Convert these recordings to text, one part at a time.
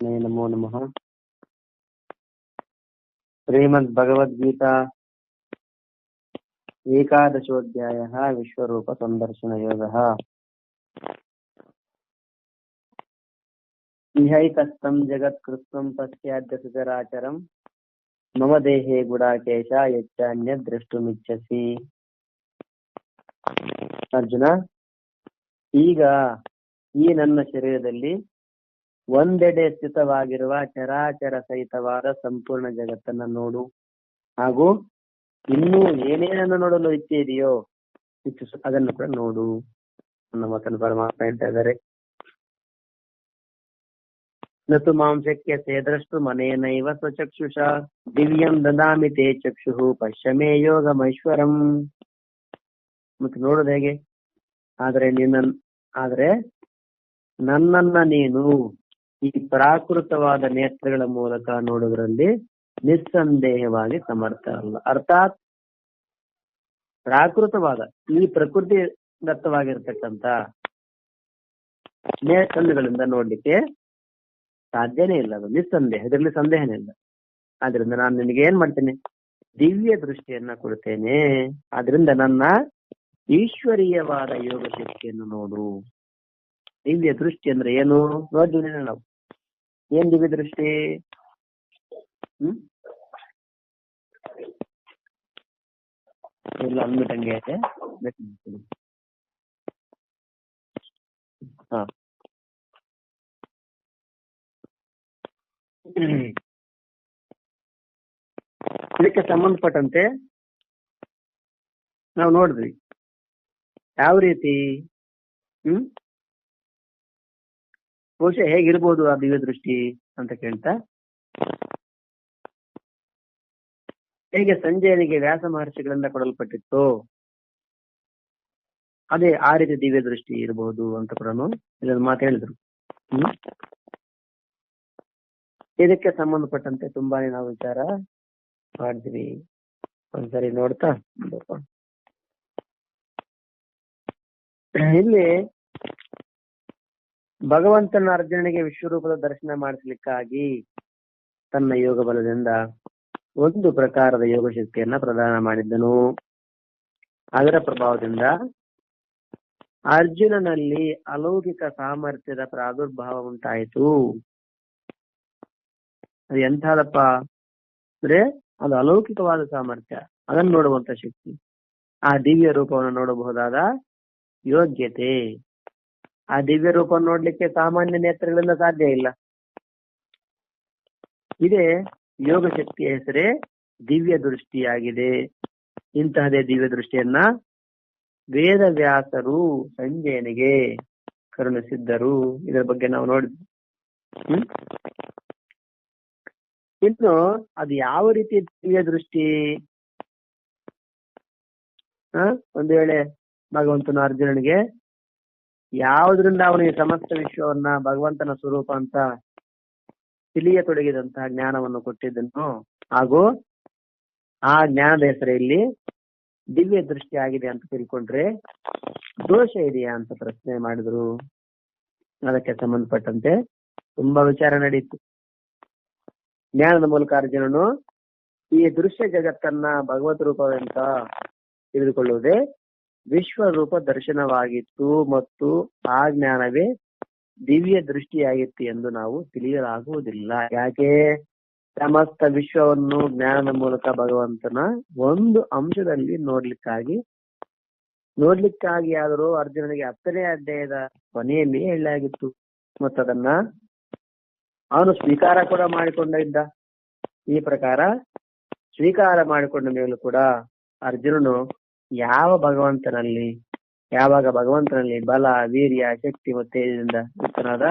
नमो नमः। श्रीमद्भगवद्गीता एकादशोऽध्यायः विश्वरूपसन्दर्शनयोगः। इहैकस्थं जगत्कृत्स्नं पश्चाद्य सुचराचरं मम देहे गुडाकेश यच्चान्यद् द्रष्टुमिच्छसि। ಅರ್ಜುನ, ಈಗ ಈ ನನ್ನ ಶರೀರದಲ್ಲಿ ಒಂದೆಡೆ ಸ್ಥಿತವಾಗಿರುವ ಚರಾಚರ ಸಹಿತವಾದ ಸಂಪೂರ್ಣ ಜಗತ್ತನ್ನ ನೋಡು, ಹಾಗೂ ಇನ್ನೂ ಏನೇನನ್ನು ನೋಡಲು ಇಚ್ಛೆ ಇದೆಯೋ ಅದನ್ನು ಕೂಡ ನೋಡು ನನ್ನ ಮಾತನ್ನು ಪರಮಾತ್ಮ ಹೇಳ್ತಾ ಇದ್ದಾರೆ. ನತು ಮಾಂ ಶಕ್ಯತೆ ದ್ರಷ್ಟುಮನೇನೈವ ಸ್ವಚಕ್ಷುಷ ದಿವ್ಯಂ ದದಾಮಿ ತೇ ಚಕ್ಷುಃ ಪಶ್ಯ ಮೇ ಯೋಗಮೈಶ್ವರಂ. ಮತ್ತೆ ನೋಡೋದು ಹೇಗೆ? ಆದ್ರೆ ನನ್ನನ್ನ ನೀನು ಈ ಪ್ರಾಕೃತವಾದ ನೇತ್ರಗಳ ಮೂಲಕ ನೋಡುವುದರಲ್ಲಿ ನಿಸ್ಸಂದೇಹವಾಗಿ ಸಮರ್ಥ ಅಲ್ಲ. ಅರ್ಥಾತ್ ಪ್ರಾಕೃತವಾದ ಈ ಪ್ರಕೃತಿ ದತ್ತವಾಗಿರ್ತಕ್ಕಂಥ ನೇತ್ರಗಳಿಂದ ನೋಡ್ಲಿಕ್ಕೆ ಸಾಧ್ಯನೇ ಇಲ್ಲ, ಅದು ನಿಸ್ಸಂದೇಹ, ಇದರಲ್ಲಿ ಸಂದೇಹನೇ ಇಲ್ಲ. ಆದ್ರಿಂದ ನಾನು ನಿನಗೆ ಏನ್ ಮಾಡ್ತೇನೆ? ದಿವ್ಯ ದೃಷ್ಟಿಯನ್ನ ಕೊಡ್ತೇನೆ. ಆದ್ರಿಂದ ನನ್ನ ಈಶ್ವರೀಯವಾದ ಯೋಗ ಶಕ್ತಿಯನ್ನು ನೋಡು. ದಿವ್ಯ ದೃಷ್ಟಿ ಅಂದ್ರೆ ಏನು ನೋಡಿದ್ರೆ ನಾವು ಏನ್ ದಿವ್ಯ ದೃಷ್ಟಿ? ಇಲ್ಲ ಅಂದ್ಬಿಟ್ಟಂಗೆ ಐತೆ. ಹಾ, ಇದಕ್ಕೆ ಸಂಬಂಧಪಟ್ಟಂತೆ ನಾವು ನೋಡಿದ್ವಿ ಯಾವ ರೀತಿ ಬಹುಶಃ ಹೇಗಿರ್ಬೋದು ಆ ದಿವ್ಯ ದೃಷ್ಟಿ ಅಂತ ಕೇಳ್ತಾ, ಹೇಗೆ ಸಂಜಯನಿಗೆ ವ್ಯಾಸ ಮಹರ್ಷಿಗಳಿಂದ ಕೊಡಲ್ಪಟ್ಟಿತ್ತು ಅದೇ ಆ ರೀತಿ ದಿವ್ಯ ದೃಷ್ಟಿ ಇರಬಹುದು ಅಂತ ಕೂಡ ಇದನ್ನು ಮಾತು ಹೇಳಿದ್ರು. ಇದಕ್ಕೆ ಸಂಬಂಧಪಟ್ಟಂತೆ ತುಂಬಾನೇ ನಾವು ವಿಚಾರ ಮಾಡಿದ್ವಿ. ಒಂದ್ಸರಿ ನೋಡ್ತಾ ಇಲ್ಲಿ ಭಗವಂತನ ಅರ್ಜುನನಿಗೆ ವಿಶ್ವರೂಪದ ದರ್ಶನ ಮಾಡಿಸ್ಲಿಕ್ಕಾಗಿ ತನ್ನ ಯೋಗ ಬಲದಿಂದ ಒಂದು ಪ್ರಕಾರದ ಯೋಗ ಶಕ್ತಿಯನ್ನ ಪ್ರದಾನ ಮಾಡಿದ್ದನು. ಅದರ ಪ್ರಭಾವದಿಂದ ಅರ್ಜುನನಲ್ಲಿ ಅಲೌಕಿಕ ಸಾಮರ್ಥ್ಯದ ಪ್ರಾದುರ್ಭಾವ ಉಂಟಾಯಿತು. ಅದು ಎಂಥದಪ್ಪ ಅಂದ್ರೆ ಅದು ಅಲೌಕಿಕವಾದ ಸಾಮರ್ಥ್ಯ, ಅದನ್ನು ನೋಡುವಂತ ಶಕ್ತಿ, ಆ ದಿವ್ಯ ರೂಪವನ್ನು ನೋಡಬಹುದಾದ ಯೋಗ್ಯತೆ. ಆ ದಿವ್ಯ ರೂಪವನ್ನು ನೋಡ್ಲಿಕ್ಕೆ ಸಾಮಾನ್ಯ ನೇತ್ರಗಳಿಂದ ಸಾಧ್ಯ ಇಲ್ಲ. ಇದೇ ಯೋಗ ಶಕ್ತಿಯ ಹೆಸರೇ ದಿವ್ಯ ದೃಷ್ಟಿಯಾಗಿದೆ. ಇಂತಹದೇ ದಿವ್ಯ ದೃಷ್ಟಿಯನ್ನ ವೇದವ್ಯಾಸರು ಸಂಜಯನಿಗೆ ಕರುಣಿಸಿದ್ದರು. ಇದರ ಬಗ್ಗೆ ನಾವು ನೋಡಿದ್ವಿ. ಇನ್ನು ಅದು ಯಾವ ರೀತಿ ದಿವ್ಯ ದೃಷ್ಟಿ? ಒಂದು ವೇಳೆ ಭಗವಂತನ ಅರ್ಜುನನಿಗೆ ಯಾವುದರಿಂದ ಅವನಿಗೆ ಸಮಸ್ತ ವಿಶ್ವವನ್ನ ಭಗವಂತನ ಸ್ವರೂಪ ಅಂತ ತಿಳಿಯತೊಡಗಿದಂತಹ ಜ್ಞಾನವನ್ನು ಕೊಟ್ಟಿದ್ದನು, ಹಾಗೂ ಆ ಜ್ಞಾನದ ಹೆಸರಲ್ಲಿ ದಿವ್ಯ ದೃಷ್ಟಿ ಆಗಿದೆ ಅಂತ ತಿಳ್ಕೊಂಡ್ರೆ ದೋಷ ಇದೆಯಾ ಅಂತ ಪ್ರಶ್ನೆ ಮಾಡಿದ್ರು. ಅದಕ್ಕೆ ಸಂಬಂಧಪಟ್ಟಂತೆ ತುಂಬಾ ವಿಚಾರ ನಡೀತು. ಜ್ಞಾನದ ಮೂಲಕ ಅರ್ಜುನನು ಈ ದೃಶ್ಯ ಜಗತ್ತನ್ನ ಭಗವತ್ ರೂಪವೆಂತ ತಿಳಿದುಕೊಳ್ಳುವುದೇ ವಿಶ್ವರೂಪ ದರ್ಶನವಾಗಿತ್ತು, ಮತ್ತು ಆ ಜ್ಞಾನವೇ ದಿವ್ಯ ದೃಷ್ಟಿಯಾಗಿತ್ತು ಎಂದು ನಾವು ತಿಳಿಯಲಾಗುವುದಿಲ್ಲ. ಯಾಕೆ? ಸಮಸ್ತ ವಿಶ್ವವನ್ನು ಜ್ಞಾನದ ಮೂಲಕ ಭಗವಂತನ ಒಂದು ಅಂಶದಲ್ಲಿ ನೋಡ್ಲಿಕ್ಕಾಗಿ ಆದರೂ ಅರ್ಜುನನಿಗೆ 10ನೇ ಅಧ್ಯಾಯದ ಕೊನೆಯಲ್ಲಿ ಹೇಳಲಾಗಿತ್ತು, ಮತ್ತದನ್ನ ಅವನು ಸ್ವೀಕಾರ ಕೂಡ ಮಾಡಿಕೊಂಡಿದ್ದ. ಈ ಪ್ರಕಾರ ಸ್ವೀಕಾರ ಮಾಡಿಕೊಂಡ ಮೇಲೂ ಕೂಡ ಅರ್ಜುನನು ಯಾವಾಗ ಭಗವಂತನಲ್ಲಿ ಬಲ, ವೀರ್ಯ, ಶಕ್ತಿ ಮತ್ತು ತೇಜದಿಂದ ಯುಕ್ತನಾದ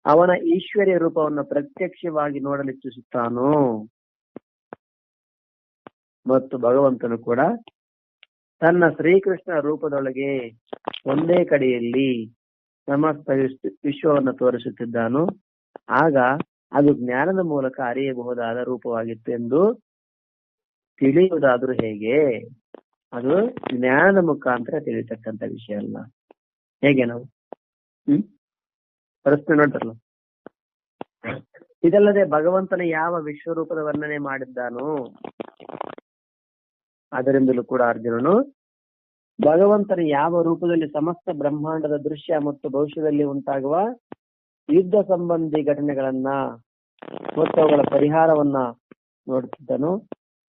ಅವನ ಈಶ್ವರ್ಯ ರೂಪವನ್ನು ಪ್ರತ್ಯಕ್ಷವಾಗಿ ನೋಡಲಿಚ್ಛಿಸುತ್ತಾನೋ, ಮತ್ತು ಭಗವಂತನು ಕೂಡ ತನ್ನ ಶ್ರೀಕೃಷ್ಣ ರೂಪದೊಳಗೆ ಒಂದೇ ಕಡೆಯಲ್ಲಿ ಸಮಸ್ತ ವಿಶ್ವವನ್ನು ತೋರಿಸುತ್ತಿದ್ದಾನೋ, ಆಗ ಅದು ಜ್ಞಾನದ ಮೂಲಕ ಅರಿಯಬಹುದಾದ ರೂಪವಾಗಿತ್ತು ಎಂದು ತಿಳಿಯುವುದಾದ್ರೂ ಹೇಗೆ? ಅದು ಜ್ಞಾನದ ಮುಖಾಂತರ ತಿಳಿತಕ್ಕಂಥ ವಿಷಯ ಅಲ್ಲ. ಹೇಗೆ ನಾವು ಪ್ರಶ್ನೆ ನೋಡ್ತಾರಲ್ಲ, ಇದಲ್ಲದೆ ಭಗವಂತನ ಯಾವ ವಿಶ್ವರೂಪದ ವರ್ಣನೆ ಮಾಡಿದ್ದಾನೋ ಅದರಿಂದಲೂ ಕೂಡ ಅರ್ಜುನನು ಭಗವಂತನ ಯಾವ ರೂಪದಲ್ಲಿ ಸಮಸ್ತ ಬ್ರಹ್ಮಾಂಡದ ದೃಶ್ಯ ಮತ್ತು ಭವಿಷ್ಯದಲ್ಲಿ ಉಂಟಾಗುವ ಯುದ್ಧ ಸಂಬಂಧಿ ಘಟನೆಗಳನ್ನ ಮತ್ತು ಅವುಗಳ ಪರಿಹಾರವನ್ನ ನೋಡುತ್ತಿದ್ದನು,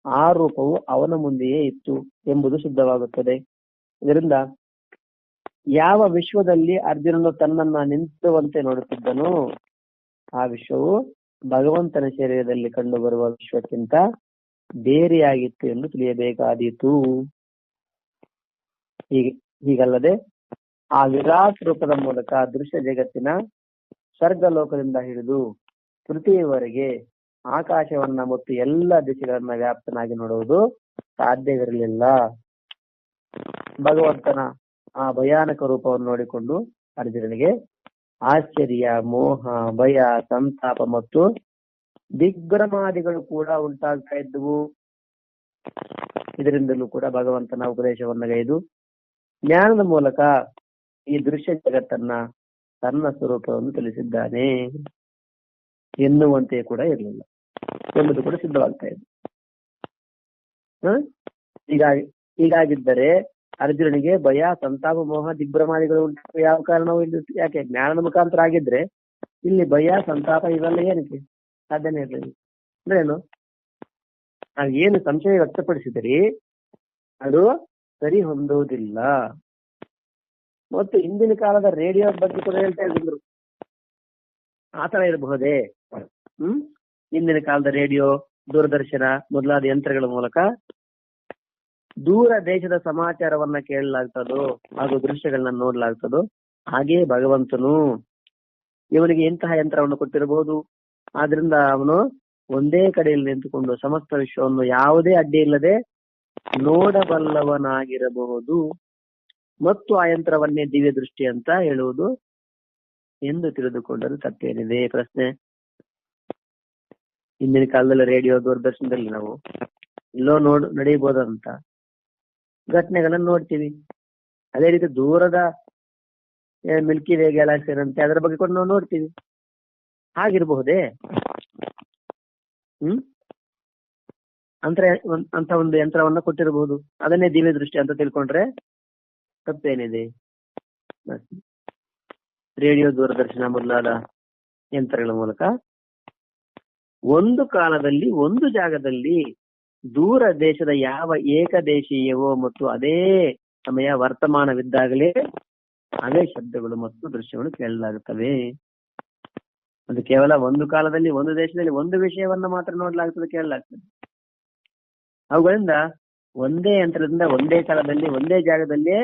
ಆ ರೂಪವು ಅವನ ಮುಂದೆಯೇ ಇತ್ತು ಎಂಬುದು ಸಿದ್ಧವಾಗುತ್ತದೆ. ಇದರಿಂದ ಯಾವ ವಿಶ್ವದಲ್ಲಿ ಅರ್ಜುನನು ತನ್ನನ್ನ ನಿಂತುವಂತೆ ನೋಡುತ್ತಿದ್ದನೋ ಆ ವಿಶ್ವವು ಭಗವಂತನ ಶರೀರದಲ್ಲಿ ಕಂಡುಬರುವ ವಿಶ್ವಕ್ಕಿಂತ ಬೇರೆಯಾಗಿತ್ತು ಎಂದು ತಿಳಿಯಬೇಕಾದೀತು. ಹೀಗಲ್ಲದೆ ಆ ವಿರಾಟ್ ರೂಪದ ಮೂಲಕ ದೃಶ್ಯ ಜಗತ್ತಿನ ಸ್ವರ್ಗಲೋಕದಿಂದ ಹಿಡಿದು ಪೃಥ್ವಿಯವರೆಗೆ ಆಕಾಶವನ್ನ ಮತ್ತು ಎಲ್ಲ ದಿಶೆಗಳನ್ನ ವ್ಯಾಪ್ತನಾಗಿ ನೋಡುವುದು ಸಾಧ್ಯವಿರಲಿಲ್ಲ. ಭಗವಂತನ ಆ ಭಯಾನಕ ರೂಪವನ್ನು ನೋಡಿಕೊಂಡು ಅರ್ಜುನನಿಗೆ ಆಶ್ಚರ್ಯ, ಮೋಹ, ಭಯ, ಸಂತಾಪ ಮತ್ತು ದಿಗ್ಭ್ರಮಾದಿಗಳು ಕೂಡ ಉಂಟಾಗ್ತಾ ಇದ್ದುವು. ಇದರಿಂದಲೂ ಕೂಡ ಭಗವಂತನ ಉಪದೇಶವನ್ನ ಗೈದು ಜ್ಞಾನದ ಮೂಲಕ ಈ ದೃಶ್ಯ ಜಗತ್ತನ್ನ ತನ್ನ ಸ್ವರೂಪವನ್ನು ತಿಳಿಸಿದ್ದಾನೆ ಎನ್ನುವಂತೆ ಕೂಡ ಇರಲಿಲ್ಲ ಎಂಬುದು ಕೂಡ ಸಿದ್ಧವಾಗ್ತಾ ಇದೆ. ಹೀಗಾಗಿದ್ದರೆ ಅರ್ಜುನನಿಗೆ ಭಯ, ಸಂತಾಪ, ಮೋಹ, ದಿಗ್ಭ್ರಮಾದಿಗಳು ಉಂಟಾಗ ಯಾವ ಕಾರಣವೂ ಇಲ್ಲ. ಯಾಕೆ? ಜ್ಞಾನದ ಮುಖಾಂತರ ಆಗಿದ್ರೆ ಇಲ್ಲಿ ಭಯ, ಸಂತಾಪ ಇವೆಲ್ಲ ಏನಕ್ಕೆ ಸಾಧ್ಯನೇ ಇರಲಿಲ್ಲ. ಅಂದ್ರೆ ಏನು? ಏನು ಸಂಶಯ ವ್ಯಕ್ತಪಡಿಸಿದ್ರಿ ಅದು ಸರಿ ಹೊಂದುವುದಿಲ್ಲ. ಮತ್ತು ಹಿಂದಿನ ಕಾಲದ ರೇಡಿಯೋ ಬಗ್ಗೆ ಕೂಡ ಹೇಳ್ತಾ ಇದ್ರು, ಆತರ ಇರಬಹುದೇ? ಹಿಂದಿನ ಕಾಲದ ರೇಡಿಯೋ, ದೂರದರ್ಶನ ಮೊದಲಾದ ಯಂತ್ರಗಳ ಮೂಲಕ ದೂರ ದೇಶದ ಸಮಾಚಾರವನ್ನ ಕೇಳಲಾಗ್ತದೋ ಹಾಗೂ ದೃಶ್ಯಗಳನ್ನ ನೋಡ್ಲಾಗ್ತದೋ ಹಾಗೆಯೇ ಭಗವಂತನು ಇವನಿಗೆ ಇಂತಹ ಯಂತ್ರವನ್ನು ಕೊಟ್ಟಿರಬಹುದು. ಆದ್ರಿಂದ ಅವನು ಒಂದೇ ಕಡೆಯಲ್ಲಿ ನಿಂತುಕೊಂಡು ಸಮಸ್ತ ವಿಶ್ವವನ್ನು ಯಾವುದೇ ಅಡ್ಡಿ ಇಲ್ಲದೆ ನೋಡಬಲ್ಲವನಾಗಿರಬಹುದು ಮತ್ತು ಆ ಯಂತ್ರವನ್ನೇ ದಿವ್ಯ ದೃಷ್ಟಿ ಅಂತ ಹೇಳುವುದು ಎಂದು ತಿಳಿದುಕೊಂಡರೂ ತಪ್ಪೇನಿದೆ? ಪ್ರಶ್ನೆ. ಹಿಂದಿನ ಕಾಲದಲ್ಲಿ ರೇಡಿಯೋ, ದೂರದರ್ಶನದಲ್ಲಿ ನಾವು ಎಲ್ಲೋ ನಡೆಯಬಹುದಂತ ಘಟನೆಗಳನ್ನ ನೋಡ್ತೀವಿ. ಅದೇ ರೀತಿ ದೂರದ ಮಿಲ್ಕಿ ವೇ ಗ್ಯಾಲಾಕ್ಸಿ ಏನಂತೆ ಅದರ ಬಗ್ಗೆ ಕೂಡ ನಾವು ನೋಡ್ತೀವಿ. ಹಾಗಿರಬಹುದೇ? ಅಂತ ಒಂದು ಯಂತ್ರವನ್ನ ಕೊಟ್ಟಿರಬಹುದು, ಅದನ್ನೇ ದಿವ್ಯ ದೃಷ್ಟಿ ಅಂತ ತಿಳ್ಕೊಂಡ್ರೆ ತಪ್ಪೇನಿದೆ? ರೇಡಿಯೋ, ದೂರದರ್ಶನ ಮೊದಲಾದ ಯಂತ್ರಗಳ ಮೂಲಕ ಒಂದು ಕಾಲದಲ್ಲಿ ಒಂದು ಜಾಗದಲ್ಲಿ ದೂರ ದೇಶದ ಯಾವ ಏಕದೇಶೀಯವೋ ಮತ್ತು ಅದೇ ಸಮಯ ವರ್ತಮಾನವಿದ್ದಾಗಲೇ ಅದೇ ಶಬ್ದಗಳು ಮತ್ತು ದೃಶ್ಯಗಳು ಕೇಳಲಾಗುತ್ತವೆ. ಅದು ಕೇವಲ ಒಂದು ಕಾಲದಲ್ಲಿ ಒಂದು ದೇಶದಲ್ಲಿ ಒಂದು ವಿಷಯವನ್ನ ಮಾತ್ರ ನೋಡ್ಲಾಗ್ತದೆ, ಕೇಳಲಾಗ್ತದೆ. ಅವುಗಳಿಂದ ಒಂದೇ ಯಂತ್ರದಿಂದ ಒಂದೇ ಕಾಲದಲ್ಲಿ ಒಂದೇ ಜಾಗದಲ್ಲಿ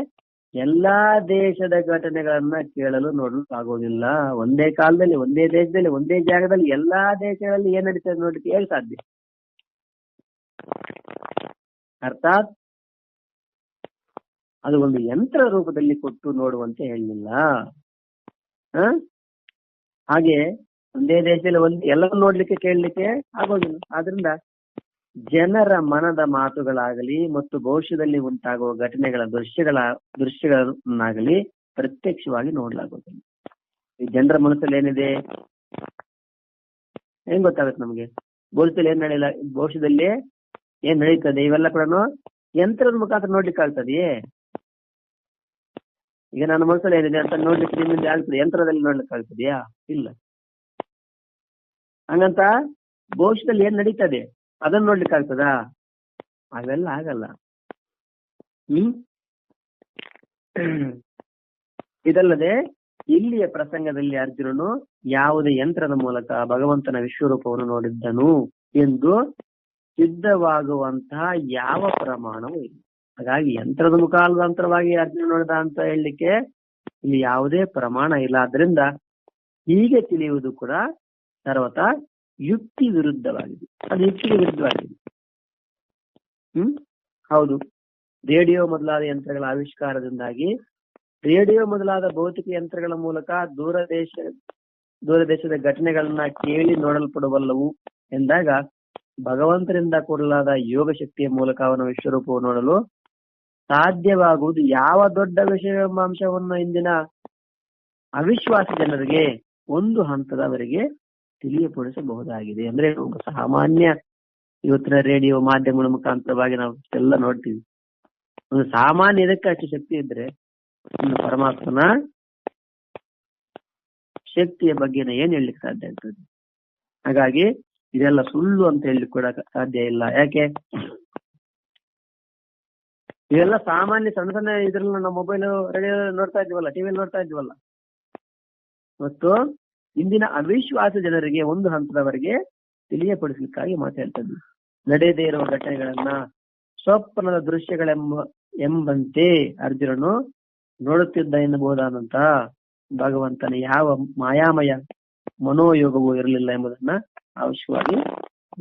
ಎಲ್ಲಾ ದೇಶದ ಘಟನೆಗಳನ್ನ ಕೇಳಲು ನೋಡಲು ಆಗೋದಿಲ್ಲ. ಒಂದೇ ಕಾಲದಲ್ಲಿ ಒಂದೇ ದೇಶದಲ್ಲಿ ಒಂದೇ ಜಾಗದಲ್ಲಿ ಎಲ್ಲಾ ದೇಶಗಳಲ್ಲಿ ಏನ್ ನಡೀತದೆ ನೋಡ್ಲಿಕ್ಕೆ ಹೇಗೆ ಸಾಧ್ಯ? ಅರ್ಥಾತ್ ಅದು ಒಂದು ಯಂತ್ರ ರೂಪದಲ್ಲಿ ಕೊಟ್ಟು ನೋಡುವಂತೆ ಹೇಳಲಿಲ್ಲ. ಹಾಗೆ ಒಂದೇ ದೇಶದಲ್ಲಿ ಎಲ್ಲ ನೋಡ್ಲಿಕ್ಕೆ ಕೇಳಲಿಕ್ಕೆ ಆಗೋದಿಲ್ಲ. ಆದ್ರಿಂದ ಜನರ ಮನದ ಮಾತುಗಳಾಗಲಿ ಮತ್ತು ಭವಿಷ್ಯದಲ್ಲಿ ಉಂಟಾಗುವ ಘಟನೆಗಳ ದೃಶ್ಯಗಳನ್ನಾಗಲಿ ಪ್ರತ್ಯಕ್ಷವಾಗಿ ನೋಡ್ಲಾಗೋದಿಲ್ಲ. ಈ ಜನರ ಮನಸ್ಸಲ್ಲಿ ಏನಿದೆ ಹೆಂಗ್ ಗೊತ್ತಾಗುತ್ತೆ ನಮ್ಗೆ? ಭವಿಷ್ಯದಲ್ಲಿ ಏನ್ ನಡೆಯಲ್ಲ, ಭವಿಷ್ಯದಲ್ಲಿ ಏನ್ ನಡೀತದೆ ಇವೆಲ್ಲ ಕೂಡ ಯಂತ್ರದ ಮುಖಾಂತರ ನೋಡ್ಲಿಕ್ಕೆ ಆಗ್ತದೆಯೇ? ಈಗ ನನ್ನ ಮನಸ್ಸಲ್ಲಿ ಏನಿದೆ ಅಂತ ನೋಡ್ಲಿಕ್ಕೆ ನಿಮ್ಮಿಂದ ಆಗ್ತದೆ, ಯಂತ್ರದಲ್ಲಿ ನೋಡ್ಲಿಕ್ಕೆ ಆಗ್ತದೆಯಾ? ಇಲ್ಲ. ಹಂಗಂತ ಭವಿಷ್ಯದಲ್ಲಿ ಏನ್ ನಡೀತದೆ ಅದನ್ನ ನೋಡ್ಲಿಕ್ಕೆ ಆಗ್ತದಾ? ಅವೆಲ್ಲ ಆಗಲ್ಲ. ಇದಲ್ಲದೆ ಇಲ್ಲಿಯ ಪ್ರಸಂಗದಲ್ಲಿ ಅರ್ಜುನನು ಯಾವುದೇ ಯಂತ್ರದ ಮೂಲಕ ಭಗವಂತನ ವಿಶ್ವರೂಪವನ್ನು ನೋಡಿದ್ದನು ಎಂದು ಸಿದ್ಧವಾಗುವಂತಹ ಯಾವ ಪ್ರಮಾಣವೂ ಇಲ್ಲ. ಹಾಗಾಗಿ ಯಂತ್ರದ ಮುಖಾಂತರವಾಗಿ ಅರ್ಜುನ ನೋಡಿದ ಅಂತ ಹೇಳಲಿಕ್ಕೆ ಇಲ್ಲಿ ಯಾವುದೇ ಪ್ರಮಾಣ ಇಲ್ಲ. ಆದ್ರಿಂದ ಹೀಗೆ ತಿಳಿಯುವುದು ಕೂಡ ಸರ್ವತಾ ಯುಕ್ತಿ ವಿರುದ್ಧವಾಗಿದೆ. ಅದು ಯುಕ್ತಿಗೆ ವಿರುದ್ಧವಾಗಿದೆ. ಹೌದು, ರೇಡಿಯೋ ಮೊದಲಾದ ಯಂತ್ರಗಳ ಆವಿಷ್ಕಾರದಿಂದಾಗಿ ರೇಡಿಯೋ ಮೊದಲಾದ ಭೌತಿಕ ಯಂತ್ರಗಳ ಮೂಲಕ ದೂರ ದೇಶದ ಘಟನೆಗಳನ್ನ ಕೇಳಿ ನೋಡಲ್ಪಡಬಲ್ಲವು ಎಂದಾಗ ಭಗವಂತರಿಂದ ಕೊಡಲಾದ ಯೋಗ ಶಕ್ತಿಯ ಮೂಲಕ ಅವನ ವಿಶ್ವರೂಪವನ್ನು ನೋಡಲು ಸಾಧ್ಯವಾಗುವುದು ಯಾವ ದೊಡ್ಡ ವಿಷಯಾಂಶವನ್ನು ಇಂದಿನ ಅವಿಶ್ವಾಸಿ ಜನರಿಗೆ ಒಂದು ಹಂತದವರೆಗೆ ತಿಳಿಯಪಡಿಸಬಹುದಾಗಿದೆ. ಅಂದ್ರೆ ಒಬ್ಬ ಸಾಮಾನ್ಯ ಇವತ್ತಿನ ರೇಡಿಯೋ ಮಾಧ್ಯಮಗಳ ಮುಖಾಂತರವಾಗಿ ನಾವು ಎಲ್ಲ ನೋಡ್ತೀವಿ. ಒಂದು ಸಾಮಾನ್ಯ ಇದಕ್ಕೆ ಅಷ್ಟು ಶಕ್ತಿ ಇದ್ರೆ ಒಂದು ಪರಮಾತ್ಮನ ಶಕ್ತಿಯ ಬಗ್ಗೆ ಏನ್ ಹೇಳಲಿಕ್ಕೆ ಸಾಧ್ಯ ಆಗ್ತದೆ? ಹಾಗಾಗಿ ಇದೆಲ್ಲ ಸುಳ್ಳು ಅಂತ ಹೇಳಲಿಕ್ಕೆ ಕೂಡ ಸಾಧ್ಯ ಇಲ್ಲ. ಯಾಕೆ? ಇದೆಲ್ಲ ಸಾಮಾನ್ಯ ಸಣ್ಣ ಸಣ್ಣ ಇದ್ರಲ್ಲಿ ನಾವು ಮೊಬೈಲ್, ರೇಡಿಯೋ ನೋಡ್ತಾ ಇದ್ವಲ್ಲ, ಟಿವಿಯಲ್ಲಿ ನೋಡ್ತಾ ಇದ್ವಲ್ಲ. ಮತ್ತು ಇಂದಿನ ಅವಿಶ್ವಾಸ ಜನರಿಗೆ ಒಂದು ಹಂತದವರೆಗೆ ತಿಳಿಯಪಡಿಸಲಿಕ್ಕಾಗಿ ಮಾತಾಡ್ತದೆ. ನಡೆಯದೇ ಇರುವ ಘಟನೆಗಳನ್ನ ಸ್ವಪ್ನದ ಎಂಬಂತೆ ಅರ್ಜುನನು ನೋಡುತ್ತಿದ್ದ ಎನ್ನಬಹುದಾದಂತ ಭಗವಂತನ ಯಾವ ಮಾಯಾಮಯ ಮನೋಯೋಗವೂ ಇರಲಿಲ್ಲ ಎಂಬುದನ್ನ ಅವಶ್ಯವಾಗಿ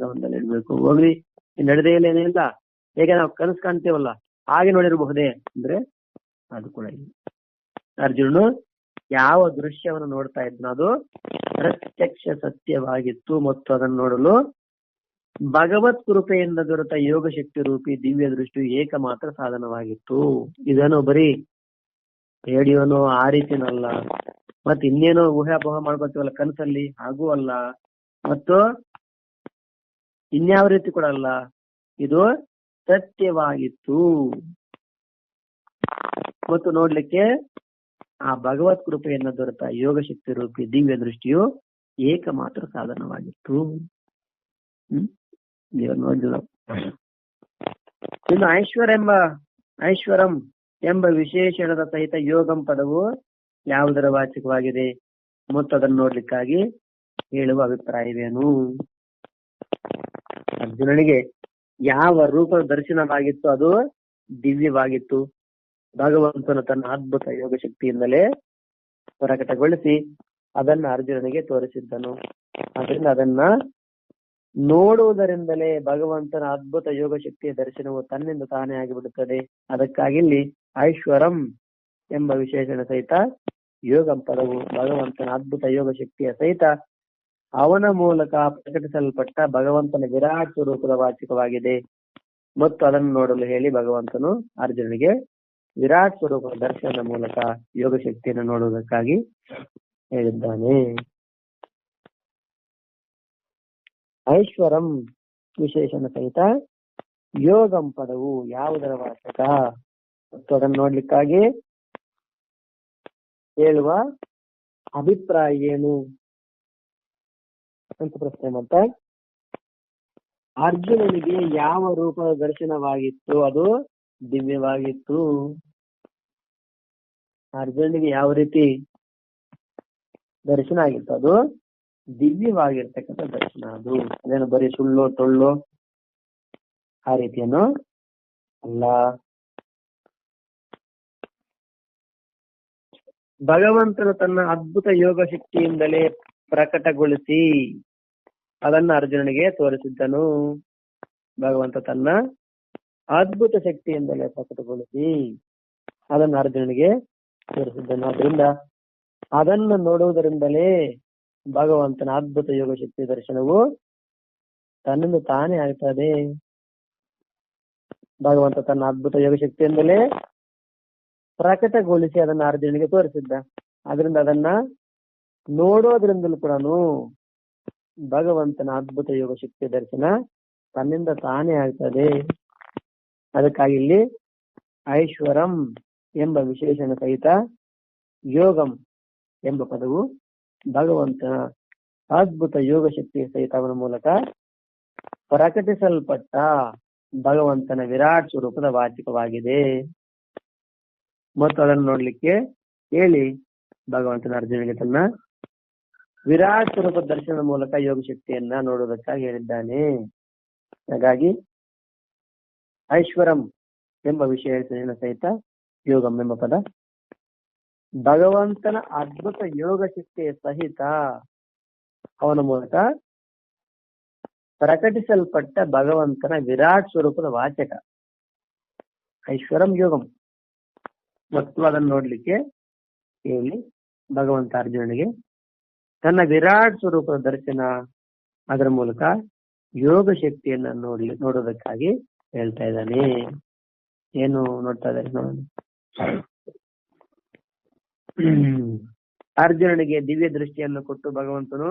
ಗಮನದಲ್ಲಿ ಇಡಬೇಕು. ಹೋಗ್ಲಿ, ನಡೆದೇ ಇಲ್ಲ ಏನಿಲ್ಲ, ಹೇಗೆ ನಾವು ಕನಸು ಕಾಣ್ತೇವಲ್ಲ ಹಾಗೆ ನೋಡಿರಬಹುದೇ ಅಂದ್ರೆ ಅದು ಕೂಡ ಇಲ್ಲ. ಅರ್ಜುನನು ಯಾವ ದೃಶ್ಯವನ್ನು ನೋಡ್ತಾ ಇದ್ನೋ ಅದು ಪ್ರತ್ಯಕ್ಷ ಸತ್ಯವಾಗಿತ್ತು ಮತ್ತು ಅದನ್ನು ನೋಡಲು ಭಗವತ್ ಕೃಪೆಯಿಂದ ದೊರೆತ ಯೋಗ ಶಕ್ತಿ ರೂಪಿ ದಿವ್ಯ ದೃಷ್ಟಿ ಏಕಮಾತ್ರ ಸಾಧನವಾಗಿತ್ತು. ಇದನ್ನು ಬರೀ ರೇಡಿಯೋನೋ ಆ ರೀತಿನಲ್ಲ, ಮತ್ತೆ ಇನ್ನೇನೋ ಊಹಾಪೋಹ ಮಾಡ್ಕೊತೀವಲ್ಲ ಕನಸಲ್ಲಿ, ಹಾಗೂ ಅಲ್ಲ, ಮತ್ತು ಇನ್ಯಾವ ರೀತಿ ಕೂಡ ಅಲ್ಲ. ಇದು ಸತ್ಯವಾಗಿತ್ತು ಮತ್ತು ನೋಡ್ಲಿಕ್ಕೆ ಆ ಭಗವತ್ ಕೃಪೆಯನ್ನು ದೊರೆತ ಯೋಗ ಶಕ್ತಿ ರೂಪಿ ದಿವ್ಯ ದೃಷ್ಟಿಯು ಏಕಮಾತ್ರ ಸಾಧನವಾಗಿತ್ತು. ನೋಡಿಲ್ಲ. ಇನ್ನು ಐಶ್ವರಂ ಎಂಬ ವಿಶೇಷಣದ ಸಹಿತ ಯೋಗಂ ಪದವು ಯಾವುದರ ವಾಚಕವಾಗಿದೆ ಮತ್ತು ಅದನ್ನು ನೋಡ್ಲಿಕ್ಕಾಗಿ ಹೇಳುವ ಅಭಿಪ್ರಾಯವೇನು? ಅರ್ಜುನನಿಗೆ ಯಾವ ರೂಪದ ದರ್ಶನವಾಗಿತ್ತು ಅದು ದಿವ್ಯವಾಗಿತ್ತು. ಭಗವಂತನು ತನ್ನ ಅದ್ಭುತ ಯೋಗ ಶಕ್ತಿಯಿಂದಲೇ ಪ್ರಕಟಗೊಳಿಸಿ ಅದನ್ನ ಅರ್ಜುನನಿಗೆ ತೋರಿಸಿದ್ದನು. ಅದರಿಂದ ಅದನ್ನ ನೋಡುವುದರಿಂದಲೇ ಭಗವಂತನ ಅದ್ಭುತ ಯೋಗ ಶಕ್ತಿಯ ದರ್ಶನವು ತನ್ನಿಂದ ತಾನೇ ಆಗಿಬಿಡುತ್ತದೆ. ಅದಕ್ಕಾಗಿ ಇಲ್ಲಿ ಐಶ್ವರಂ ಎಂಬ ವಿಶೇಷಣ ಸಹಿತ ಯೋಗಂ ಪದವು ಭಗವಂತನ ಅದ್ಭುತ ಯೋಗ ಶಕ್ತಿಯ ಸಹಿತ ಅವನ ಮೂಲಕ ಪ್ರಕಟಿಸಲ್ಪಟ್ಟ ಭಗವಂತನ ವಿರಾಟ್ ಸ್ವರೂಪದ ವಾಚಕವಾಗಿದೆ ಮತ್ತು ಅದನ್ನು ನೋಡಲು ಹೇಳಿ ಭಗವಂತನು ಅರ್ಜುನನಿಗೆ ವಿರಾಟ್ ಸ್ವರೂಪದ ದರ್ಶನದ ಮೂಲಕ ಯೋಗ ಶಕ್ತಿಯನ್ನು ನೋಡುವುದಕ್ಕಾಗಿ ಹೇಳಿದ್ದಾನೆ. ಐಶ್ವರಂ ವಿಶೇಷಣ ಸಹಿತ ಯೋಗಂ ಪದವು ಯಾವುದರ ವಾಚಕ ಮತ್ತು ಅದನ್ನು ನೋಡ್ಲಿಕ್ಕಾಗಿ ಹೇಳುವ ಅಭಿಪ್ರಾಯ ಏನು ಅಂತ ಪ್ರಶ್ನೆ ಮಾಡ್ತಾ, ಅರ್ಜುನನಿಗೆ ಯಾವ ರೂಪದ ದರ್ಶನವಾಗಿತ್ತು ಅದು ದಿವ್ಯವಾಗಿತ್ತು. ಅರ್ಜುನನಿಗೆ ಯಾವ ರೀತಿ ದರ್ಶನ ಆಗಿತ್ತು ಅದು ದಿವ್ಯವಾಗಿರ್ತಕ್ಕಂಥ ದರ್ಶನ. ಅದು ಅದೇನು ಬರೀ ಸುಳ್ಳು ಟೊಳ್ಳು ಆ ರೀತಿಯನ್ನು ಅಲ್ಲ. ಭಗವಂತನು ತನ್ನ ಅದ್ಭುತ ಯೋಗ ಶಕ್ತಿಯಿಂದಲೇ ಪ್ರಕಟಗೊಳಿಸಿ ಅದನ್ನು ಅರ್ಜುನನಿಗೆ ತೋರಿಸಿದ್ದನು. ಭಗವಂತ ತನ್ನ ಅದ್ಭುತ ಶಕ್ತಿಯಿಂದಲೇ ಪ್ರಕಟಗೊಳಿಸಿ ಅದನ್ನು ಅರ್ಜುನನಿಗೆ ತೋರಿಸಿದ್ದನು. ಅದರಿಂದ ಅದನ್ನು ನೋಡುವುದರಿಂದಲೇ ಭಗವಂತನ ಅದ್ಭುತ ಯೋಗ ಶಕ್ತಿ ದರ್ಶನವು ತನ್ನಿಂದ ತಾನೇ ಆಗ್ತದೆ. ಭಗವಂತ ತನ್ನ ಅದ್ಭುತ ಯೋಗ ಶಕ್ತಿಯಿಂದಲೇ ಪ್ರಕಟಗೊಳಿಸಿ ಅದನ್ನ ಅರ್ಜುನನಿಗೆ ತೋರಿಸಿದ್ದ. ಅದರಿಂದ ಅದನ್ನ ನೋಡೋದ್ರಿಂದಲೂ ಕೂಡ ಭಗವಂತನ ಅದ್ಭುತ ಯೋಗ ಶಕ್ತಿ ದರ್ಶನ ತನ್ನಿಂದ ತಾನೇ ಆಗ್ತದೆ. ಅದಕ್ಕಾಗಿ ಇಲ್ಲಿ ಐಶ್ವರಂ ಎಂಬ ವಿಶೇಷಣ ಸಹಿತ ಯೋಗಂ ಎಂಬ ಪದವು ಭಗವಂತನ ಅದ್ಭುತ ಯೋಗ ಶಕ್ತಿಯ ಸಹಿತ ಅವನ ಮೂಲಕ ಪ್ರಕಟಿಸಲ್ಪಟ್ಟ ಭಗವಂತನ ವಿರಾಟ್ ಸ್ವರೂಪದ ವಾಚಕವಾಗಿದೆ ಮತ್ತು ಅದನ್ನು ನೋಡ್ಲಿಕ್ಕೆ ಹೇಳಿ ಭಗವಂತನ ಅರ್ಜುನಿಗೆ ತನ್ನ ವಿರಾಟ್ ಸ್ವರೂಪ ದರ್ಶನದ ಮೂಲಕ ಯೋಗ ಶಕ್ತಿಯನ್ನ ನೋಡುವುದಕ್ಕಾಗಿ ಹೇಳಿದ್ದಾನೆ. ಹಾಗಾಗಿ ಐಶ್ವರಂ ಎಂಬ ವಿಶೇಷಣ ಸಹಿತ ಯೋಗಂ ಎಂಬ ಪದ ಭಗವಂತನ ಅದ್ಭುತ ಯೋಗ ಶಕ್ತಿಯ ಸಹಿತ ಅವನ ಮೂಲಕ ಪ್ರಕಟಿಸಲ್ಪಟ್ಟ ಭಗವಂತನ ವಿರಾಟ್ ಸ್ವರೂಪದ ವಾಚಕ ಐಶ್ವರಂ ಯೋಗಂ ಮತ್ತು ಅದನ್ನು ನೋಡ್ಲಿಕ್ಕೆ ಹೇಳಿ ಭಗವಂತ ಅರ್ಜುನನಿಗೆ ತನ್ನ ವಿರಾಟ್ ಸ್ವರೂಪದ ದರ್ಶನ ಅದರ ಮೂಲಕ ಯೋಗ ಶಕ್ತಿಯನ್ನ ನೋಡೋದಕ್ಕಾಗಿ ಹೇಳ್ತಾ ಇದ್ದಾನೆ. ಏನು ನೋಡ್ತಾ ಇದ್ದಾರೆ ನೋಡೋಣ. ಅರ್ಜುನನಿಗೆ ದಿವ್ಯ ದೃಷ್ಟಿಯನ್ನು ಕೊಟ್ಟು ಭಗವಂತನು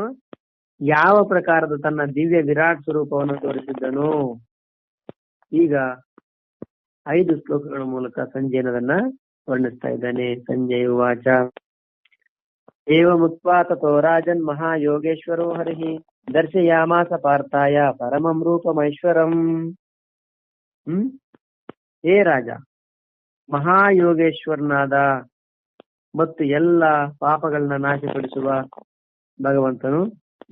ಯಾವ ಪ್ರಕಾರದ ತನ್ನ ದಿವ್ಯ ವಿರಾಟ್ ಸ್ವರೂಪವನ್ನು ತೋರಿಸಿದ್ದನು. ಈಗ 5 ಶ್ಲೋಕಗಳ ಮೂಲಕ ಸಂಜಯನದನ್ನ ವರ್ಣಿಸ್ತಾ ಇದ್ದಾನೆ. ಸಂಜಯ ಉವಾಚ ಏವಮುಕ್ತ್ವಾ ತಥೋ ರಾಜನ್ ಮಹಾಯೋಗೇಶ್ವರೋ ಹರಿಃ ದರ್ಶಯಾಮಾಸ ಪಾರ್ಥಾಯ ಪರಮಂ ರೂಪಮೈಶ್ವರಂ. ಹೇ ರಾಜ, ಮಹಾಯೋಗೇಶ್ವರನಾದ ಮತ್ತು ಎಲ್ಲ ಪಾಪಗಳನ್ನ ನಾಶಪಡಿಸುವ ಭಗವಂತನು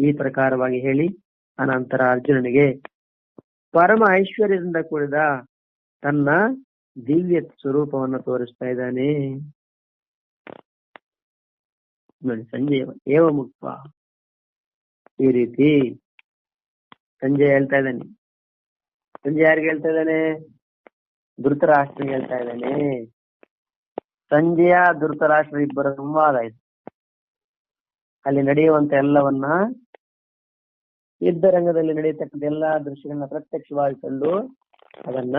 ಈ ಪ್ರಕಾರವಾಗಿ ಹೇಳಿ ಅನಂತರ ಅರ್ಜುನನಿಗೆ ಪರಮ ಐಶ್ವರ್ಯದಿಂದ ಕೂಡಿದ ತನ್ನ ದಿವ್ಯ ಸ್ವರೂಪವನ್ನು ತೋರಿಸ್ತಾ ಇದ್ದಾನೆ. ನೋಡಿ, ಸಂಜಯ ಏವ ಮುಕ್ತ ಈ ರೀತಿ ಸಂಜಯ ಹೇಳ್ತಾ ಇದ್ದಾನೆ. ಸಂಜಯ ಯಾರಿಗೆ ಹೇಳ್ತಾ ಇದ್ದಾನೆ? ಧೃತರಾಷ್ಟ್ರನಿಗೆ ಹೇಳ್ತಾ ಇದ್ದಾನೆ. ಸಂಜಯ ಧೃತರಾಷ್ಟ್ರ ಇಬ್ಬರ ಸಂವಾದ ಆಯ್ತು. ಅಲ್ಲಿ ನಡೆಯುವಂತ ಎಲ್ಲವನ್ನ, ಯುದ್ಧ ರಂಗದಲ್ಲಿ ನಡೆಯತಕ್ಕಂಥ ಎಲ್ಲಾ ದೃಶ್ಯಗಳನ್ನ ಪ್ರತ್ಯಕ್ಷವಾಗಿ ಕಂಡು ಅದನ್ನ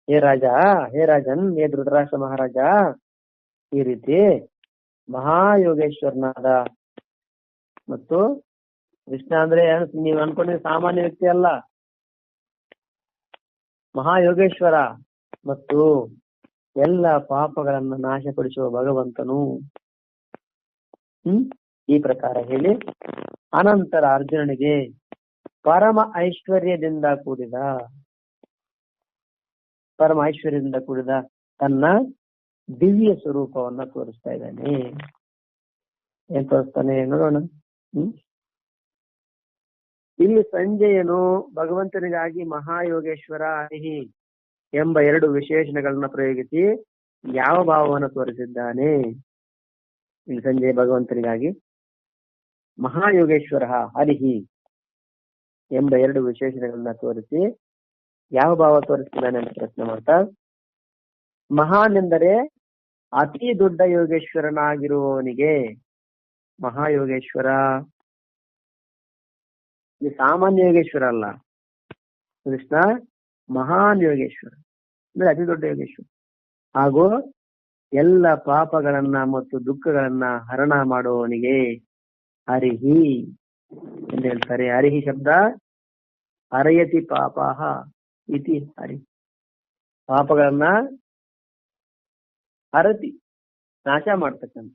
ಹೇ ರಾಜನ್, ಹೇ ಧೃತರಾಷ್ಟ್ರ ಮಹಾರಾಜ, ಈ ರೀತಿ ಮಹಾಯೋಗೇಶ್ವರನಾದ ಮತ್ತು ಕೃಷ್ಣ ಅಂದ್ರೆ ನೀವು ಅನ್ಕೊಂಡಿದ್ರೆ ಸಾಮಾನ್ಯ ವ್ಯಕ್ತಿ ಅಲ್ಲ, ಮಹಾಯೋಗೇಶ್ವರ ಮತ್ತು ಎಲ್ಲ ಪಾಪಗಳನ್ನ ನಾಶಪಡಿಸುವ ಭಗವಂತನು. ಈ ಪ್ರಕಾರ ಹೇಳಿ ಅನಂತರ ಅರ್ಜುನನಿಗೆ ಪರಮ ಐಶ್ವರ್ಯದಿಂದ ಕೂಡಿದ ತನ್ನ ದಿವ್ಯ ಸ್ವರೂಪವನ್ನ ತೋರಿಸ್ತಾ ಇದ್ದಾನೆ. ಏನ್ ತೋರಿಸ್ತಾನೆ ನೋಡೋಣ. ಇಲ್ಲಿ ಸಂಜಯನು ಭಗವಂತನಿಗಾಗಿ ಮಹಾಯೋಗೇಶ್ವರ ಹರಿಹಿ ಎಂಬ 2 ವಿಶೇಷಣಗಳನ್ನ ಪ್ರಯೋಗಿಸಿ ಯಾವ ಭಾವವನ್ನು ತೋರಿಸಿದ್ದಾನೆ? ಇಲ್ಲಿ ಸಂಜಯ ಭಗವಂತನಿಗಾಗಿ ಮಹಾಯೋಗೇಶ್ವರ ಹರಿಹಿ ಎಂಬ 2 ವಿಶೇಷಣಗಳನ್ನ ತೋರಿಸಿ ಯಾವ ಭಾವ ತೋರಿಸಿದ್ದಾನೆ ಅಂತ ಪ್ರಶ್ನೆ ಮಾಡ್ತಾ, ಮಹಾನ್ ಎಂದರೆ ಅತಿ ದೊಡ್ಡ ಯೋಗೇಶ್ವರನಾಗಿರುವವನಿಗೆ ಮಹಾಯೋಗೇಶ್ವರ, ಇದು ಸಾಮಾನ್ಯ ಯೋಗೇಶ್ವರ ಅಲ್ಲ. ಕೃಷ್ಣ ಮಹಾನ್ ಯೋಗೇಶ್ವರ ಅಂದ್ರೆ ಅತಿ ದೊಡ್ಡ ಯೋಗೇಶ್ವರ, ಹಾಗೂ ಎಲ್ಲ ಪಾಪಗಳನ್ನ ಮತ್ತು ದುಃಖಗಳನ್ನ ಹರಣ ಮಾಡುವವನಿಗೆ ಹರಿಹಿ ಎಂದು ಹೇಳ್ತಾರೆ. ಹರಿಹಿ ಶಬ್ದ ಹರಯತಿ ಪಾಪಾಹ ಇತಿ ಹರಿ, ಪಾಪಗಳನ್ನ ಹರತಿ ನಾಶ ಮಾಡ್ತಕ್ಕಂಥ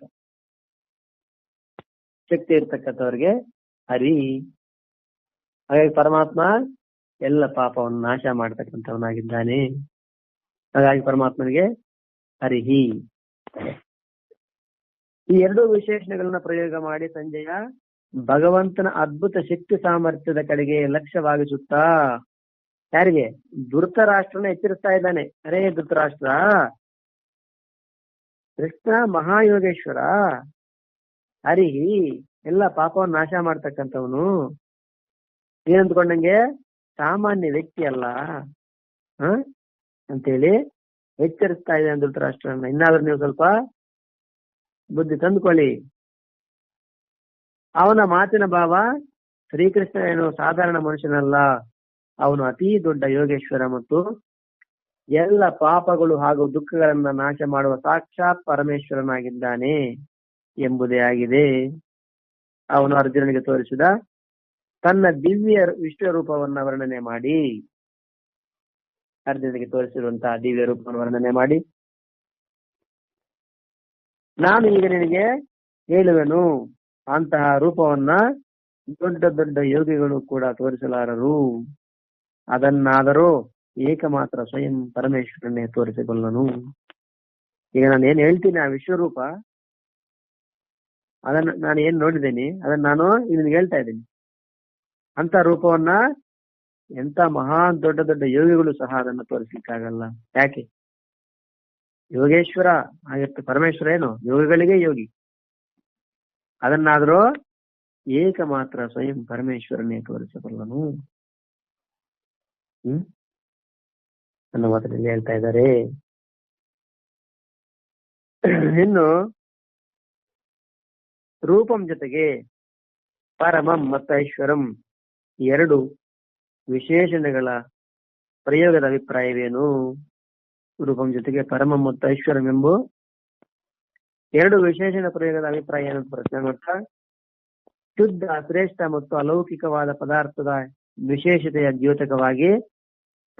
ಶಕ್ತಿ ಇರ್ತಕ್ಕಂಥವ್ರಿಗೆ ಹರಿ. ಹಾಗಾಗಿ ಪರಮಾತ್ಮ ಎಲ್ಲ ಪಾಪವನ್ನು ನಾಶ ಮಾಡ್ತಕ್ಕಂಥವನಾಗಿದ್ದಾನೆ. ಹಾಗಾಗಿ ಪರಮಾತ್ಮನಿಗೆ ಹರಿಹಿ. ಈ 2 ವಿಶೇಷಣಗಳನ್ನ ಪ್ರಯೋಗ ಮಾಡಿ ಸಂಜಯ ಭಗವಂತನ ಅದ್ಭುತ ಶಕ್ತಿ ಸಾಮರ್ಥ್ಯದ ಕಡೆಗೆ ಲಕ್ಷ್ಯವಾಗಿಸುತ್ತಾ ಯಾರಿಗೆ? ಧೃತರಾಷ್ಟ್ರನ ಎಚ್ಚರಿಸ್ತಾ ಇದ್ದಾನೆ. ಅರೇ ಧೃತರಾಷ್ಟ್ರ, ಕೃಷ್ಣ ಮಹಾಯೋಗೇಶ್ವರ ಹರಿಹಿ ಎಲ್ಲ ಪಾಪವನ್ನು ನಾಶ ಮಾಡ್ತಕ್ಕಂಥವನು, ಏನಂದ್ಕೊಂಡಂಗೆ ಸಾಮಾನ್ಯ ವ್ಯಕ್ತಿ ಅಲ್ಲ ಅಂತೇಳಿ ಎಚ್ಚರಿಸ್ತಾ ಇದೆ ಧೃತರಾಷ್ಟ್ರನ. ಇನ್ನಾದ್ರೂ ನೀವು ಸ್ವಲ್ಪ ಬುದ್ಧಿ ತಂದುಕೊಳ್ಳಿ. ಅವನ ಮಾತಿನ ಭಾವ, ಶ್ರೀಕೃಷ್ಣ ಏನು ಸಾಧಾರಣ ಮನುಷ್ಯನಲ್ಲ, ಅವನು ಅತಿ ದೊಡ್ಡ ಯೋಗೇಶ್ವರ ಮತ್ತು ಎಲ್ಲ ಪಾಪಗಳು ಹಾಗೂ ದುಃಖಗಳನ್ನ ನಾಶ ಮಾಡುವ ಸಾಕ್ಷಾತ್ ಪರಮೇಶ್ವರನಾಗಿದ್ದಾನೆ ಎಂಬುದೇ ಆಗಿದೆ. ಅವನು ಅರ್ಜುನನಿಗೆ ತೋರಿಸಿದ ತನ್ನ ದಿವ್ಯ ವಿಷ್ಣು ರೂಪವನ್ನ ವರ್ಣನೆ ಮಾಡಿ, ಅರ್ಜುನನಿಗೆ ತೋರಿಸಿರುವಂತಹ ದಿವ್ಯ ರೂಪವನ್ನು ವರ್ಣನೆ ಮಾಡಿ, ನಾನು ಈಗ ನಿನಗೆ ಹೇಳುವೆನು, ಅಂತಹ ರೂಪವನ್ನ ದೊಡ್ಡ ದೊಡ್ಡ ಯೋಗಿಗಳು ಕೂಡ ತೋರಿಸಲಾರರು, ಅದನ್ನಾದರೂ ಏಕಮಾತ್ರ ಸ್ವಯಂ ಪರಮೇಶ್ವರನ್ನೇ ತೋರಿಸಿಕೊಳ್ಳನು. ಈಗ ನಾನು ಏನ್ ಹೇಳ್ತೀನಿ ಆ ವಿಶ್ವರೂಪ, ಅದನ್ನ ನಾನು ಏನ್ ನೋಡಿದ್ದೇನೆ ಅದನ್ನ ನಾನು ನಿನ್ಗೆ ಹೇಳ್ತಾ ಇದ್ದೀನಿ. ಅಂತ ರೂಪವನ್ನ ಎಂತ ಮಹಾನ್ ದೊಡ್ಡ ದೊಡ್ಡ ಯೋಗಿಗಳು ಸಹ ಅದನ್ನ ತೋರಿಸ್ಲಿಕ್ಕಾಗಲ್ಲ. ಯಾಕೆ? ಯೋಗೇಶ್ವರ ಆಗಿರ್ತ ಪರಮೇಶ್ವರ ಏನು ಯೋಗಿಗಳಿಗೆ ಯೋಗಿ, ಅದನ್ನಾದ್ರೂ ಏಕಮಾತ್ರ ಸ್ವಯಂ ಪರಮೇಶ್ವರನೇ ತೋರಿಸಬಲ್ಲನು ನನ್ನ ಮಾತಲ್ಲಿ ಹೇಳ್ತಾ ಇದ್ದಾರೆ. ಇನ್ನು ರೂಪಂ ಜೊತೆಗೆ ಪರಮಂ ಮತ್ತು ಐಶ್ವರಂ 2 ವಿಶೇಷಣಗಳ ಪ್ರಯೋಗದ ಅಭಿಪ್ರಾಯವೇನು? ರೂಪಂ ಜೊತೆಗೆ ಪರಮಂ ಮತ್ತು ಐಶ್ವರಂ ಎಂಬ 2 ವಿಶೇಷಣ ಪ್ರಯೋಗದ ಅಭಿಪ್ರಾಯ ಏನು ಪ್ರಶ್ನೆ ಮಾಡ್ತಾ, ಶುದ್ಧ ಶ್ರೇಷ್ಠ ಮತ್ತು ಅಲೌಕಿಕವಾದ ಪದಾರ್ಥದ ವಿಶೇಷತೆಯ ದ್ಯೋತಕವಾಗಿ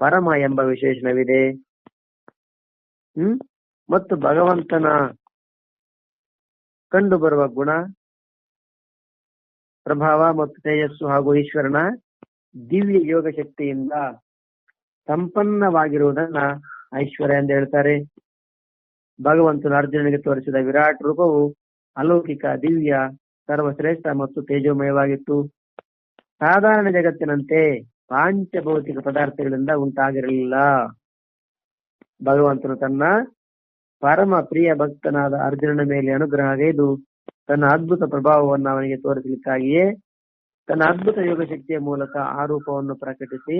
ಪರಮ ಎಂಬ ವಿಶೇಷಣವಿದೆ. ಮತ್ತು ಭಗವಂತನ ಕಂಡು ಬರುವ ಗುಣ, ಪ್ರಭಾವ ಮತ್ತು ತೇಜಸ್ಸು ಹಾಗೂ ಈಶ್ವರನ ದಿವ್ಯ ಯೋಗ ಶಕ್ತಿಯಿಂದ ಸಂಪನ್ನವಾಗಿರುವುದನ್ನ ಐಶ್ವರ್ಯ ಎಂದು ಹೇಳ್ತಾರೆ. ಭಗವಂತನು ಅರ್ಜುನನಿಗೆ ತೋರಿಸಿದ ವಿರಾಟ್ ರೂಪವು ಅಲೌಕಿಕ, ದಿವ್ಯ, ಸರ್ವಶ್ರೇಷ್ಠ ಮತ್ತು ತೇಜೋಮಯವಾಗಿತ್ತು. ಸಾಧಾರಣ ಜಗತ್ತಿನಂತೆ ಪಾಂಚಭೌತಿಕ ಪದಾರ್ಥಗಳಿಂದ ಉಂಟಾಗಿರಲಿಲ್ಲ. ಭಗವಂತನು ತನ್ನ ಪರಮ ಪ್ರಿಯ ಭಕ್ತನಾದ ಅರ್ಜುನನ ಮೇಲೆ ಅನುಗ್ರಹಗೈದು ತನ್ನ ಅದ್ಭುತ ಪ್ರಭಾವವನ್ನು ಅವನಿಗೆ ತೋರಿಸಲಿಕ್ಕಾಗಿಯೇ ತನ್ನ ಅದ್ಭುತ ಯೋಗ ಶಕ್ತಿಯ ಮೂಲಕ ಆ ರೂಪವನ್ನು ಪ್ರಕಟಿಸಿ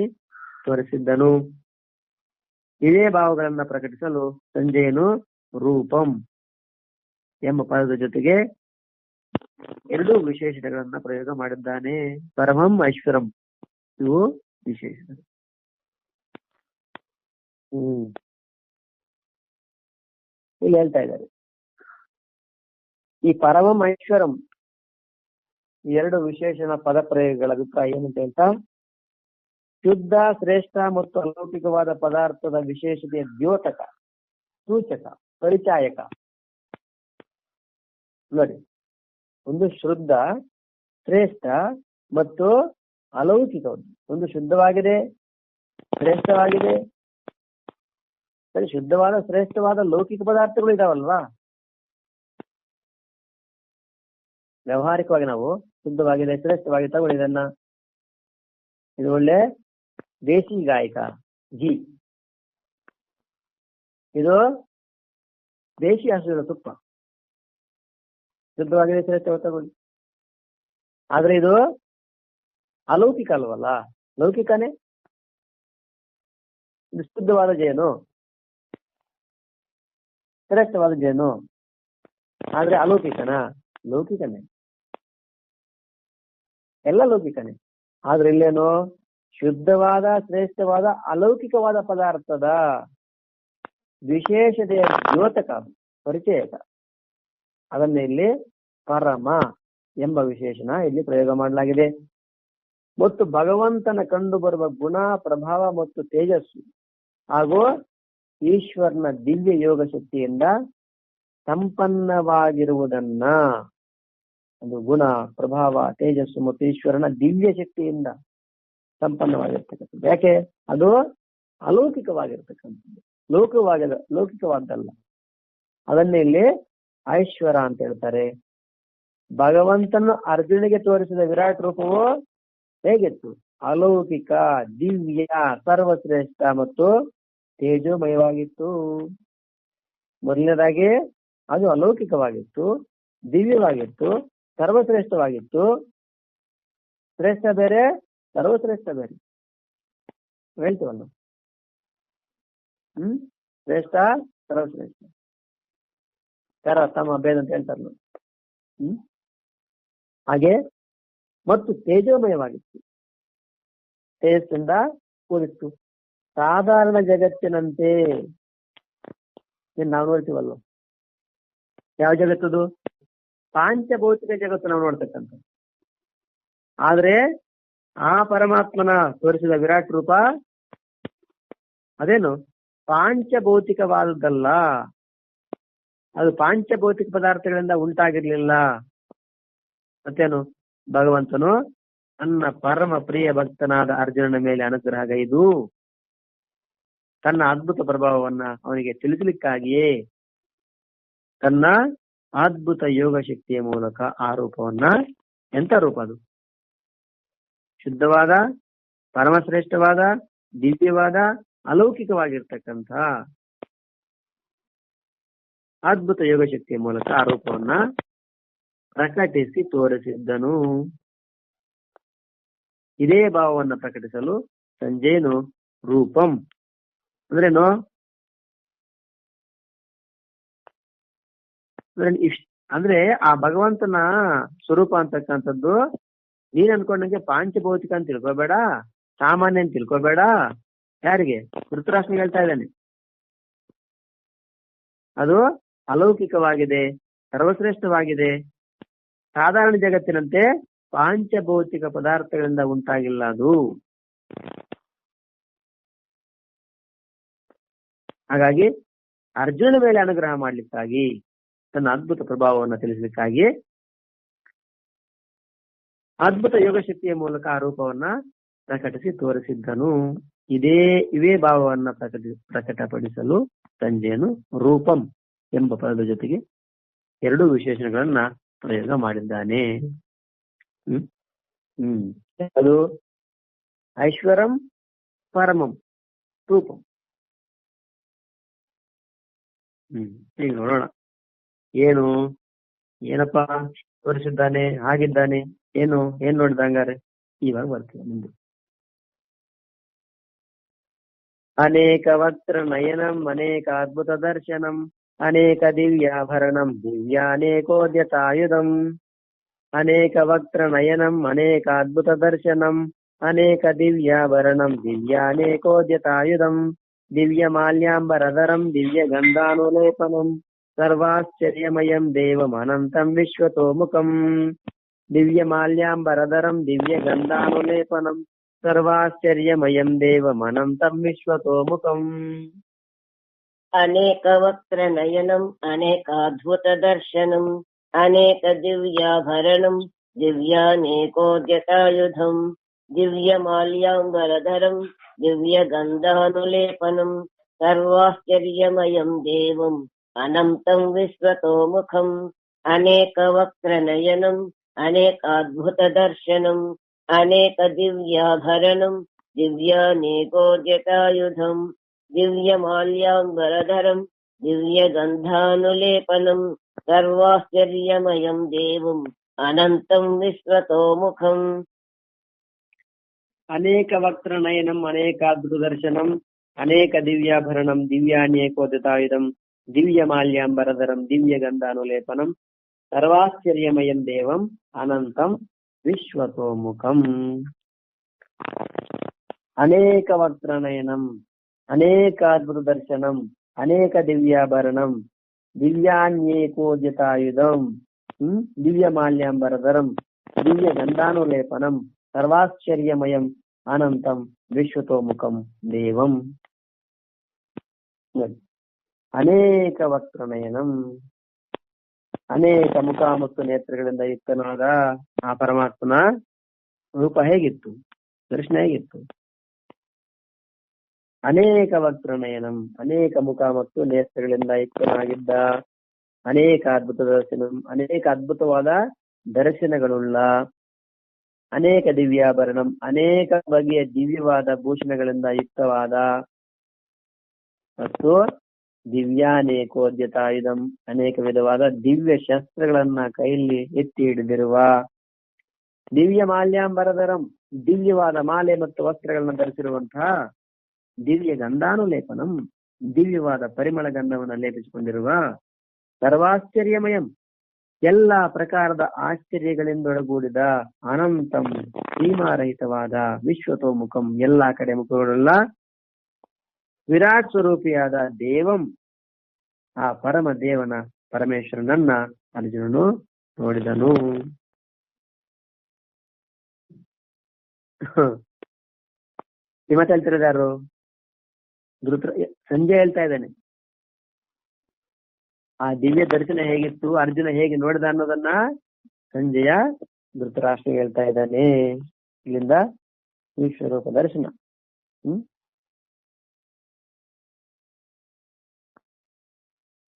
ತೋರಿಸಿದ್ದನು. ಇದೇ ಭಾವಗಳನ್ನ ಪ್ರಕಟಿಸಲು ಸಂಜಯನು ರೂಪಂ ಎಂಬ ಪದದ ಜೊತೆಗೆ ಎರಡೂ ವಿಶೇಷಣಗಳನ್ನ ಪ್ರಯೋಗ ಮಾಡಿದ್ದಾನೆ. ಪರಮಂ ಐಶ್ವರಂ, ಇವು ವಿಶೇಷಣಗಳು. ಇಲ್ಲಿ ಹೇಳ್ತಾ ಇದ್ದಾರೆ, ಈ ಪರಮಂ ಐಶ್ವರಂ ಎರಡು ವಿಶೇಷಣ ಪದ ಪ್ರಯೋಗಗಳ ಅಭಿಪ್ರಾಯ ಏನಂತ ಹೇಳ್ತಾ, ಶುದ್ಧ ಶ್ರೇಷ್ಠ ಮತ್ತು ಅಲೌಕಿಕವಾದ ಪದಾರ್ಥದ ವಿಶೇಷತೆಯ ದ್ಯೋತಕ, ಸೂಚಕ, ಪರಿಚಾಯಕ. ನೋಡಿ, ಒಂದು ಶುದ್ಧ, ಶ್ರೇಷ್ಠ ಮತ್ತು ಅಲೌಕಿಕ. ಒಂದು ಶುದ್ಧವಾಗಿದೆ, ಶ್ರೇಷ್ಠವಾಗಿದೆ. ಸರಿ, ಶುದ್ಧವಾದ ಶ್ರೇಷ್ಠವಾದ ಲೌಕಿಕ ಪದಾರ್ಥಗಳು ಇದಾವಲ್ವಾ. ವ್ಯಾವಹಾರಿಕವಾಗಿ ನಾವು ಶುದ್ಧವಾಗಿದೆ, ಶ್ರೇಷ್ಠವಾಗಿ ತಗೊಳ್ಳಿ ಇದನ್ನ. ಇದು ಒಳ್ಳೆ ದೇಸಿ ಗಾಯಕ ಘೀ, ಇದು ದೇಶಿ ಹಸುವಿನ ತುಪ್ಪ, ಶುದ್ಧವಾಗಿದೆ, ಶ್ರೇಷ್ಠವಾಗಿ ತಗೊಳ್ಳಿ. ಆದ್ರೆ ಇದು ಅಲೌಕಿಕ ಅಲ್ವಲ್ಲ, ಲೌಕಿಕನೇ. ಇದು ಶುದ್ಧವಾದ ಜೇನು, ಶ್ರೇಷ್ಠವಾದ ಜೇನು, ಆದ್ರೆ ಅಲೌಕಿಕನಾ? ಲೌಕಿಕನೇ, ಎಲ್ಲ ಲೌಕಿಕನೇ. ಆದ್ರೆ ಇಲ್ಲೇನು ಶುದ್ಧವಾದ, ಶ್ರೇಷ್ಠವಾದ, ಅಲೌಕಿಕವಾದ ಪದಾರ್ಥದ ವಿಶೇಷತೆಯ ದ್ಯೋತಕ, ಪರಿಚಯಕ. ಅದನ್ನ ಇಲ್ಲಿ ಪರಮ ಎಂಬ ವಿಶೇಷಣ ಇಲ್ಲಿ ಪ್ರಯೋಗ ಮಾಡಲಾಗಿದೆ. ಮತ್ತು ಭಗವಂತನ ಕಂಡು ಬರುವ ಗುಣ, ಪ್ರಭಾವ ಮತ್ತು ತೇಜಸ್ಸು ಹಾಗೂ ಈಶ್ವರನ ದಿವ್ಯ ಯೋಗ ಶಕ್ತಿಯಿಂದ ಸಂಪನ್ನವಾಗಿರುವುದನ್ನ, ಒಂದು ಗುಣ, ಪ್ರಭಾವ, ತೇಜಸ್ಸು ಮತ್ತು ಈಶ್ವರನ ದಿವ್ಯ ಶಕ್ತಿಯಿಂದ ಸಂಪನ್ನವಾಗಿರ್ತಕ್ಕಂಥದ್ದು. ಯಾಕೆ? ಅದು ಅಲೌಕಿಕವಾಗಿರ್ತಕ್ಕಂಥದ್ದು, ಲೌಕಿಕವಾದ್ದಲ್ಲ. ಅದನ್ನೇ ಇಲ್ಲಿ ಐಶ್ವರ ಅಂತ ಹೇಳ್ತಾರೆ. ಭಗವಂತನು ಅರ್ಜುನಿಗೆ ತೋರಿಸಿದ ವಿರಾಟ್ ರೂಪವು ಹೇಗಿತ್ತು? ಅಲೌಕಿಕ, ದಿವ್ಯ, ಸರ್ವಶ್ರೇಷ್ಠ ಮತ್ತು ತೇಜೋಮಯವಾಗಿತ್ತು. ಮೊದಲನೇದಾಗಿ ಅದು ಅಲೌಕಿಕವಾಗಿತ್ತು, ದಿವ್ಯವಾಗಿತ್ತು, ಸರ್ವಶ್ರೇಷ್ಠವಾಗಿತ್ತು. ಶ್ರೇಷ್ಠ ಬೇರೆ, ಸರ್ವಶ್ರೇಷ್ಠ ಬೇರೆ ಹೇಳ್ತೀವಲ್ಲ. ಶ್ರೇಷ್ಠ, ಸರ್ವಶ್ರೇಷ್ಠ, ತಮ್ಮ ಭೇದ ಅಂತ ಹೇಳ್ತಾರಲ್ಲ. ಹಾಗೆ ಮತ್ತು ತೇಜೋಮಯವಾಗಿತ್ತು, ತೇಜಸ್ಸಿಂದ ಕೂಡಿತ್ತು. ಸಾಧಾರಣ ಜಗತ್ತಿನಂತೆ ನಾವು ನೋಡ್ತೀವಲ್ಲ. ಯಾವ ಜಗತ್ತದು? ಪಾಂಚಭೌತಿಕ ಜಗತ್ತು ನಾವು ನೋಡ್ತಕ್ಕಂಥ. ಆದ್ರೆ ಆ ಪರಮಾತ್ಮನ ತೋರಿಸಿದ ವಿರಾಟ್ ರೂಪ ಅದೇನು ಪಾಂಚಭೌತಿಕವಾದದ್ದಲ್ಲ. ಅದು ಪಾಂಚಭೌತಿಕ ಪದಾರ್ಥಗಳಿಂದ ಉಂಟಾಗಿರ್ಲಿಲ್ಲ. ಮತ್ತೇನು? ಭಗವಂತನು ತನ್ನ ಪರಮ ಪ್ರಿಯ ಭಕ್ತನಾದ ಅರ್ಜುನನ ಮೇಲೆ ಅನುಗ್ರಹಗೈದು ತನ್ನ ಅದ್ಭುತ ಪ್ರಭಾವವನ್ನ ಅವನಿಗೆ ತಿಳಿಸಲಿಕ್ಕಾಗಿಯೇ ತನ್ನ ಅದ್ಭುತ ಯೋಗ ಶಕ್ತಿಯ ಮೂಲಕ ಆ ರೂಪವನ್ನ, ಎಂತ ರೂಪ ಅದು? ಶುದ್ಧವಾದ, ಪರಮಶ್ರೇಷ್ಠವಾದ, ದಿವ್ಯವಾದ, ಅಲೌಕಿಕವಾಗಿರ್ತಕ್ಕಂಥ ಅದ್ಭುತ ಯೋಗ ಶಕ್ತಿಯ ಮೂಲಕ ಆ ರೂಪವನ್ನ ಪ್ರಕಟಿಸಿ ತೋರಿಸಿದ್ದನು. ಇದೇ ಭಾವವನ್ನು ಪ್ರಕಟಿಸಲು ಸಂಜಯನು ರೂಪಂ ಅಂದ್ರೇನು? ಅಂದ್ರೆ ಆ ಭಗವಂತನ ಸ್ವರೂಪ ಅಂತಕ್ಕಂಥದ್ದು ನೀನ್ ಅನ್ಕೊಂಡಂಗೆ ಪಾಂಚಭೌತಿಕ ಅಂತ ತಿಳ್ಕೊಬೇಡ, ಸಾಮಾನ್ಯ ಅಂತ ತಿಳ್ಕೊಬೇಡ. ಯಾರಿಗೆ? ಧೃತರಾಷ್ಟ್ರನಿಗೆ ಹೇಳ್ತಾ ಇದ್ದಾನೆ. ಅದು ಅಲೌಕಿಕವಾಗಿದೆ, ಸರ್ವಶ್ರೇಷ್ಠವಾಗಿದೆ, ಸಾಧಾರಣ ಜಗತ್ತಿನಂತೆ ಪಾಂಚಭೌತಿಕ ಪದಾರ್ಥಗಳಿಂದ ಉಂಟಾಗಿಲ್ಲ ಅದು. ಹಾಗಾಗಿ ಅರ್ಜುನ ಮೇಲೆ ಅನುಗ್ರಹ ಮಾಡ್ಲಿಕ್ಕಾಗಿ, ತನ್ನ ಅದ್ಭುತ ಪ್ರಭಾವವನ್ನು ತಿಳಿಸಲಿಕ್ಕಾಗಿ ಅದ್ಭುತ ಯೋಗಶಕ್ತಿಯ ಮೂಲಕ ಆ ರೂಪವನ್ನ ಪ್ರಕಟಿಸಿ ತೋರಿಸಿದ್ದನು. ಇವೇ ಭಾವವನ್ನ ಪ್ರಕಟಪಡಿಸಲು ಸಂಜಯನು ರೂಪಂ ಎಂಬ ಪದದ ಜೊತೆಗೆ ಎರಡೂ ವಿಶೇಷಣಗಳನ್ನ ಪ್ರಯೋಗ ಮಾಡಿದ್ದಾನೆ. ಅದು ಐಶ್ವರಂ ಪರಮಂ ರೂಪಂ. ಈಗ ನೋಡೋಣ ಏನಪ್ಪ ತೋರಿಸಿದ್ದಾನೆ, ಹಾಗಿದ್ದಾನೆ, ಏನ್ ನೋಡಿದ ಹಂಗಾರೆ ಇವಾಗ ಬರ್ತದೆ ಮುಂದೆ. ಅನೇಕ ವಕ್ತ್ರ ನಯನಂ ಅನೇಕ ಅದ್ಭುತ ದರ್ಶನಂ ಅನೇಕ ದಿವ್ಯಾಭರಣಂ ದಿವ್ಯಾನೇಕೋದ್ಯತಾಯುಧಂ. ಅನೇಕ ವಕ್ತ್ರ ನಯನಂ ಅನೇಕ ಅದ್ಭುತ ದರ್ಶನಂ ಅನೇಕ ದಿವ್ಯಾಭರಣಂ ದಿವ್ಯಾನೇಕೋದ್ಯತಾಯುಧಂ ದಿವ್ಯ ಮಾಲ್ಯಾಂಬರಧರಂ ದಿವ್ಯ ಗಂಧಾನುಲೇಪನಂ ಸರ್ವಾಶ್ಚರ್ಯಮಯಂ ದೇವಂ ಅನಂತಂ ವಿಶ್ವತೋಮುಖಂ. ದಿವ್ಯ ಮಾಲ್ಯಾಂಬರಧರಂ ದಿವ್ಯ ಗಂಧಾನುಲೇಪನಂ ಸರ್ವಾಶ್ಚರ್ಯಮಯಂ ದೇವಂ ಅನಂತಂ ವಿಶ್ವತೋಮುಖಂ. ಅನೇಕ ವಕ್ತ್ರ ನಯನಂ ಅನೇಕಾದ್ಭುತ ದರ್ಶನಂ ಅನೇಕ ದಿವ್ಯಾಭರಣಂ ದಿವ್ಯಾನೇಕೋದ್ಯತಾಯುಧಂ ದಿವ್ಯ ಮಾಲ್ಯಾಂಬರಧರಂ ದಿವ್ಯ ಗಂಧಾನುಲೇಪನಂ ಸರ್ವಾಶ್ಚರ್ಯಮಯಂ ದೇವಂ ಅನಂತಂ ವಿಶ್ವತೋಮುಖಂ. ಅನೇಕ ವಕ್ತ್ರ ನಯನಂ ಅನೇಕಾದ್ಭುತ ದರ್ಶನಂ ಅನೇಕ ದಿವ್ಯಾಭರಣಂ ದಿವ್ಯಾನೇಕೋದ್ಯತಾಯುಧಂ ದಿವ್ಯ ಮಾಲ್ಯಾಂಬರಧರಂ ದಿವ್ಯ ಗಂಧಾನುಲೇಪನಂ ಸರ್ವಾಶ್ಚರ್ಯಮಯಂ ದೇವಂ ಅನಂತಂ ವಿಶ್ವತೋಮುಖಂ. ಅನೇಕ ವಕ್ತ್ರ ನಯನಂ ಅನೇಕಾದ್ಭುತ ದರ್ಶನಂ ಅನೇಕ ದಿವ್ಯಾಭರಣಂ ದಿವ್ಯಾನೇಕೋದ್ಯತಾಯುಧಂ ದಿವ್ಯ ಮಾಲ್ಯಾಂಬರಧರಂ ದಿವ್ಯ ಗಂಧಾನುಲೇಪನಂ ಸರ್ವಾಶ್ಚರ್ಯಮಯಂ ದೇವಂ ಅನಂತಂ ವಿಶ್ವತೋಮುಖಂ. ಅನೇಕ ವಕ್ತ್ರ ನಯನಂ ಅನೇಕಾದ್ಭುತ ದರ್ಶನಂ ಅನೇಕ ದಿವ್ಯಾಭರಣಂ ದಿವ್ಯಾನೇಕೋದ್ಯತಾಯುಧಂ ದಿವ್ಯ ಮಾಲ್ಯಾಂಬರಧರಂ ದಿವ್ಯ ಗಂಧಾನುಲೇಪನಂ ಸರ್ವಾಶ್ಚರ್ಯಮಯಂ ಅನಂತಂ ವಿಶ್ವತೋಮುಖಂ ದೇವಂ. ಅನೇಕ ವಕ್ತ್ರ ನಯನಂ ಅನೇಕ ಮುಖ ಮತ್ತು ನೇತ್ರಗಳಿಂದ ಯುಕ್ತನಾದ ಆ ಪರಮಾತ್ಮನ ರೂಪ ಹೇಗಿತ್ತು, ದರ್ಶನ ಹೇಗಿತ್ತು? ಅನೇಕ ವಕ್ತ್ರ ನಯನಂ ಅನೇಕ ಮುಖ ಮತ್ತು ನೇತ್ರಗಳಿಂದ ಯುಕ್ತನಾಗಿದ್ದ, ಅನೇಕ ಅದ್ಭುತ ದರ್ಶನಂ ಅನೇಕ ಅದ್ಭುತವಾದ ದರ್ಶನಗಳುಳ್ಳ, ಅನೇಕ ದಿವ್ಯಾಭರಣಂ ಅನೇಕ ಬಗೆಯ ದಿವ್ಯವಾದ ಭೂಷಣಗಳಿಂದ ಯುಕ್ತವಾದ, ಮತ್ತು ದಿವ್ಯಾನೇಕೋದ್ಯತಾಯುಧಂ ಅನೇಕ ವಿಧವಾದ ದಿವ್ಯ ಶಸ್ತ್ರಗಳನ್ನ ಕೈಯಲ್ಲಿ ಎತ್ತಿ ಹಿಡಿದಿರುವ, ದಿವ್ಯ ಮಾಲ್ಯಾಂಬರಧರಂ ದಿವ್ಯವಾದ ಮಾಲೆ ಮತ್ತು ವಸ್ತ್ರಗಳನ್ನ ಧರಿಸಿರುವಂತಹ, ದಿವ್ಯ ಗಂಧಾನುಲೇಪನಂ ದಿವ್ಯವಾದ ಪರಿಮಳ ಗಂಧವನ್ನು ಲೇಪಿಸಿಕೊಂಡಿರುವ, ಸರ್ವಾಶ್ಚರ್ಯಮಯಂ ಎಲ್ಲಾ ಪ್ರಕಾರದ ಆಶ್ಚರ್ಯಗಳಿಂದೊಳಗೂಡಿದ, ಅನಂತಂ ಸೀಮಾರಹಿತವಾದ, ವಿಶ್ವತೋಮುಖಂ ಎಲ್ಲಾ ಕಡೆ ಮುಖಗಳುಳ್ಳ ವಿರಾಟ್ ಸ್ವರೂಪಿಯಾದ ದೇವಂ ಆ ಪರಮ ದೇವನ ಪರಮೇಶ್ವರನನ್ನ ಅರ್ಜುನನು ನೋಡಿದನು. ಮತ್ತೆ ಹೇಳ್ತಿರೋದು ಯಾರು? ಸಂಜಯ್ ಹೇಳ್ತಾ ಇದ್ದಾನೆ. ಆ ದಿವ್ಯ ದರ್ಶನ ಹೇಗಿತ್ತು, ಅರ್ಜುನ ಹೇಗೆ ನೋಡಿದ ಅನ್ನೋದನ್ನ ಸಂಜಯ ಧೃತರಾಷ್ಟ್ರ ಹೇಳ್ತಾ ಇದ್ದಾನೆ. ಇಲ್ಲಿಂದ ವಿಶ್ವರೂಪ ದರ್ಶನ.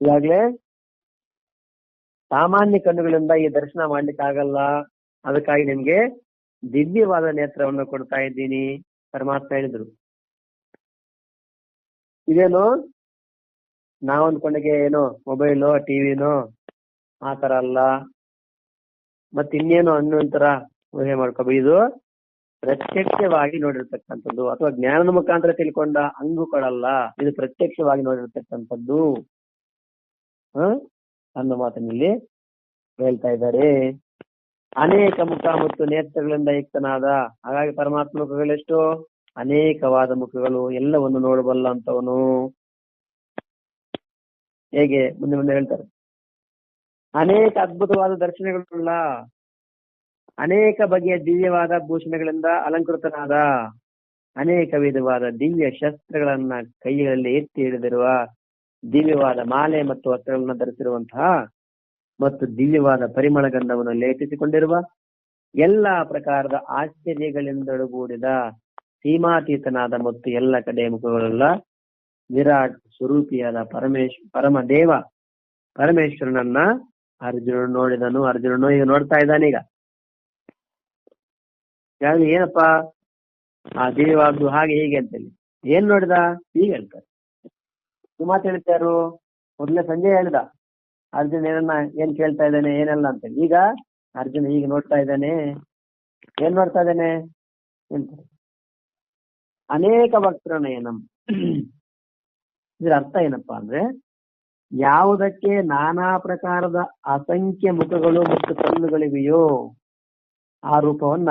ಈಗಾಗ್ಲೇ ಸಾಮಾನ್ಯ ಕಣ್ಣುಗಳಿಂದ ಈ ದರ್ಶನ ಮಾಡ್ಲಿಕ್ಕೆ ಆಗಲ್ಲ, ಅದಕ್ಕಾಗಿ ನಿಮ್ಗೆ ದಿವ್ಯವಾದ ನೇತ್ರವನ್ನು ಕೊಡ್ತಾ ಇದ್ದೀನಿ ಪರಮಾತ್ಮ ಹೇಳಿದ್ರು. ಇದೇನು ನಾವು ಅಂದ್ಕೊಂಡಾಗೆ ಏನೋ ಮೊಬೈಲು ಟಿವಿನೋ ಆ ತರ ಅಲ್ಲ, ಮತ್ತೆ ಇನ್ನೇನು ಅನ್ನೋಂತರ ಊಹೆ ಮಾಡ್ಕೋಬ. ಇದು ಪ್ರತ್ಯಕ್ಷವಾಗಿ ನೋಡಿರ್ತಕ್ಕಂಥದ್ದು, ಅಥವಾ ಜ್ಞಾನದ ಮುಖಾಂತರ ತಿಳ್ಕೊಂಡ ಅಂಗುಗಳಲ್ಲ, ಇದು ಪ್ರತ್ಯಕ್ಷವಾಗಿ ನೋಡಿರ್ತಕ್ಕಂಥದ್ದು ಅನ್ನೋ ಮಾತಿನಲ್ಲಿ ಹೇಳ್ತಾ ಇದ್ದಾರೆ. ಅನೇಕ ಮುಖ ಮತ್ತು ನೇತ್ರಗಳಿಂದ ಯುಕ್ತನಾದ, ಹಾಗಾಗಿ ಪರಮಾತ್ಮ ಮುಖಗಳೆಷ್ಟು? ಅನೇಕವಾದ ಮುಖಗಳು, ಎಲ್ಲವನ್ನು ನೋಡಬಲ್ಲ ಅಂತವನು. ಹೇಗೆ ಮುಂದೆ ಹೇಳ್ತಾರೆ, ಅನೇಕ ಅದ್ಭುತವಾದ ದರ್ಶನಗಳುಳ್ಳ, ಅನೇಕ ಬಗೆಯ ದಿವ್ಯವಾದ ಭೂಷಣಗಳಿಂದ ಅಲಂಕೃತನಾದ, ಅನೇಕ ವಿಧವಾದ ದಿವ್ಯ ಶಸ್ತ್ರಗಳನ್ನ ಕೈಗಳಲ್ಲಿ ಎತ್ತಿ ಹಿಡಿದಿರುವ, ದಿವ್ಯವಾದ ಮಾಲೆ ಮತ್ತು ವಸ್ತ್ರಗಳನ್ನು ಧರಿಸಿರುವಂತಹ ಮತ್ತು ದಿವ್ಯವಾದ ಪರಿಮಳ ಗಂಧವನ್ನು ಲೇಪಿಸಿಕೊಂಡಿರುವ, ಎಲ್ಲಾ ಪ್ರಕಾರದ ಆಶ್ಚರ್ಯಗಳಿಂದೊಡಗೂಡಿದ, ಸೀಮಾತೀತನಾದ ಮತ್ತು ಎಲ್ಲ ಕಡೆ ಮುಖಗಳುಳ್ಳ ವಿರಾಟ್ ಸ್ವರೂಪಿಯಾದ ಪರಮದೇವ ಪರಮೇಶ್ವರನನ್ನ ಅರ್ಜುನನು ನೋಡಿದನು. ಅರ್ಜುನನು ಈಗ ನೋಡ್ತಾ ಇದ್ದಾನೆ. ಈಗ ಯಾರು ಏನಪ್ಪಾ ಆ ದಿವ್ಯವಾದ್ದು ಹಾಗೆ ಹೀಗೆ ಅಂತೇಳಿ ಏನ್ ನೋಡಿದ ಹೀಗೆ ಹೇಳ್ತಾರೆ. ಮಾತು ಹೇಳ್ತಾರು ಮೊದಲೇ ಸಂಜೆ ಹೇಳಿದ ಅರ್ಜುನ್ ಏನನ್ನ ಏನ್ ಕೇಳ್ತಾ ಇದ್ದಾನೆ ಏನೆಲ್ಲ ಅಂತೇಳಿ. ಈಗ ಅರ್ಜುನ್ ಹೀಗೆ ನೋಡ್ತಾ ಇದ್ದಾನೆ. ಏನ್ ನೋಡ್ತಾ ಇದ್ದಾನೆ ಎಂತ ಅನೇಕ ವಕ್ರನಯನಂ. ಇದ್ರ ಅರ್ಥ ಏನಪ್ಪಾ ಅಂದ್ರೆ ಯಾವುದಕ್ಕೆ ನಾನಾ ಪ್ರಕಾರದ ಅಸಂಖ್ಯ ಮುಖಗಳು ಮತ್ತು ಕಣ್ಣುಗಳಿವೆಯೋ ಆ ರೂಪವನ್ನ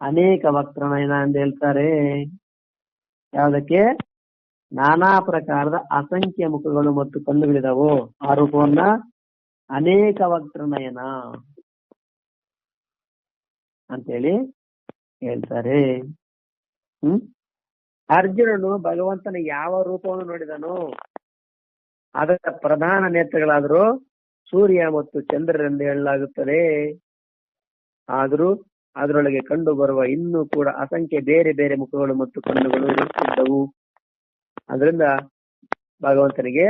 ಅನೇಕ ವಕ್ರನಯನ ಎಂದು ಹೇಳ್ತಾರೆ. ಯಾವುದಕ್ಕೆ ನಾನಾ ಪ್ರಕಾರದ ಅಸಂಖ್ಯ ಮುಖಗಳು ಮತ್ತು ಕಣ್ಣುಗಳಿದಾವೋ ಆ ರೂಪವನ್ನ ಅನೇಕ ವಕ್ರನಯನ ಅಂತೇಳಿ ಹೇಳ್ತಾರೆ. ಅರ್ಜುನನು ಭಗವಂತನ ಯಾವ ರೂಪವನ್ನು ನೋಡಿದನು? ಅದರ ಪ್ರಧಾನ ನೇತ್ರಗಳಾದರೂ ಸೂರ್ಯ ಮತ್ತು ಚಂದ್ರರೆಂದು ಹೇಳಲಾಗುತ್ತದೆ. ಆದರೂ ಅದರೊಳಗೆ ಕಂಡು ಬರುವ ಇನ್ನೂ ಕೂಡ ಅಸಂಖ್ಯ ಬೇರೆ ಬೇರೆ ಮುಖಗಳು ಮತ್ತು ಕಣ್ಣುಗಳು ಇರುತ್ತಿದ್ದವು. ಅದರಿಂದ ಭಗವಂತನಿಗೆ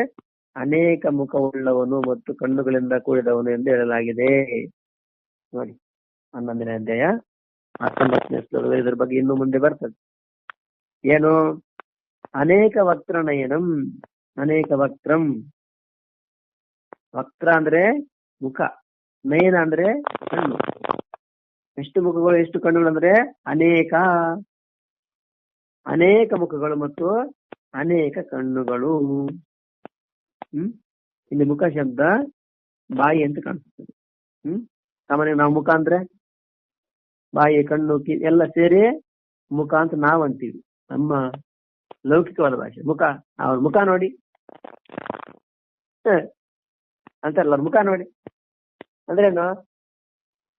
ಅನೇಕ ಮುಖವುಳ್ಳವನು ಮತ್ತು ಕಣ್ಣುಗಳಿಂದ ಕೂಡಿದವನು ಎಂದು ಹೇಳಲಾಗಿದೆ. ನೋಡಿ 11ನೇ ಅಧ್ಯಾಯ 19ನೇ ಶ್ಲೋಕದಲ್ಲಿ ಇದ್ರ ಬಗ್ಗೆ ಇನ್ನು ಮುಂದೆ ಬರ್ತದೆ. ಏನು ಅನೇಕ ವಕ್ರನಯನಂ, ಅನೇಕ ವಕ್ರಂ. ವಕ್ರ ಅಂದ್ರೆ ಮುಖ, ನಯನ ಅಂದ್ರೆ ಕಣ್ಣು. ಎಷ್ಟು ಮುಖಗಳು ಎಷ್ಟು ಕಣ್ಣುಗಳು ಅಂದ್ರೆ ಅನೇಕ, ಅನೇಕ ಮುಖಗಳು ಮತ್ತು ಅನೇಕ ಕಣ್ಣುಗಳು. ಇಲ್ಲಿ ಮುಖ ಶಬ್ದ ಬಾಯಿ ಅಂತ ಕಾಣಿಸ್ತದೆ. ಸಾಮಾನ್ಯ ನಾವು ಮುಖ ಅಂದ್ರೆ ಬಾಯಿ ಕಣ್ಣು ಎಲ್ಲ ಸೇರಿ ಮುಖ ಅಂತ ನಾವ್ ಅಂತೀವಿ. ನಮ್ಮ ಲೌಕಿಕವಾದ ಭಾಷೆ ಮುಖ. ಅವ್ರ ಮುಖ ನೋಡಿ ಅಂತಾರಲ್ಲ, ಮುಖ ನೋಡಿ ಅಂದ್ರೇನು?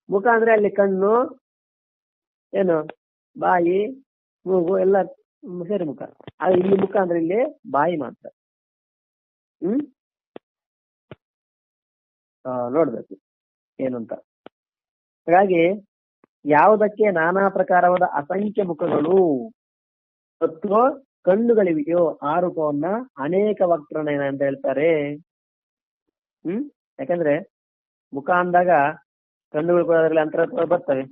ಮುಖ ಅಂದ್ರೆ ಅಲ್ಲಿ ಕಣ್ಣು, ಏನು ಬಾಯಿ, ಮೂಗು ಎಲ್ಲ ಸೇರಿ ಮುಖ. ಆದ್ರೆ ಇಲ್ಲಿ ಮುಖ ಅಂದ್ರೆ ಇಲ್ಲಿ ಬಾಯಿ ಮಾತ್ರ. ನೋಡ್ಬೇಕು ಏನು ಅಂತ. ಹಾಗಾಗಿ ಯಾವುದಕ್ಕೆ ನಾನಾ ಪ್ರಕಾರವಾದ ಅಸಂಖ್ಯ ಮುಖಗಳು ಮತ್ತು ಕಣ್ಣುಗಳಿವೆಯೋ ಆ ರೂಪವನ್ನ ಅನೇಕ ವಕ್ರನಯನ ಅಂತ ಹೇಳ್ತಾರೆ. ಯಾಕಂದ್ರೆ ಮುಖ ಅಂದಾಗ ಕಣ್ಣುಗಳು ಕೂಡ ಅದರಲ್ಲಿ ಅಂತರ ಬರ್ತವೆ.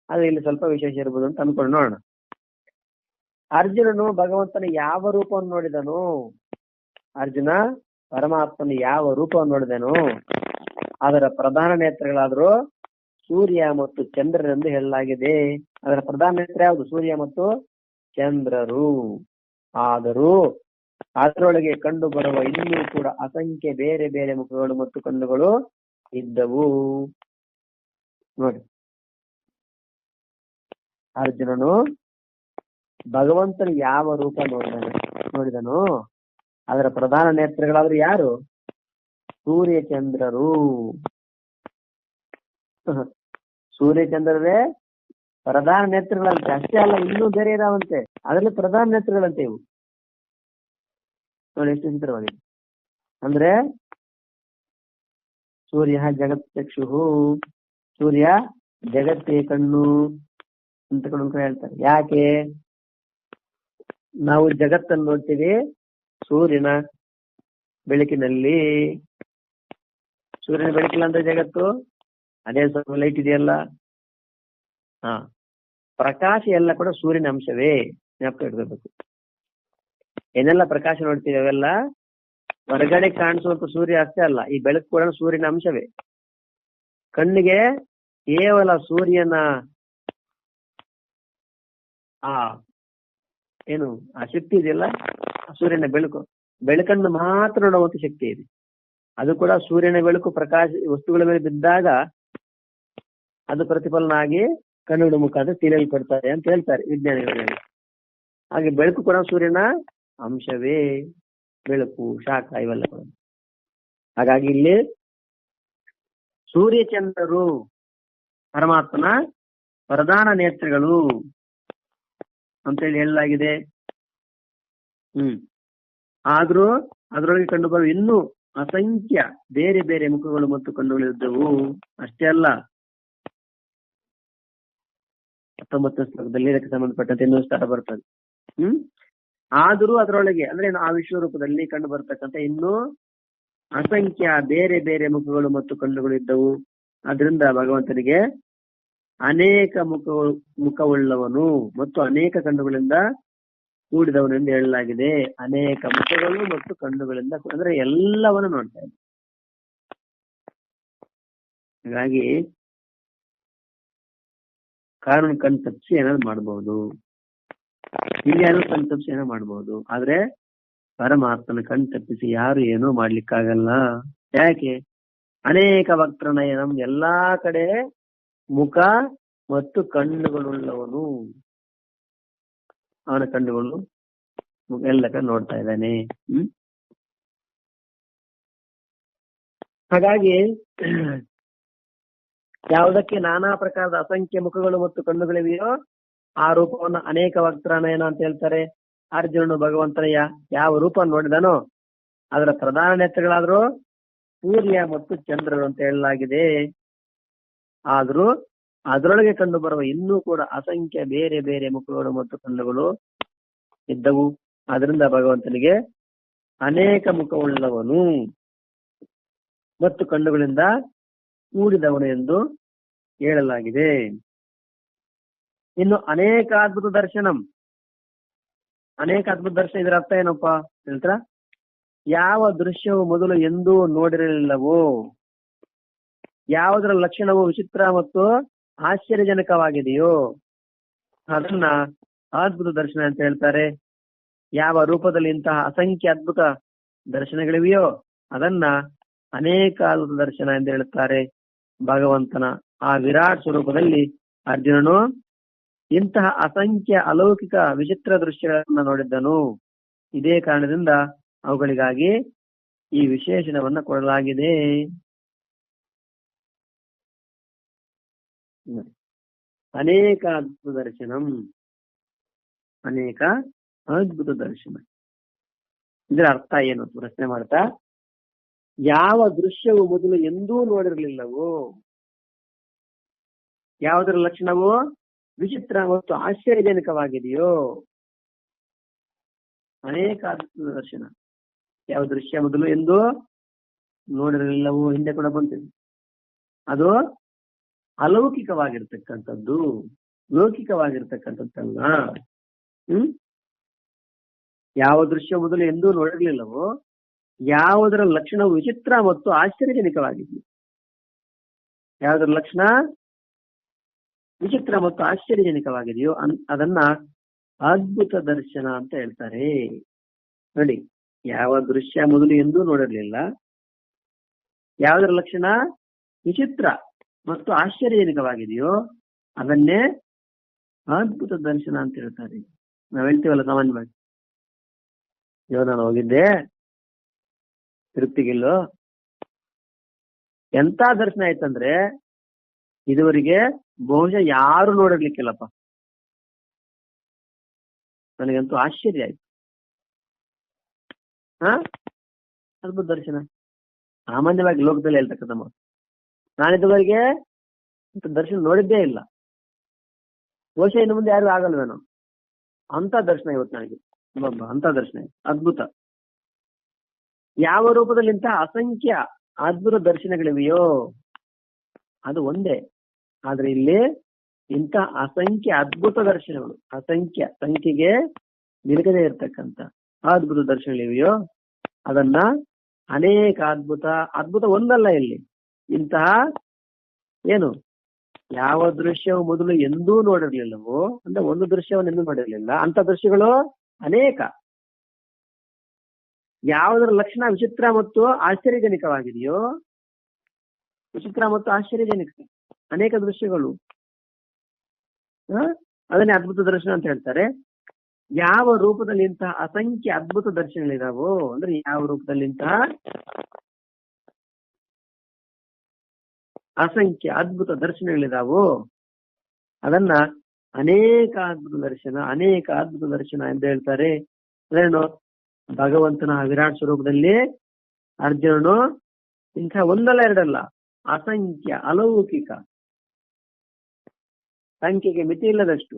ಅದು ಇಲ್ಲಿ ಸ್ವಲ್ಪ ವಿಶೇಷ ಇರ್ಬೋದು ಅಂತ ಅನ್ಕೊಂಡು ನೋಡೋಣ. ಅರ್ಜುನನು ಭಗವಂತನ ಯಾವ ರೂಪವನ್ನು ನೋಡಿದನು? ಅರ್ಜುನ ಪರಮಾತ್ಮನ ಯಾವ ರೂಪವನ್ನು ನೋಡಿದನು? ಅದರ ಪ್ರಧಾನ ನೇತ್ರಗಳಾದರೂ ಸೂರ್ಯ ಮತ್ತು ಚಂದ್ರರೆಂದು ಹೇಳಲಾಗಿದೆ. ಅದರ ಪ್ರಧಾನ ನೇತ್ರ ಯಾವುದು? ಸೂರ್ಯ ಮತ್ತು ಚಂದ್ರರು. ಆದರೂ ಅದರೊಳಗೆ ಕಂಡು ಬರುವ ಇನ್ನೂ ಕೂಡ ಅಸಂಖ್ಯ ಬೇರೆ ಬೇರೆ ಮುಖಗಳು ಮತ್ತು ಕಣ್ಣುಗಳು ಇದ್ದವು. ನೋಡಿ, ಅರ್ಜುನನು ಭಗವಂತನ ಯಾವ ರೂಪ ನೋಡಿದನು? ಅದರ ಪ್ರಧಾನ ನೇತ್ರಗಳಾದ್ರೂ ಯಾರು? ಸೂರ್ಯ ಚಂದ್ರರು. ಸೂರ್ಯ ಚಂದ್ರರೇ ಪ್ರಧಾನ ನೇತ್ರಗಳಂತೆ. ಅಷ್ಟೇ ಅಲ್ಲ, ಇನ್ನೂ ಬೇರೆ ಇದಾವಂತೆ. ಅದರಲ್ಲಿ ಪ್ರಧಾನ ನೇತ್ರಗಳಂತೆ ಇವು. ನೋಡಿ ಎಷ್ಟು ವಿಚಿತ್ರವಾಗಿದೆ ಅಂದ್ರೆ, ಸೂರ್ಯ ಜಗತ್ ಚಕ್ಷು, ಸೂರ್ಯ ಜಗತ್ತೇ ಕಣ್ಣು ಅಂತ ಹೇಳ್ತಾರೆ. ಯಾಕೆ? ನಾವು ಜಗತ್ತನ್ನು ನೋಡ್ತೀವಿ ಸೂರ್ಯನ ಬೆಳಕಿನಲ್ಲಿ. ಸೂರ್ಯನ ಬೆಳಕಿಲ್ಲ ಅಂದ್ರೆ ಜಗತ್ತು ಅದೇ ಸ್ವಲ್ಪ ಲೈಟ್ ಇದೆಯಲ್ಲ. ಪ್ರಕಾಶ ಎಲ್ಲ ಕೂಡ ಸೂರ್ಯನ ಅಂಶವೇ. ಜ್ಞಾಪಕ ಇಟ್ಕೋಬೇಕು. ಏನೆಲ್ಲ ಪ್ರಕಾಶ ನೋಡ್ತೀವಿ ಅವೆಲ್ಲ ಹೊರಗಡೆ ಕಾಣಿಸುವಂತ ಸೂರ್ಯ ಅಷ್ಟೇ ಅಲ್ಲ, ಈ ಬೆಳಕು ಕೂಡ ಸೂರ್ಯನ ಅಂಶವೇ. ಕಣ್ಣಿಗೆ ಕೇವಲ ಸೂರ್ಯನ ಆ ಶಕ್ತಿ ಇದೆಯಲ್ಲ, ಸೂರ್ಯನ ಬೆಳಕನ್ನು ಮಾತ್ರ ನೋಡುವಂತ ಶಕ್ತಿ ಇದೆ. ಅದು ಕೂಡ ಸೂರ್ಯನ ಬೆಳಕು ಪ್ರಕಾಶ ವಸ್ತುಗಳ ಮೇಲೆ ಬಿದ್ದಾಗ ಅದು ಪ್ರತಿಫಲನ ಆಗಿ ಕಣ್ಣುಗಳ ಮುಖಾಂತರ ತಿಳಿಯಲ್ಪಡ್ತಾರೆ ಅಂತ ಹೇಳ್ತಾರೆ ವಿಜ್ಞಾನಿಗಳು. ಹಾಗೆ ಬೆಳಕು ಕೂಡ ಸೂರ್ಯನ ಅಂಶವೇ. ಬೆಳಕು, ಶಾಖ ಇವೆಲ್ಲ ಕೂಡ. ಹಾಗಾಗಿ ಇಲ್ಲಿ ಸೂರ್ಯಚಂದ್ರರು ಪರಮಾತ್ಮನ ಪ್ರಧಾನ ನೇತ್ರಗಳು ಅಂತೇಳಿ ಹೇಳಲಾಗಿದೆ. ಆದ್ರೂ ಅದರೊಳಗೆ ಕಂಡುಬರುವ ಇನ್ನೂ ಅಸಂಖ್ಯ ಬೇರೆ ಬೇರೆ ಮುಖಗಳು ಮತ್ತು ಕಣ್ಣುಗಳಿದ್ದವು. ಅಷ್ಟೇ ಅಲ್ಲ, 19ನೇ ಶ್ಲೋಕದಲ್ಲಿ ಇದಕ್ಕೆ ಸಂಬಂಧಪಟ್ಟಂತೆ ಇನ್ನೂ ವಿಸ್ತಾರ ಬರ್ತದೆ. ಆದರೂ ಅದರೊಳಗೆ ಅಂದ್ರೆ ಆ ವಿಶ್ವರೂಪದಲ್ಲಿ ಕಂಡು ಬರ್ತಕ್ಕಂಥ ಇನ್ನೂ ಅಸಂಖ್ಯ ಬೇರೆ ಬೇರೆ ಮುಖಗಳು ಮತ್ತು ಕಣ್ಣುಗಳು ಇದ್ದವು. ಅದರಿಂದ ಭಗವಂತನಿಗೆ ಅನೇಕ ಮುಖವುಳ್ಳವನು ಮತ್ತು ಅನೇಕ ಕಣ್ಣುಗಳಿಂದ ಕೂಡಿದವನು ಎಂದು ಹೇಳಲಾಗಿದೆ. ಅನೇಕ ಮುಖಗಳು ಮತ್ತು ಕಣ್ಣುಗಳಿಂದ ಅಂದ್ರೆ ಎಲ್ಲವನ್ನು ನೋಡ್ತಾ ಇದೆ. ಹಾಗಾಗಿ ಕಾನೂನು ಕಣ್ ತಪ್ಪಿಸಿ ಏನಾದ್ರು ಮಾಡಬಹುದು, ಇಲ್ಲಿ ಯಾರು ಕಣ್ ತಪ್ಪಿಸಿ ಏನೋ ಮಾಡಬಹುದು. ಆದ್ರೆ ಪರಮಾತ್ಮನ ಕಣ್ ತಪ್ಪಿಸಿ ಯಾರು ಏನೂ ಮಾಡ್ಲಿಕ್ಕಾಗಲ್ಲ. ಯಾಕೆ? ಅನೇಕ ವಕ್ರನಯನಂ, ಎಲ್ಲಾ ಕಡೆ ಮುಖ ಮತ್ತು ಕಣ್ಣುಗಳುಳ್ಳವನು. ಅವನ ಕಣ್ಣುಗಳು ಎಲ್ಲ ಕಡೆ ನೋಡ್ತಾ ಇದ್ದಾನೆ. ಹಾಗಾಗಿ ಯಾವುದಕ್ಕೆ ನಾನಾ ಪ್ರಕಾರದ ಅಸಂಖ್ಯ ಮುಖಗಳು ಮತ್ತು ಕಣ್ಣುಗಳಿವೆಯೋ ಆ ರೂಪವನ್ನು ಅನೇಕ ವಕ್ರನಯನ ಅಂತ ಹೇಳ್ತಾರೆ. ಅರ್ಜುನನು ಭಗವಂತನ ಯಾವ ರೂಪ ನೋಡಿದನೋ ಅದರ ಪ್ರಧಾನ ನೇತ್ರಗಳಾದ್ರೂ ಸೂರ್ಯ ಮತ್ತು ಚಂದ್ರರು ಅಂತ ಹೇಳಲಾಗಿದೆ. ಆದ್ರೂ ಅದರೊಳಗೆ ಕಂಡು ಬರುವ ಇನ್ನೂ ಕೂಡ ಅಸಂಖ್ಯ ಬೇರೆ ಬೇರೆ ಮುಖಗಳು ಮತ್ತು ಕಣ್ಣುಗಳು ಇದ್ದವು. ಅದರಿಂದ ಭಗವಂತನಿಗೆ ಅನೇಕ ಮುಖವುಳ್ಳವನು ಮತ್ತು ಕಣ್ಣುಗಳಿಂದ ಕೂಡಿದವನು ಎಂದು ಹೇಳಲಾಗಿದೆ. ಇನ್ನು ಅನೇಕ ಅದ್ಭುತ ದರ್ಶನಂ, ಅನೇಕ ಅದ್ಭುತ ದರ್ಶನ ಇದರ ಅರ್ಥ ಏನಪ್ಪಾ ಹೇಳ್ತಾರ? ಯಾವ ದೃಶ್ಯವು ಮೊದಲು ಎಂದೂ ನೋಡಿರಲಿಲ್ಲವೋ, ಯಾವುದರ ಲಕ್ಷಣವು ವಿಚಿತ್ರ ಮತ್ತು ಆಶ್ಚರ್ಯಜನಕವಾಗಿದೆಯೋ ಅದನ್ನ ಅದ್ಭುತ ದರ್ಶನ ಅಂತ ಹೇಳ್ತಾರೆ. ಯಾವ ರೂಪದಲ್ಲಿ ಇಂತಹ ಅಸಂಖ್ಯ ಅದ್ಭುತ ದರ್ಶನಗಳಿವೆಯೋ ಅದನ್ನ ಅನೇಕ ಅದ್ಭುತ ದರ್ಶನ ಎಂದು ಹೇಳುತ್ತಾರೆ. ಭಗವಂತನ ಆ ವಿರಾಟ್ ಸ್ವರೂಪದಲ್ಲಿ ಅರ್ಜುನನು ಇಂತಹ ಅಸಂಖ್ಯ ಅಲೌಕಿಕ ವಿಚಿತ್ರ ದೃಶ್ಯಗಳನ್ನ ನೋಡಿದ್ದನು. ಇದೇ ಕಾರಣದಿಂದ ಅವುಗಳಿಗಾಗಿ ಈ ವಿಶೇಷಣವನ್ನ ಕೊಡಲಾಗಿದೆ. ಅನೇಕ ಅದ್ಭುತ ದರ್ಶನಂ, ಅನೇಕ ಅದ್ಭುತ ದರ್ಶನ. ಇದರ ಅರ್ಥ ಏನು ಪ್ರಶ್ನೆ ಮಾಡ್ತಾ, ಯಾವ ದೃಶ್ಯವು ಮೊದಲು ಎಂದೂ ನೋಡಿರಲಿಲ್ಲವೋ, ಯಾವುದರ ಲಕ್ಷಣವು ವಿಚಿತ್ರ ಮತ್ತು ಆಶ್ಚರ್ಯಜನಕವಾಗಿದೆಯೋ, ಅನೇಕ ಅದ್ಭುತ ದರ್ಶನ. ಯಾವ ದೃಶ್ಯ ಮೊದಲು ಎಂದೂ ನೋಡಿರಲಿಲ್ಲವೋ, ಹಿಂದೆ ಕೂಡ ಬಂತಿದೆ. ಅದು ಅಲೌಕಿಕವಾಗಿರ್ತಕ್ಕಂಥದ್ದು, ಲೌಕಿಕವಾಗಿರ್ತಕ್ಕಂಥದ್ದಲ್ಲ. ಯಾವ ದೃಶ್ಯ ಮೊದಲು ಎಂದೂ ನೋಡಿರಲಿಲ್ಲವೋ, ಯಾವುದರ ಲಕ್ಷಣವು ವಿಚಿತ್ರ ಮತ್ತು ಆಶ್ಚರ್ಯಜನಕವಾಗಿದೆಯೋ, ಯಾವುದರ ಲಕ್ಷಣ ವಿಚಿತ್ರ ಮತ್ತು ಆಶ್ಚರ್ಯಜನಕವಾಗಿದೆಯೋ ಅದನ್ನ ಅದ್ಭುತ ದರ್ಶನ ಅಂತ ಹೇಳ್ತಾರೆ. ನೋಡಿ, ಯಾವ ದೃಶ್ಯ ಮೊದಲು ಎಂದೂ ನೋಡಿರಲಿಲ್ಲ, ಯಾವುದರ ಲಕ್ಷಣ ವಿಚಿತ್ರ ಮತ್ತು ಆಶ್ಚರ್ಯಜನಕವಾಗಿದೆಯೋ ಅದನ್ನೇ ಅದ್ಭುತ ದರ್ಶನ ಅಂತ ಹೇಳ್ತಾರೆ. ನಾವ್ ಹೇಳ್ತೀವಲ್ಲ ಸಾಮಾನ್ಯವಾಗಿ, ನಾನು ಹೋಗಿದ್ದೆ ತಿರುಪ್ತಿಗಿಲ್ಲೋ, ಎಂತ ದರ್ಶನ ಆಯ್ತಂದ್ರೆ ಇದುವರೆಗೆ ಬಹುಶಃ ಯಾರು ನೋಡಿರ್ಲಿಕ್ಕಿಲ್ಲಪ್ಪ. ನನಗಂತೂ ಆಶ್ಚರ್ಯ ಆಯ್ತು. ಅದ್ಭುತ ದರ್ಶನ ಸಾಮಾನ್ಯವಾಗಿ ಲೋಕದಲ್ಲಿ ಹೇಳ್ತಕ್ಕಂಥ ಮಾತು. ನಾನಿದುವರೆಗೆ ದರ್ಶನ ನೋಡಿದ್ದೇ ಇಲ್ಲ, ಬಹುಶಃ ಇನ್ನು ಮುಂದೆ ಯಾರು ಆಗಲ್ವೇನೋ ಅಂತ ದರ್ಶನ ಇವತ್ತು ನನಗೆ. ಅಂತ ದರ್ಶನ ಅದ್ಭುತ. ಯಾವ ರೂಪದಲ್ಲಿ ಇಂತಹ ಅಸಂಖ್ಯ ಅದ್ಭುತ ದರ್ಶನಗಳಿವೆಯೋ ಅದು ಒಂದೇ, ಆದ್ರೆ ಇಲ್ಲಿ ಇಂಥ ಅಸಂಖ್ಯ ಅದ್ಭುತ ದರ್ಶನಗಳು, ಅಸಂಖ್ಯ ಸಂಖ್ಯೆಗೆ ನಿಲುಗದೆ ಇರತಕ್ಕಂಥ ಅದ್ಭುತ ದರ್ಶನಗಳಿವೆಯೋ ಅದನ್ನ ಅನೇಕ ಅದ್ಭುತ, ಅದ್ಭುತ ಒಂದಲ್ಲ, ಇಲ್ಲಿ ಇಂತಹ ಏನು ಯಾವ ದೃಶ್ಯವು ಮೊದಲು ಎಂದೂ ನೋಡಿರ್ಲಿಲ್ಲವೋ, ಅಂದ್ರೆ ಒಂದು ದೃಶ್ಯವನ್ನು ಎಂದೂ ನೋಡಿರ್ಲಿಲ್ಲ, ಅಂತ ದೃಶ್ಯಗಳು ಅನೇಕ. ಯಾವುದರ ಲಕ್ಷಣ ವಿಚಿತ್ರ ಮತ್ತು ಆಶ್ಚರ್ಯಜನಕವಾಗಿದೆಯೋ, ವಿಚಿತ್ರ ಮತ್ತು ಆಶ್ಚರ್ಯಜನಕ ಅನೇಕ ದೃಶ್ಯಗಳು, ಅದನ್ನೇ ಅದ್ಭುತ ದರ್ಶನ ಅಂತ ಹೇಳ್ತಾರೆ. ಯಾವ ರೂಪದಲ್ಲಿ ಇಂತಹ ಅಸಂಖ್ಯ ಅದ್ಭುತ ದರ್ಶನಗಳಿದಾವೋ, ಅಂದ್ರೆ ಯಾವ ರೂಪದಲ್ಲಿ ಇಂತಹ ಅಸಂಖ್ಯ ಅದ್ಭುತ ದರ್ಶನಗಳಿದಾವು. ಅದನ್ನ ಅನೇಕ ಅದ್ಭುತ ದರ್ಶನ ಎಂದು ಹೇಳ್ತಾರೆ. ಅದೇನು, ಭಗವಂತನ ವಿರಾಟ್ ಸ್ವರೂಪದಲ್ಲಿ ಅರ್ಜುನನು ಇಂಥ ಒಂದಲ್ಲ ಎರಡಲ್ಲ, ಅಸಂಖ್ಯ ಅಲೌಕಿಕ, ಸಂಖ್ಯೆಗೆ ಮಿತಿ ಇಲ್ಲದಷ್ಟು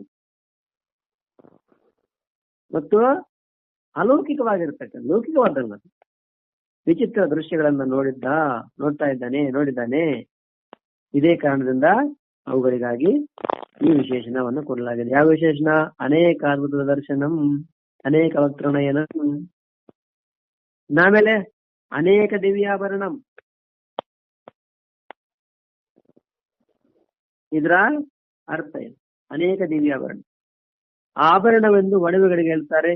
ಮತ್ತು ಅಲೌಕಿಕವಾಗಿರ್ತಕ್ಕಂಥ, ಲೌಕಿಕವಾದಲ್ಲ, ವಿಚಿತ್ರ ದೃಶ್ಯಗಳನ್ನ ನೋಡಿದ್ದಾನೆ. ಇದೇ ಕಾರಣದಿಂದ ಅವುಗಳಿಗಾಗಿ ಈ ವಿಶೇಷಣವನ್ನು ಕೊಡಲಾಗಿದೆ. ಯಾವ ವಿಶೇಷಣ? ಅನೇಕ ಅದ್ಭುತ ದರ್ಶನಂ, ಅನೇಕ ವಕ್ತೃನಯನಂ, ಆಮೇಲೆ ಅನೇಕ ದಿವ್ಯಾಭರಣಂ. ಇದರ ಅರ್ಥ ಏನು? ಅನೇಕ ದಿವ್ಯಾಭರಣ, ಆಭರಣವೆಂದು ಒಡವೆಗಳಿಗೆ ಹೇಳ್ತಾರೆ.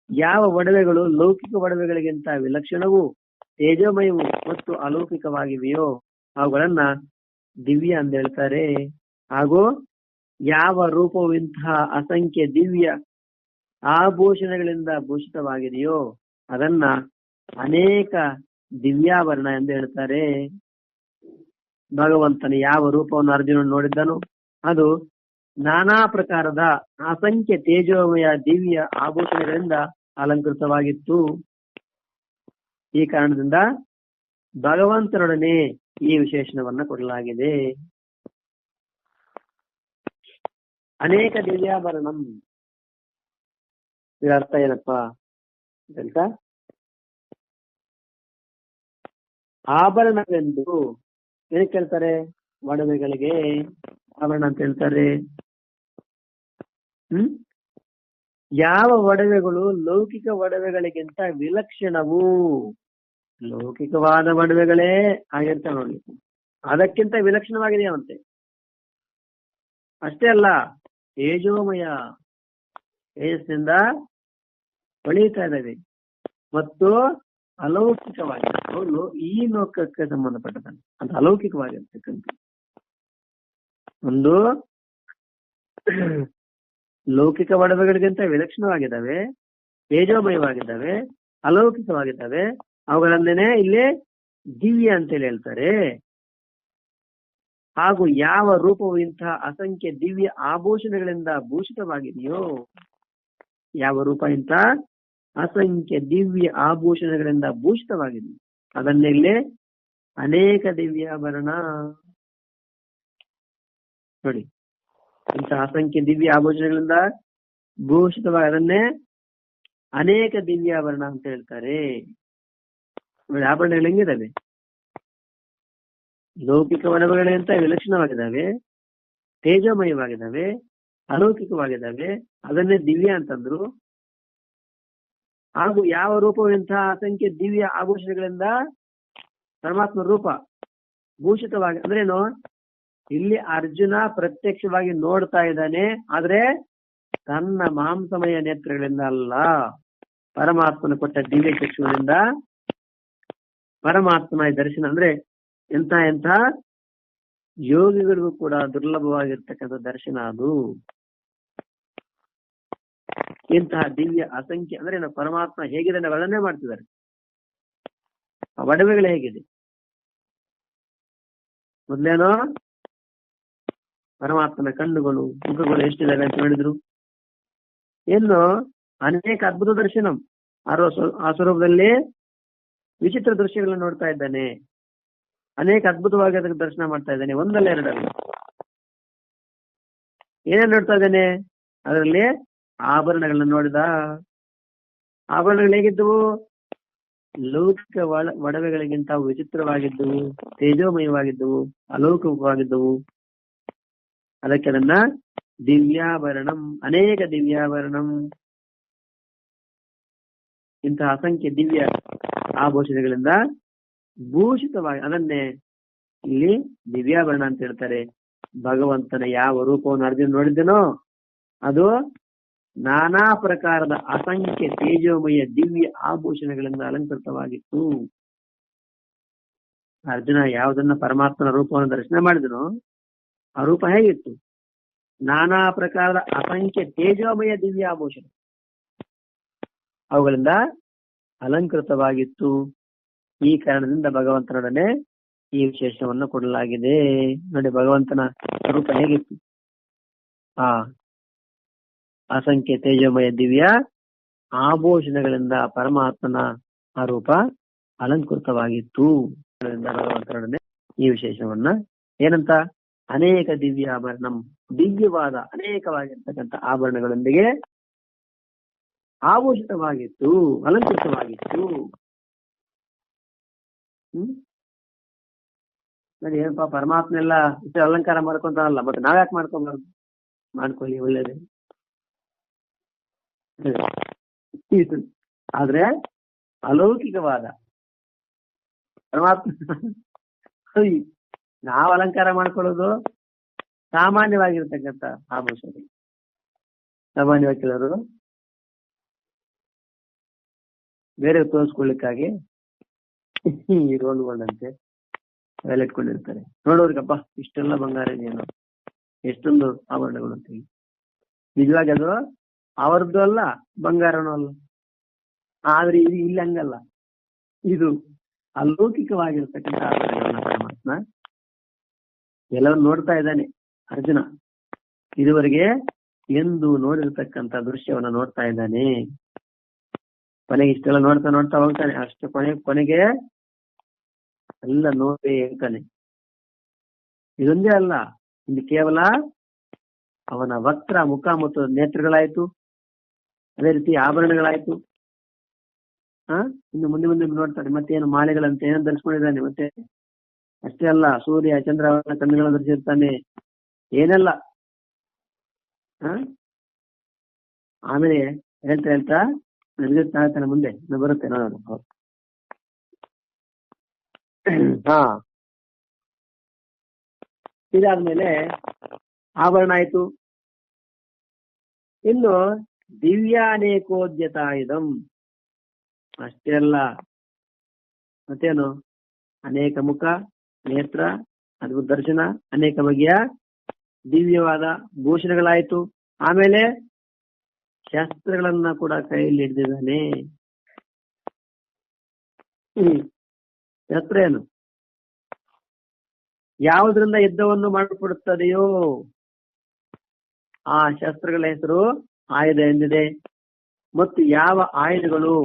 ಯಾವ ಒಡವೆಗಳು ಲೌಕಿಕ ಒಡವೆಗಳಿಗಿಂತ ವಿಲಕ್ಷಣವೂ ತೇಜೋಮಯವೂ ಮತ್ತು ಅಲೌಕಿಕವಾಗಿವೆಯೋ ಅವುಗಳನ್ನ ದಿವ್ಯ ಅಂತ ಹೇಳ್ತಾರೆ. ಹಾಗೂ ಯಾವ ರೂಪವು ಇಂತಹ ಅಸಂಖ್ಯ ದಿವ್ಯ ಆಭೂಷಣಗಳಿಂದ ಭೂಷಿತವಾಗಿದೆಯೋ ಅದನ್ನ ಅನೇಕ ದಿವ್ಯಾಭರಣ ಎಂದು ಹೇಳ್ತಾರೆ. ಭಗವಂತನ ಯಾವ ರೂಪವನ್ನು ಅರ್ಜುನನು ನೋಡಿದ್ದನು ಅದು ನಾನಾ ಪ್ರಕಾರದ ಅಸಂಖ್ಯ ತೇಜೋಮಯ ದಿವ್ಯ ಆಭೂಷಣಗಳಿಂದ ಅಲಂಕೃತವಾಗಿತ್ತು. ಈ ಕಾರಣದಿಂದ ಭಗವಂತನೊಡನೆ ಈ ವಿಶೇಷಣವನ್ನ ಕೊಡಲಾಗಿದೆ. ಅನೇಕ ದಿವ್ಯಾಭರಣಂ, ಇದರ ಅರ್ಥ ಏನಪ್ಪಾ ಅಂತ, ಆಭರಣವೆಂದು ಏನಕ್ಕೆ ಹೇಳ್ತಾರೆ? ಒಡವೆಗಳಿಗೆ ಆಭರಣ ಅಂತ ಹೇಳ್ತಾರೆ. ಯಾವ ಒಡವೆಗಳು ಲೌಕಿಕ ಒಡವೆಗಳಿಗಿಂತ ವಿಲಕ್ಷಣವು, ಲೌಕಿಕವಾದ ಒಡವೆಗಳೇ ಆಗಿರ್ತಾವೆ ನೋಡಿ, ಅದಕ್ಕಿಂತ ವಿಲಕ್ಷಣವಾಗಿದೆಯಂತೆ. ಅಷ್ಟೇ ಅಲ್ಲ, ತೇಜೋಮಯ, ತೇಜಸ್ಸಿನಿಂದ ಹೊಳೆಯುತ್ತಾ ಇದ್ದಾವೆ ಮತ್ತು ಅಲೌಕಿಕವಾಗಿ, ಅವಳು ಈ ಲೋಕಕ್ಕೆ ಸಂಬಂಧಪಟ್ಟದನ್ನು ಅಂತ ಅಲೌಕಿಕವಾಗಿರ್ತಕ್ಕಂಥ ಒಂದು ಲೌಕಿಕ ಒಡವೆಗಳಿಗಿಂತ ವಿಲಕ್ಷಣವಾಗಿದ್ದಾವೆ, ತೇಜೋಮಯವಾಗಿದ್ದಾವೆ, ಅಲೌಕಿಕವಾಗಿದ್ದಾವೆ. ಅವುಗಳನ್ನೇ ಇಲ್ಲಿ ದಿವ್ಯ ಅಂತೇಳಿ ಹೇಳ್ತಾರೆ. ಹಾಗೂ ಯಾವ ರೂಪವು ಇಂತಹ ಅಸಂಖ್ಯ ದಿವ್ಯ ಆಭೂಷಣಗಳಿಂದ ಭೂಷಿತವಾಗಿದೆಯೋ, ಯಾವ ರೂಪ ಇಂಥ ಅಸಂಖ್ಯ ದಿವ್ಯ ಆಭೂಷಣಗಳಿಂದ ಭೂಷಿತವಾಗಿದೆ ಅದನ್ನೆಲ್ಲೇ ಅನೇಕ ದಿವ್ಯಾಭರಣ. ನೋಡಿ, ಇಂಥ ಅಸಂಖ್ಯ ದಿವ್ಯ ಆಭೂಷಣಗಳಿಂದ ಭೂಷಿತವಾಗಿ ಅದನ್ನೇ ಅನೇಕ ದಿವ್ಯಾಭರಣ ಅಂತ ಹೇಳ್ತಾರೆ. ನೋಡಿ, ಆಭರಣಗಳು ಹೆಂಗಿದಾವೆ? ಲೌಕಿಕ ಒಡವೆಗಳಿಗಿಂತ ವಿಲಕ್ಷಣವಾಗಿದ್ದಾವೆ, ತೇಜೋಮಯವಾಗಿದ್ದಾವೆ, ಅಲೌಕಿಕವಾಗಿದ್ದಾವೆ, ಅದನ್ನೇ ದಿವ್ಯ ಅಂತಂದ್ರು. ಹಾಗೂ ಯಾವ ರೂಪವು ಇಂತಹ ಅಸಂಖ್ಯ ದಿವ್ಯ ಆಭೂಷಣಗಳಿಂದ ಪರಮಾತ್ಮ ರೂಪ ಭೂಷಿತವಾಗಿ, ಅಂದ್ರೇನು? ಇಲ್ಲಿ ಅರ್ಜುನ ಪ್ರತ್ಯಕ್ಷವಾಗಿ ನೋಡ್ತಾ ಇದ್ದಾನೆ, ಆದ್ರೆ ತನ್ನ ಮಾಂಸಮಯ ನೇತ್ರಗಳಿಂದ ಅಲ್ಲ, ಪರಮಾತ್ಮನ ಕೊಟ್ಟ ದಿವ್ಯ ಚಕ್ಷುವಿನಿಂದ ಪರಮಾತ್ಮನ ದರ್ಶನ. ಅಂದ್ರೆ ಎಂತ ಯೋಗಿಗಳಿಗೂ ಕೂಡ ದುರ್ಲಭವಾಗಿರ್ತಕ್ಕಂಥ ದರ್ಶನ ಅದು. ಇಂತಹ ದಿವ್ಯ ಅಸಂಖ್ಯ ಅಂದ್ರೆ ನಾವು ಪರಮಾತ್ಮ ಹೇಗಿದೆ ವರ್ಣನೆ ಮಾಡ್ತಿದ್ದಾರೆ. ಆ ಒಡವೆಗಳು ಹೇಗಿದೆ? ಮೊದ್ಲೇನೋ ಪರಮಾತ್ಮನ ಕಣ್ಣುಗಳು, ಮುಖಗಳು ಎಷ್ಟಿದಾವೆ ಅಂತ ಹೇಳಿದ್ರು. ಇನ್ನು ಅನೇಕ ಅದ್ಭುತ ದರ್ಶನಂ, ಆ ಸ್ವರೂಪದಲ್ಲಿ ವಿಚಿತ್ರ ದೃಶ್ಯಗಳನ್ನು ನೋಡ್ತಾ ಇದ್ದಾನೆ, ಅನೇಕ ಅದ್ಭುತವಾಗಿ ಅದಕ್ಕೆ ದರ್ಶನ ಮಾಡ್ತಾ ಇದ್ದಾನೆ. ಒಂದಲ್ಲ ಎರಡಲ್ಲ, ಏನೇನ್ ನೋಡ್ತಾ ಇದ್ದಾನೆ? ಅದರಲ್ಲಿ ಆಭರಣಗಳನ್ನ ನೋಡಿದ. ಆಭರಣಗಳು ಹೇಗಿದ್ದವು? ಲೌಕಿಕ ಒಡವೆಗಳಿಗಿಂತ ವಿಚಿತ್ರವಾಗಿದ್ದವು, ತೇಜೋಮಯವಾಗಿದ್ದವು, ಅಲೌಕಿಕವಾಗಿದ್ದವು. ಅದಕ್ಕೆ ಅದನ್ನ ದಿವ್ಯಾಭರಣಂ, ಅನೇಕ ದಿವ್ಯಾಭರಣಂ, ಇಂತಹ ಅಸಂಖ್ಯ ದಿವ್ಯ ಆಭೂಷಣಗಳಿಂದ ಭೂಷಿತವಾಗಿ ಅದನ್ನೇ ಇಲ್ಲಿ ದಿವ್ಯಾಭರಣ ಅಂತ ಹೇಳ್ತಾರೆ. ಭಗವಂತನ ಯಾವ ರೂಪವನ್ನು ಅರ್ಜುನ ನೋಡಿದ್ದನೋ ಅದು ನಾನಾ ಪ್ರಕಾರದ ಅಸಂಖ್ಯ ತೇಜೋಮಯ ದಿವ್ಯ ಆಭೂಷಣಗಳಿಂದ ಅಲಂಕೃತವಾಗಿತ್ತು. ಅರ್ಜುನ ಯಾವುದನ್ನ ಪರಮಾತ್ಮನ ರೂಪವನ್ನು ದರ್ಶನ ಮಾಡಿದನೋ ಆ ರೂಪ ಹೇಗಿತ್ತು? ನಾನಾ ಪ್ರಕಾರದ ಅಸಂಖ್ಯ ತೇಜೋಮಯ ದಿವ್ಯ ಆಭೂಷಣ ಅವುಗಳಿಂದ ಅಲಂಕೃತವಾಗಿತ್ತು. ಈ ಕಾರಣದಿಂದ ಭಗವಂತನೊಡನೆ ಈ ವಿಶೇಷವನ್ನು ಕೊಡಲಾಗಿದೆ. ನೋಡಿ ಭಗವಂತನ ಸ್ವರೂಪ ಹೇಗಿತ್ತು. ಆ ಅಸಂಖ್ಯ ತೇಜೋಮಯ ದಿವ್ಯ ಆಭೂಷಣಗಳಿಂದ ಪರಮಾತ್ಮನ ಆ ರೂಪ ಅಲಂಕೃತವಾಗಿತ್ತು. ಭಗವಂತನೊಡನೆ ಈ ವಿಶೇಷವನ್ನ ಏನಂತ, ಅನೇಕ ದಿವ್ಯ ಆಭರಣಂ, ದಿವ್ಯವಾದ ಅನೇಕವಾಗಿರ್ತಕ್ಕಂಥ ಆಭರಣಗಳೊಂದಿಗೆ ಆಭೂಷಿತವಾಗಿತ್ತು, ಅಲಂಕೃತವಾಗಿತ್ತು. ನೋಡಿ ಏನಪ್ಪಾ, ಪರಮಾತ್ಮ ಎಲ್ಲ ಇಷ್ಟು ಅಲಂಕಾರ ಮಾಡ್ಕೊಂತಾನಲ್ಲ, ಮತ್ತೆ ನಾವ್ಯಾಕೆ ಮಾಡ್ಕೊಬಾರ್ದು? ಮಾಡ್ಕೊಳ್ಳಿ, ಒಳ್ಳೇದೇ. ಆದ್ರೆ ಅಲೌಕಿಕವಾದ ಪರಮಾತ್ಮ ನಾವು ಅಲಂಕಾರ ಮಾಡ್ಕೊಳ್ಳೋದು ಸಾಮಾನ್ಯವಾಗಿರ್ತಕ್ಕಂಥ ಆಭೂಷಣ. ಸಾಮಾನ್ಯವಾಗಿ ಕೆಲವರು ಬೇರೆ ತೋರಿಸ್ಕೊಳ್ಳಿಕ್ಕಾಗಿ ಈ ರೋಲ್ಗಳಂತೆ ಅವೆಲ್ಲ ಇಟ್ಕೊಂಡಿರ್ತಾರೆ. ನೋಡೋರ್ಗಪ್ಪ ಇಷ್ಟೆಲ್ಲ ಬಂಗಾರ ಏನು, ಎಷ್ಟೊಂದು ಆಭರಣಗಳು ಅಂತ. ನಿಜವಾಗಿ ಅದು ಅವರದ್ದು ಅಲ್ಲ, ಬಂಗಾರನೂ ಅಲ್ಲ. ಆದ್ರೆ ಇದು ಇಲ್ಲಿ ಹಂಗಲ್ಲ, ಇದು ಅಲೌಕಿಕವಾಗಿರ್ತಕ್ಕಂಥ ಆಭರಣಗಳನ್ನ ಪರಮಾತ್ಮ ಎಲ್ಲವನ್ನು ನೋಡ್ತಾ ಇದ್ದಾನೆ. ಅರ್ಜುನ ಇದುವರೆಗೆ ಎಂದು ನೋಡಿರ್ತಕ್ಕಂಥ ದೃಶ್ಯವನ್ನ ನೋಡ್ತಾ ಇದ್ದಾನೆ. ಕೊನೆಗೆ ಇಷ್ಟೆಲ್ಲ ನೋಡ್ತಾ ನೋಡ್ತಾ ಹೋಗ್ತಾನೆ. ಅಷ್ಟು ಕೊನೆಗೆ ಎಲ್ಲ ನೋಡಿ ಹೇಳ್ತಾನೆ. ಇದೊಂದೇ ಅಲ್ಲ, ಇಲ್ಲಿ ಕೇವಲ ಅವನ ವಕ್ರ, ಮುಖ ಮತ್ತು ನೇತ್ರಗಳಾಯ್ತು, ಅದೇ ರೀತಿ ಆಭರಣಗಳಾಯ್ತು. ಇನ್ನು ಮುಂದೆ ಮುಂದೆ ನೋಡ್ತಾನೆ. ಮತ್ತೇನು ಮಾಲೆಗಳಂತೆ ಏನೋ ಧರಿಸ್ಕೊಂಡಿದ್ದಾನೆ. ಮತ್ತೆ ಅಷ್ಟೇ ಅಲ್ಲ, ಸೂರ್ಯ ಚಂದ್ರ ಕಣ್ಣುಗಳನ್ನು ಧರಿಸಿರ್ತಾನೆ, ಏನೆಲ್ಲ. ಆಮೇಲೆ ಹೇಳ್ತಾ ನಿರ್ಗತಾನೆ ಮುಂದೆ ಬರುತ್ತೆ ನೋಡೋಣ. ಇದಾದ್ಮೇಲೆ ಆಭರಣ ಆಯ್ತು. ಇನ್ನು ದಿವ್ಯಾನೇಕೋದ್ಯತಾಯುಧಂ, ಅಷ್ಟೇ ಅಲ್ಲ, ಮತ್ತೇನು, ಅನೇಕ ಮುಖ, ನೇತ್ರ, ಅದ್ಭುತ ದರ್ಶನ, ಅನೇಕ ಬಗೆಯ ದಿವ್ಯವಾದ ಭೂಷಣಗಳಾಯ್ತು. ಆಮೇಲೆ ಶಸ್ತ್ರಗಳನ್ನ ಕೂಡ ಕೈಯಲ್ಲಿ ಹಿಡಿದಿದ್ದಾನೆ. ಶಸ್ತ್ರ ಏನು? ಯಾವುದರಿಂದ ಯುದ್ಧವನ್ನು ಮಾಡಿಕೊಡುತ್ತದೆಯೋ ಆ ಶಸ್ತ್ರಗಳ ಹೆಸರು ಆಯುಧ ಎಂದಿದೆ. ಮತ್ತು ಯಾವ ಆಯುಧಗಳು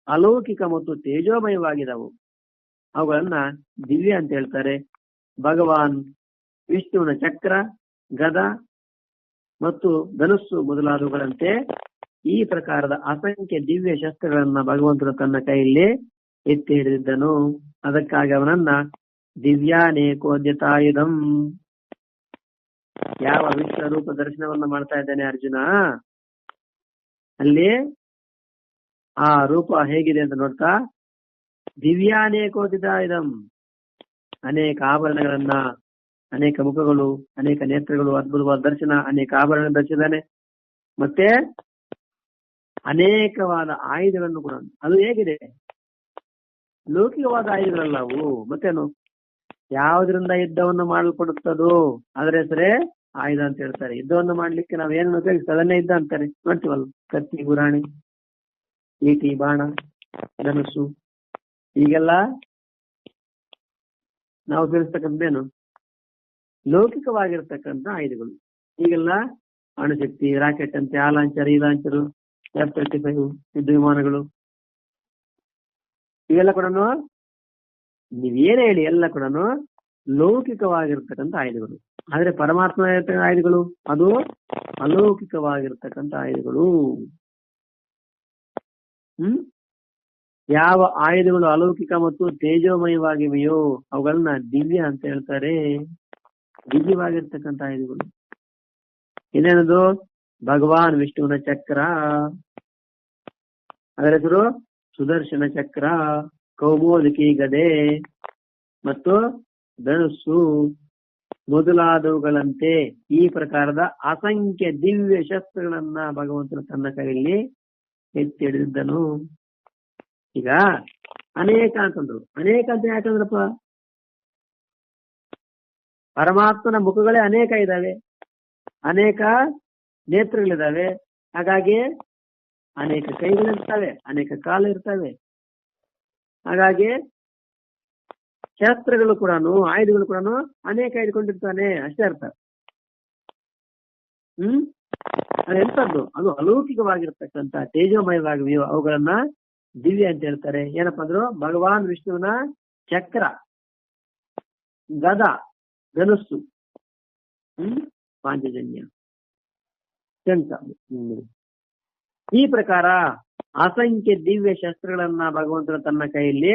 ಅಲೌಕಿಕ ಮತ್ತು ತೇಜೋಮಯವಾಗಿದವು ಅವುಗಳನ್ನ ದಿವ್ಯ ಅಂತ ಹೇಳ್ತಾರೆ. ಭಗವಾನ್ ವಿಷ್ಣುವಿನ ಚಕ್ರ, ಗದ ಮತ್ತು ಧನುಸ್ಸು ಮೊದಲಾದವುಗಳಂತೆ ಈ ಪ್ರಕಾರದ ಅಸಂಖ್ಯ ದಿವ್ಯ ಶಸ್ತ್ರಗಳನ್ನ ಭಗವಂತನು ತನ್ನ ಕೈಯಲ್ಲಿ ಎತ್ತಿ ಹಿಡಿದಿದ್ದನು. ಅದಕ್ಕಾಗಿ ಅವನನ್ನ ದಿವ್ಯಾನೇಕೋದ್ಯತಾಯುಧಂ, ಯಾವ ವಿಶ್ವರೂಪ ದರ್ಶನವನ್ನ ಮಾಡ್ತಾ ಇದ್ದಾನೆ ಅರ್ಜುನ, ಅಲ್ಲಿ ಆ ರೂಪ ಹೇಗಿದೆ ಅಂತ ನೋಡ್ತಾ, ದಿವ್ಯಾನೇಕೋದ್ಯತಾಯುಧಂ, ಅನೇಕ ಆಭರಣಗಳನ್ನ, ಅನೇಕ ಮುಖಗಳು, ಅನೇಕ ನೇತ್ರಗಳು, ಅದ್ಭುತವಾದ ದರ್ಶನ, ಅನೇಕ ಆಭರಣ ಧರಿಸಿದ್ದಾನೆ. ಮತ್ತೆ ಅನೇಕವಾದ ಆಯುಧಗಳನ್ನು ಕೂಡ. ಅದು ಹೇಗಿದೆ? ಲೌಕಿಕವಾದ ಆಯುಧಗಳಲ್ಲ ಅವು. ಮತ್ತೇನು? ಯಾವುದರಿಂದ ಯುದ್ಧವನ್ನು ಮಾಡಲ್ಪಡುತ್ತದೋ ಅದರ ಹೆಸರೇ ಆಯುಧ ಅಂತ ಹೇಳ್ತಾರೆ. ಯುದ್ಧವನ್ನು ಮಾಡ್ಲಿಕ್ಕೆ ನಾವ್ ಏನು ಉಪಯೋಗಿಸ್ತೇವೆ ಅದನ್ನೇ ಯುದ್ಧ ಅಂತಾರೆ. ನೋಡ್ತೀವಲ್ಲ, ಕತ್ತಿ, ಗುರಾಣಿ, ಈಟಿ, ಬಾಣ, ಧನುಸ್ಸು, ಈಗೆಲ್ಲ ನಾವು ಉಪಯೋಗಿಸ್ತಕ್ಕಂಥದ್ದೇನು? ಲೌಕಿಕವಾಗಿರ್ತಕ್ಕಂಥ ಆಯುಧಗಳು. ಈಗೆಲ್ಲ ಅಣುಶಕ್ತಿ, ರಾಕೆಟ್ ಅಂತೆ, ಆ ಲಾಂಚರ್, ಈ ಲಾಂಚರು, F-35 ಯುದ್ಧ ವಿಮಾನಗಳು, ಇವೆಲ್ಲ ಕೂಡ ನೀವೇನೇ ಹೇಳಿ ಎಲ್ಲ ಕೂಡ ಲೌಕಿಕವಾಗಿರ್ತಕ್ಕಂಥ ಆಯುಧಗಳು. ಆದ್ರೆ ಪರಮಾತ್ಮ ಆಯುಧಗಳು ಅದು ಅಲೌಕಿಕವಾಗಿರ್ತಕ್ಕಂಥ ಆಯುಧಗಳು. ಯಾವ ಆಯುಧಗಳು ಅಲೌಕಿಕ ಮತ್ತು ತೇಜೋಮಯವಾಗಿವೆಯೋ ಅವುಗಳನ್ನ ದಿವ್ಯ ಅಂತ ಹೇಳ್ತಾರೆ. ದಿವ್ಯವಾಗಿರ್ತಕ್ಕಂಥ ಆಯುಧಗಳು ಏನೇನದು? ಭಗವಾನ್ ವಿಷ್ಣುವಿನ ಚಕ್ರ, ಅದರ ಹೆಸರು ಸುದರ್ಶನ ಚಕ್ರ, ಕೌಮೋದಕಿ ಗದೆ ಮತ್ತು ಧನುಸ್ಸು ಮೊದಲಾದವುಗಳಂತೆ ಈ ಪ್ರಕಾರದ ಅಸಂಖ್ಯ ದಿವ್ಯ ಶಸ್ತ್ರಗಳನ್ನ ಭಗವಂತನ ತನ್ನ ಕೈಯಲ್ಲಿ ಎತ್ತಿ ಹಿಡಿದಿದ್ದನು. ಈಗ ಅನೇಕ ಅಂತಂದ್ರು. ಅನೇಕ ಅಂತ ಯಾಕಂದ್ರಪ್ಪ, ಪರಮಾತ್ಮನ ಮುಖಗಳೇ ಅನೇಕ ಇದ್ದಾವೆ, ಅನೇಕ ನೇತ್ರಗಳಿದ್ದಾವೆ. ಹಾಗಾಗಿ ಅನೇಕ ಕೈಗಳಿರ್ತವೆ, ಅನೇಕ ಕಾಲು ಇರ್ತವೆ. ಹಾಗಾಗಿ ಶಸ್ತ್ರಗಳು ಕೂಡ ಆಯುಧಗಳು ಕೂಡ ಅನೇಕ ಇಟ್ಕೊಂಡಿರ್ತಾನೆ, ಅಷ್ಟೇ ಅರ್ಥ. ಅದೆಂತದ್ದು? ಅದು ಅಲೌಕಿಕವಾಗಿರ್ತಕ್ಕಂಥ ತೇಜೋಮಯವಾಗಿವೆಯೋ ಅವುಗಳನ್ನ ದಿವ್ಯ ಅಂತ ಹೇಳ್ತಾರೆ. ಏನಪ್ಪಾ ಅಂದ್ರು, ಭಗವಾನ್ ವಿಷ್ಣುವಿನ ಚಕ್ರ, ಗದ, ಧನುಸ್ಸು, ಪಾಂಚಜನ್ಯ, ಶಂಖ. ಈ ಪ್ರಕಾರ ಅಸಂಖ್ಯ ದಿವ್ಯ ಶಸ್ತ್ರಗಳನ್ನ ಭಗವಂತನ ತನ್ನ ಕೈಯಲ್ಲಿ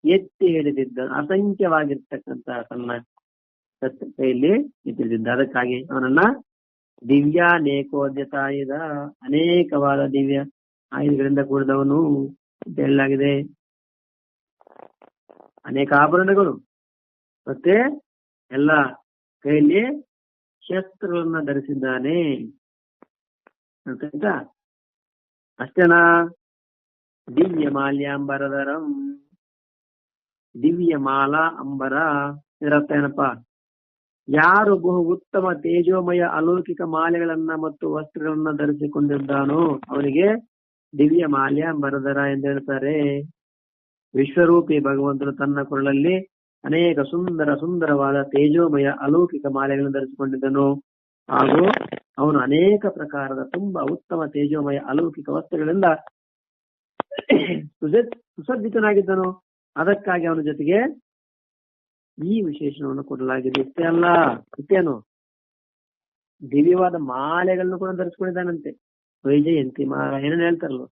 ಎತ್ತಿ ಹಿಡಿದಿದ್ದ, ಅಸಂಖ್ಯವಾಗಿರ್ತಕ್ಕಂಥ ತನ್ನ ಕೈಯಲ್ಲಿ ಎತ್ತಿಡಿದ್ದ. ಅದಕ್ಕಾಗಿ ಅವನನ್ನ ದಿವ್ಯ ನೇಕೋದ್ಯತಾಯುಧ, ಅನೇಕವಾದ ದಿವ್ಯ ಆಯುಧಗಳಿಂದ ಕೂಡಿದವನು ಅಂತ ಹೇಳಲಾಗಿದೆ. ಅನೇಕ ಆಭರಣಗಳು ಮತ್ತೆ ಎಲ್ಲ ಕೈಯಲ್ಲಿ ಶಸ್ತ್ರಗಳನ್ನ ಧರಿಸಿದ್ದಾನೆ ಅಂತ. ಅಷ್ಟೇನಾ? ದಿವ್ಯ ಮಾಲ್ಯಾಂಬರಧರಂ, ದಿವ್ಯ ಮಾಲಾ ಅಂಬರ. ಇದರರ್ಥ ಏನಪ್ಪಾ? ಯಾರು ಬಹು ಉತ್ತಮ ತೇಜೋಮಯ ಅಲೌಕಿಕ ಮಾಲೆಗಳನ್ನ ಮತ್ತು ವಸ್ತ್ರಗಳನ್ನ ಧರಿಸಿಕೊಂಡಿದ್ದಾನೋ ಅವನಿಗೆ ದಿವ್ಯ ಮಾಲ್ಯಾಂಬರಧರ ಎಂದು ಹೇಳ್ತಾರೆ. ವಿಶ್ವರೂಪಿ ಭಗವಂತನು ತನ್ನ ಕೊರಳಲ್ಲಿ ಅನೇಕ ಸುಂದರ ಸುಂದರವಾದ ತೇಜೋಮಯ ಅಲೌಕಿಕ ಮಾಲೆಗಳನ್ನು ಧರಿಸಿಕೊಂಡಿದ್ದನು. ಹಾಗೂ ಅವನು ಅನೇಕ ಪ್ರಕಾರದ ತುಂಬಾ ಉತ್ತಮ ತೇಜೋಮಯ ಅಲೌಕಿಕ ವಸ್ತುಗಳಿಂದ ಸುಸಜ್ಜಿತನಾಗಿದ್ದನು. ಅದಕ್ಕಾಗಿ ಅವನ ಜೊತೆಗೆ ಈ ವಿಶೇಷಣವನ್ನು ಕೊಡಲಾಗಿದೆ. ಇಷ್ಟೇ ಅಲ್ಲ, ಇಷ್ಟೇನು, ದಿವ್ಯವಾದ ಮಾಲೆಗಳನ್ನು ಕೂಡ ಧರಿಸ್ಕೊಂಡಿದ್ದಾನಂತೆ. ವೈಜಯಂತಿ ಮಾಲ ಏನೇನು ಹೇಳ್ತಾರಲ್ವ.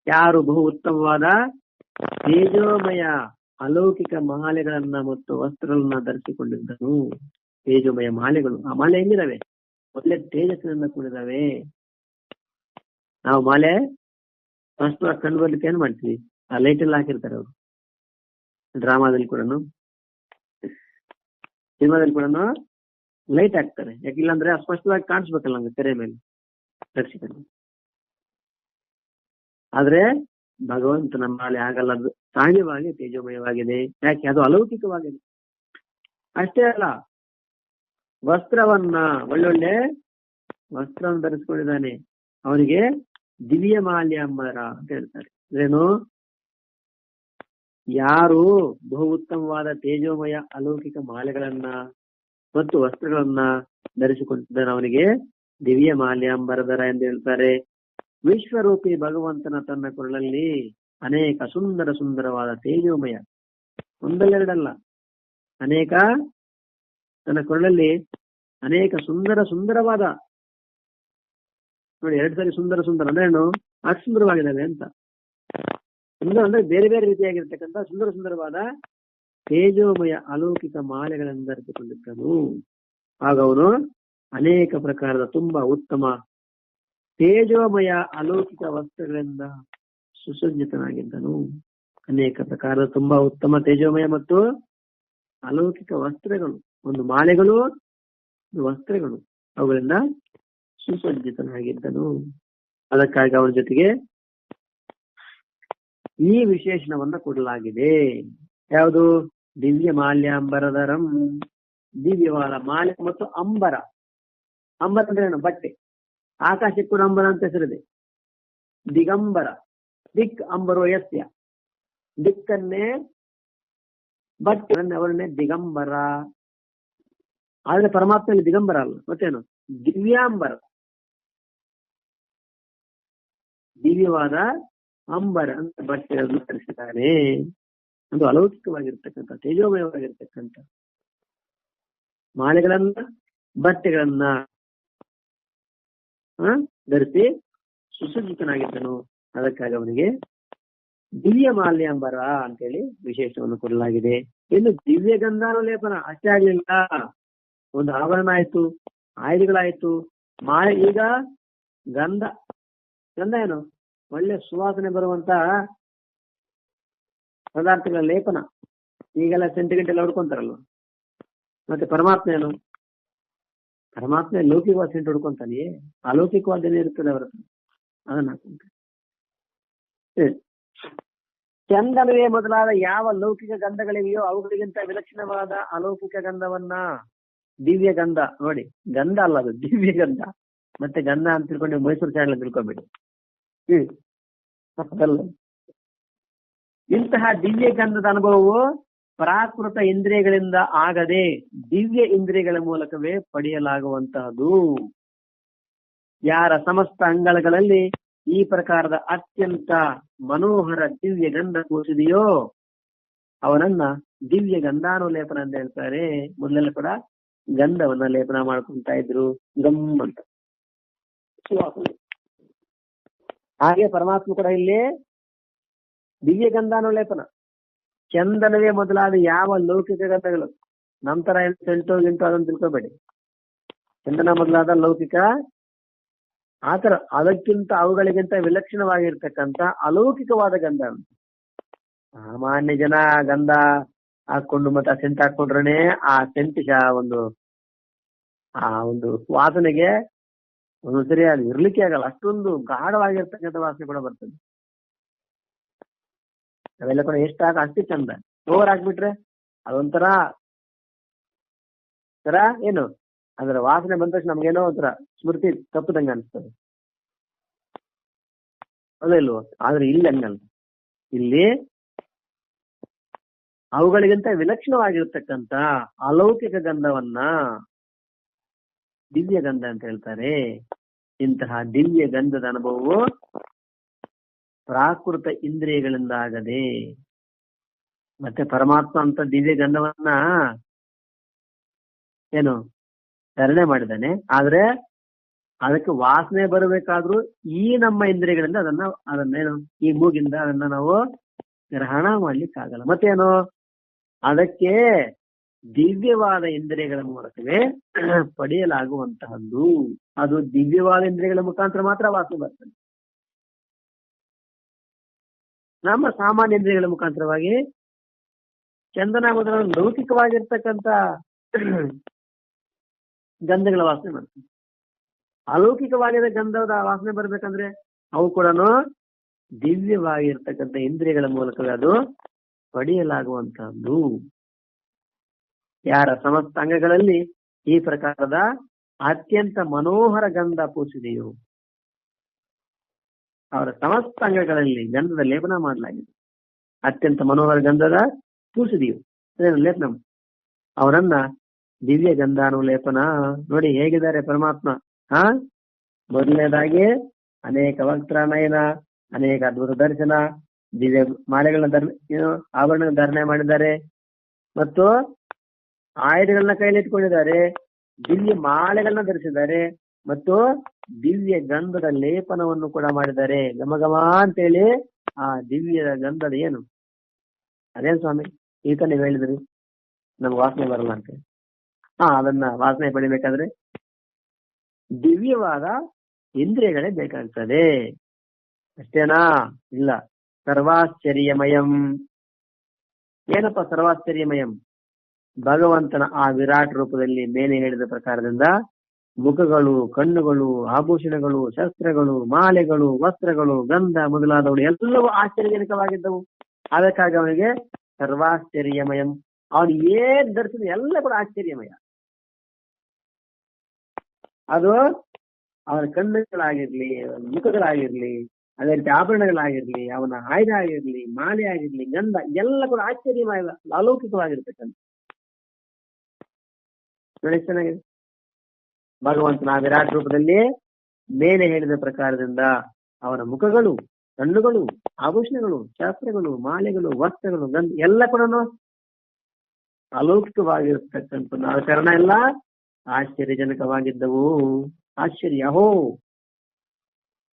ಯಾರು ಬಹು ಉತ್ತಮವಾದ ತೇಜೋಮಯ ಅಲೌಕಿಕ ಮಾಲೆಗಳನ್ನ ಮತ್ತು ವಸ್ತ್ರಗಳನ್ನ ಧರಿಸಿಕೊಂಡಿದ್ದನು. ತೇಜೋಮಯ ಮಾಲೆಗಳು, ಆ ಮಾಲೆ ಹೆಂಗಿದಾವೆ? ಒಳ್ಳೆ ತೇಜಸ್ಸಿನಿಂದ ಕೂಡಿದಾವೆ. ನಾವು ಮಾಲೆ ಫಸ್ಟ್ ಕಂಡು ಬರ್ಲಿಕ್ಕೆ ಏನ್ ಮಾಡ್ತೀವಿ? ಆ ಲೈಟ್ ಎಲ್ಲ ಹಾಕಿರ್ತಾರೆ ಅವರು. ಡ್ರಾಮಾದಲ್ಲಿ ಕೂಡ, ಸಿನಿಮಾದಲ್ಲಿ ಕೂಡ ಲೈಟ್ ಹಾಕ್ತಾರೆ. ಯಾಕಿಲ್ಲ ಅಂದ್ರೆ ಸ್ಪಷ್ಟವಾಗಿ ಕಾಣಿಸ್ಬೇಕಲ್ಲ ನಮ್ಗೆ ತೆರೆ ಮೇಲೆ ರಕ್ಷಕರು. ಆದ್ರೆ ಭಗವಂತನ ಮಾಲೆ ಆಗಲ್ಲ, ಅದು ಸಹಜವಾಗಿ ತೇಜೋಮಯವಾಗಿದೆ. ಯಾಕೆ? ಅದು ಅಲೌಕಿಕವಾಗಿದೆ. ಅಷ್ಟೇ ಅಲ್ಲ, ವಸ್ತ್ರವನ್ನ ಒಳ್ಳೊಳ್ಳೆ ವಸ್ತ್ರವನ್ನು ಧರಿಸ್ಕೊಂಡಿದ್ದಾನೆ. ಅವನಿಗೆ ದಿವ್ಯ ಮಾಲ್ಯಾಂಬರ ಅಂತ ಹೇಳ್ತಾರೆ. ಏನು? ಯಾರು ಬಹು ಉತ್ತಮವಾದ ತೇಜೋಮಯ ಅಲೌಕಿಕ ಮಾಲೆಗಳನ್ನ ಮತ್ತು ವಸ್ತ್ರಗಳನ್ನ ಧರಿಸಿಕೊಂಡಿದ್ದಾನೆ ಅವನಿಗೆ ದಿವ್ಯ ಮಾಲ್ಯಾಂಬರಧರ ಎಂದು ಹೇಳ್ತಾರೆ. ವಿಶ್ವರೂಪಿ ಭಗವಂತನ ತನ್ನ ಕೊರಳಲ್ಲಿ ಅನೇಕ ಸುಂದರ ಸುಂದರವಾದ ತೇಜೋಮಯ, ಒಂದೆರಡಲ್ಲ, ಅನೇಕ, ತನ್ನ ಕೊರಳಲ್ಲಿ ಅನೇಕ ಸುಂದರ ಸುಂದರವಾದ, ನೋಡಿ 2 ಸಾರಿ ಸುಂದರ ಸುಂದರ ಅಂದ್ರೆ ಏನು? ಅಷ್ಟು ಸುಂದರವಾಗಿದ್ದಾವೆ ಅಂತ. ಸುಂದರ ಅಂದ್ರೆ ಬೇರೆ ಬೇರೆ ರೀತಿಯಾಗಿರ್ತಕ್ಕಂಥ ಸುಂದರ ಸುಂದರವಾದ ತೇಜೋಮಯ ಅಲೌಕಿಕ ಮಾಲೆಗಳನ್ನು ಧರಿಸಿಕೊಂಡಿದ್ದನು. ಆಗ ಅವನು ಅನೇಕ ಪ್ರಕಾರದ ತುಂಬಾ ಉತ್ತಮ ತೇಜೋಮಯ ಅಲೌಕಿಕ ವಸ್ತ್ರಗಳಿಂದ ಸುಸಜ್ಜಿತನಾಗಿದ್ದನು. ಅನೇಕ ಪ್ರಕಾರದ ತುಂಬಾ ಉತ್ತಮ ತೇಜೋಮಯ ಮತ್ತು ಅಲೌಕಿಕ ವಸ್ತ್ರಗಳು, ಒಂದು ಮಾಲೆಗಳು, ವಸ್ತ್ರಗಳು, ಅವುಗಳಿಂದ ಸುಸಜ್ಜಿತನಾಗಿದ್ದನು. ಅದಕ್ಕಾಗಿ ಅವನ ಜೊತೆಗೆ ಈ ವಿಶೇಷಣವನ್ನ ಕೊಡಲಾಗಿದೆ. ಯಾವುದು? ದಿವ್ಯ ಮಾಲ್ಯಾಂಬರಧರಂ, ದಿವ್ಯವಾದ ಮಾಲೆ ಮತ್ತು ಅಂಬರ. ಅಂಬರ ಅಂದ್ರೆ ಏನು? ಬಟ್ಟೆ. ಆಕಾಶಕ್ಕೆ ಕೂಡ ಅಂಬರ ಅಂತ ಹೆಸರಿದೆ. ದಿಗಂಬರ, ದಿಕ್ ಅಂಬರೋ ಯಸ್ಯ, ದಿಕ್ಕನ್ನೇ ಬಟ್ಟೆ ಅವರನ್ನೇ ದಿಗಂಬರ. ಆದ್ರೆ ಪರಮಾತ್ಮನಲ್ಲಿ ದಿಗಂಬರ ಅಲ್ಲ, ಮತ್ತೇನು? ದಿವ್ಯಾಂಬರ, ದಿವ್ಯವಾದ ಅಂಬರ ಅಂತ ಬಟ್ಟೆಗಳನ್ನು ಧರಿಸಿದ್ದಾನೆ. ಅದು ಅಲೌಕಿಕವಾಗಿರ್ತಕ್ಕಂಥ ತೇಜೋಮಯವಾಗಿರ್ತಕ್ಕಂಥ ಮಾಲೆಗಳನ್ನ ಬಟ್ಟೆಗಳನ್ನ ಧರಿಸಿ ಸುಸಜ್ಜಿತನಾಗಿದ್ದನು. ಅದಕ್ಕಾಗಿ ಅವನಿಗೆ ದಿವ್ಯ ಮಾಲ್ಯಾಂಬರ ಅಂತೇಳಿ ವಿಶೇಷವನ್ನು ಕೊಡಲಾಗಿದೆ. ಇನ್ನು ದಿವ್ಯ ಗಂಧಾನುಲೇಪನ ಅಷ್ಟೇ ಆಗ್ಲಿಲ್ಲ. ಒಂದು ಆಭರಣ ಆಯ್ತು, ಆಯುಧಗಳಾಯ್ತು, ಮಾಲೆ. ಈಗ ಗಂಧ. ಗಂಧ ಏನು? ಒಳ್ಳೆ ಸುವಾಸನೆ ಬರುವಂತ ಪದಾರ್ಥಗಳ ಲೇಪನ. ಈಗೆಲ್ಲ ಸೆಂಟಿಗೆಂಟೆಲ್ಲ ಹೊಡ್ಕೊಂತಾರಲ್ವ. ಮತ್ತೆ ಪರಮಾತ್ಮ ಏನು? ಪರಮಾತ್ಮ ಲೌಕಿಕವಾದ ಸೆಂಟ್ ಹೊಡ್ಕೊಂತಾನೆ, ಅಲೌಕಿಕವಾದೇನೇ ಇರ್ತದೆ ಅವರ ಹತ್ರ, ಅದನ್ನ ಹಾಕೊಂತಾರೆ. ಚಂದನವೇ ಮೊದಲಾದ ಯಾವ ಲೌಕಿಕ ಗಂಧಗಳಿವೆಯೋ ಅವುಗಳಿಗಿಂತ ವಿಲಕ್ಷಣವಾದ ಅಲೌಕಿಕ ಗಂಧವನ್ನ, ದಿವ್ಯ ಗಂಧ. ನೋಡಿ, ಗಂಧ ಅಲ್ಲ, ಅದು ದಿವ್ಯ ಗಂಧ. ಮತ್ತೆ ಗಂಧ ಅಂತ ತಿಳ್ಕೊಂಡು ಮೈಸೂರು ಚಾಣಲ್ ತಿಳ್ಕೊಬೇಡಿ. ಅದಲ್ಲ, ಇಂತಹ ದಿವ್ಯ ಗಂಧದ ಅನುಭವವು ಪ್ರಾಕೃತ ಇಂದ್ರಿಯಗಳಿಂದ ಆಗದೆ ದಿವ್ಯ ಇಂದ್ರಿಯಗಳ ಮೂಲಕವೇ ಪಡೆಯಲಾಗುವಂತಹದು. ಯಾರ ಸಮಸ್ತ ಅಂಗಳಗಳಲ್ಲಿ ಈ ಪ್ರಕಾರದ ಅತ್ಯಂತ ಮನೋಹರ ದಿವ್ಯ ಗಂಧ ಕೂಸಿದೆಯೋ ಅವನನ್ನ ದಿವ್ಯ ಗಂಧಾನುಲೇಪನ ಅಂತ ಹೇಳ್ತಾರೆ. ಮೊದಲೆಲ್ಲ ಕೂಡ ಗಂಧವನ್ನ ಲೇಪನ ಮಾಡ್ಕೊಂತ ಇದ್ರು, ಗಮ್ ಅಂತ. ಹಾಗೆ ಪರಮಾತ್ಮ ಕೂಡ ಇಲ್ಲಿ ದಿವ್ಯ ಗಂಧಾನುಲೇಪನ, ಚಂದನವೇ ಮೊದಲಾದ ಯಾವ ಲೌಕಿಕ ಗಂಧಗಳು, ನಂತರ ಸೆಂಟು ಗಿಂಟು ಅದನ್ನು ತಿಳ್ಕೊಬೇಡಿ. ಚಂದನ ಮೊದಲಾದ ಲೌಕಿಕ ಆತರ ಅದಕ್ಕಿಂತ ಅವುಗಳಿಗಿಂತ ವಿಲಕ್ಷಣವಾಗಿರ್ತಕ್ಕಂಥ ಅಲೌಕಿಕವಾದ ಗಂಧ. ಸಾಮಾನ್ಯ ಜನ ಗಂಧ ಹಾಕೊಂಡು ಮತ್ತೆ ಆ ಸೆಂಟ್ ಹಾಕೊಂಡ್ರೆ ಆ ಸೆಂಟ್ ಒಂದು ವಾಸನೆಗೆ ಒಂದೊಂದ್ಸರಿ ಅದು ಇರ್ಲಿಕ್ಕೆ ಆಗಲ್ಲ, ಅಷ್ಟೊಂದು ಗಾಢವಾಗಿರ್ತಕ್ಕಂಥ ವಾಸನೆ ಕೂಡ ಬರ್ತದೆ. ಅವೆಲ್ಲ ಕೂಡ ಎಷ್ಟಾಗ ಅಷ್ಟೇ ಚಂದ. ಓವರ್ ಹಾಕ್ಬಿಟ್ರೆ ಅದೊಂಥರ ಏನು ಅದರ ವಾಸನೆ ಬಂದ ತಕ್ಷಣ ನಮ್ಗೇನೋ ಒಂಥರ ಸ್ಮೃತಿ ತಪ್ಪದಂಗ ಅನಿಸ್ತದೆ, ಅದೇ ಇಲ್ವೋ? ಆದ್ರೆ ಇಲ್ಲಿ ಹಂಗಲ್ಲ. ಇಲ್ಲಿ ಅವುಗಳಿಗಿಂತ ವಿಲಕ್ಷಣವಾಗಿರ್ತಕ್ಕಂಥ ಅಲೌಕಿಕ ಗಂಧವನ್ನ ದಿವ್ಯ ಗಂಧ ಅಂತ ಹೇಳ್ತಾರೆ. ಇಂತಹ ದಿವ್ಯ ಗಂಧದ ಅನುಭವವು ಪ್ರಾಕೃತ ಇಂದ್ರಿಯಗಳಿಂದ ಆಗದೆ. ಮತ್ತೆ ಪರಮಾತ್ಮ ಅಂತ ದಿವ್ಯ ಗಂಧವನ್ನ ಏನು ಧಾರಣೆ ಮಾಡಿದ್ದಾನೆ. ಆದ್ರೆ ಅದಕ್ಕೆ ವಾಸನೆ ಬರಬೇಕಾದ್ರೂ ಈ ನಮ್ಮ ಇಂದ್ರಿಯಗಳಿಂದ ಅದನ್ನೇನು ಈ ಮೂಗಿಂದ ಅದನ್ನ ನಾವು ಗ್ರಹಣ ಮಾಡ್ಲಿಕ್ಕಾಗಲ್ಲ. ಮತ್ತೇನು ಅದಕ್ಕೆ ದಿವ್ಯವಾದ ಇಂದ್ರಿಯಗಳ ಮೂಲಕವೇ ಪಡೆಯಲಾಗುವಂತಹದ್ದು. ಅದು ದಿವ್ಯವಾದ ಇಂದ್ರಿಯಗಳ ಮುಖಾಂತರ ಮಾತ್ರ ವಾಸನೆ ಬರ್ತದೆ. ನಮ್ಮ ಸಾಮಾನ್ಯ ಇಂದ್ರಿಯಗಳ ಮುಖಾಂತರವಾಗಿ ಚಂದನ ಮೊದಲ ಲೌಕಿಕವಾಗಿರ್ತಕ್ಕಂಥ ಗಂಧಗಳ ವಾಸನೆ ಬರ್ತದೆ. ಅಲೌಕಿಕವಾಗಿರೋ ಗಂಧದ ವಾಸನೆ ಬರ್ಬೇಕಂದ್ರೆ ಅವು ಕೂಡ ದಿವ್ಯವಾಗಿರ್ತಕ್ಕಂಥ ಇಂದ್ರಿಯಗಳ ಮೂಲಕವೇ ಅದು ಪಡೆಯಲಾಗುವಂತಹದ್ದು. ಯಾರ ಸಮಸ್ತ ಅಂಗಗಳಲ್ಲಿ ಈ ಪ್ರಕಾರದ ಅತ್ಯಂತ ಮನೋಹರ ಗಂಧ ಪೂಸಿದೆಯೋ ಅವರ ಸಮಸ್ತ ಅಂಗಗಳಲ್ಲಿ ಗಂಧದ ಲೇಪನ ಮಾಡಲಾಗಿದೆ. ಅತ್ಯಂತ ಮನೋಹರ ಗಂಧದ ಪೂಸಿದೆಯೋ ಲೇಪನ ಅವರನ್ನ ದಿವ್ಯ ಗಂಧಾನುಲೇಪನ. ನೋಡಿ ಹೇಗಿದ್ದಾರೆ ಪರಮಾತ್ಮ. ಮೊದಲನೇದಾಗಿ ಅನೇಕ ವಕ್ತ್ರನಯನ, ಅನೇಕ ಅದ್ಭುತ ದರ್ಶನ, ದಿವ್ಯ ಮಾಲೆಗಳನ್ನ ಆಭರಣ ಧಾರಣೆ ಮಾಡಿದ್ದಾರೆ, ಮತ್ತು ಆಯುಧಗಳನ್ನ ಕೈಲಿ ಇಟ್ಕೊಂಡಿದ್ದಾರೆ, ದಿವ್ಯ ಮಾಲೆಗಳನ್ನ ಧರಿಸಿದ್ದಾರೆ, ಮತ್ತು ದಿವ್ಯ ಗಂಧದ ಲೇಪನವನ್ನು ಕೂಡ ಮಾಡಿದ್ದಾರೆ. ಘಮಘಮ ಅಂತೇಳಿ ಆ ದಿವ್ಯ ಗಂಧದ ಏನು ಅದೇನ್ ಸ್ವಾಮಿ ಈಗ ನೀವು ಹೇಳಿದ್ರಿ ನಮ್ಗೆ ವಾಸನೆ ಬರಲ್ಲ ಅಂತ. ಅದನ್ನ ವಾಸನೆ ಪಡಿಬೇಕಾದ್ರೆ ದಿವ್ಯವಾದ ಇಂದ್ರಿಯಗಳೇ ಬೇಕಾಗ್ತದೆ. ಅಷ್ಟೇನಾ? ಇಲ್ಲ. ಸರ್ವಾಶ್ಚರ್ಯಮಯಂ. ಏನಪ್ಪ ಸರ್ವಾಶ್ಚರ್ಯಮಯಂ? ಭಗವಂತನ ಆ ವಿರಾಟ್ ರೂಪದಲ್ಲಿ ಮೇಲೆ ಹೇಳಿದ ಪ್ರಕಾರದಿಂದ ಮುಖಗಳು, ಕಣ್ಣುಗಳು, ಆಭೂಷಣಗಳು, ಶಸ್ತ್ರಗಳು, ಮಾಲೆಗಳು, ವಸ್ತ್ರಗಳು, ಗಂಧ ಮೊದಲಾದವು ಎಲ್ಲವೂ ಆಶ್ಚರ್ಯಜನಕವಾಗಿದ್ದವು. ಅದಕ್ಕಾಗಿ ಅವನಿಗೆ ಸರ್ವಾಶ್ಚರ್ಯಮಯಂ. ಅವನು ಏನ್ ಧರಿಸಿದ ಎಲ್ಲ ಕೂಡ ಆಶ್ಚರ್ಯಮಯ. ಅದು ಅವನ ಕಣ್ಣುಗಳಾಗಿರ್ಲಿ, ಮುಖಗಳಾಗಿರ್ಲಿ, ಅದೇ ರೀತಿ ಆಭರಣಗಳಾಗಿರ್ಲಿ, ಅವನ ಆಯುಧ ಆಗಿರ್ಲಿ, ಮಾಲೆ ಆಗಿರ್ಲಿ, ಗಂಧ ಎಲ್ಲ ಕೂಡ ಆಶ್ಚರ್ಯಮಯ, ಅಲೌಕಿಕವಾಗಿರ್ತಕ್ಕಂಥ. ನೋಡಿ ಚೆನ್ನಾಗಿದೆ. ಭಗವಂತನ ವಿರಾಟ್ ರೂಪದಲ್ಲಿ ಮೇಲೆ ಹೇಳಿದ ಪ್ರಕಾರದಿಂದ ಅವನ ಮುಖಗಳು, ಕಣ್ಣುಗಳು, ಆಭೂಷಣಗಳು, ಶಾಸ್ತ್ರಗಳು, ಮಾಲೆಗಳು, ವಸ್ತ್ರಗಳು, ಗಂಧ ಎಲ್ಲ ಕೂಡ ಅಲೌಕಿಕವಾಗಿರ್ತಕ್ಕಂಥ ಕಾರಣ ಎಲ್ಲ ಆಶ್ಚರ್ಯಜನಕವಾಗಿದ್ದವು. ಆಶ್ಚರ್ಯ ಹೋ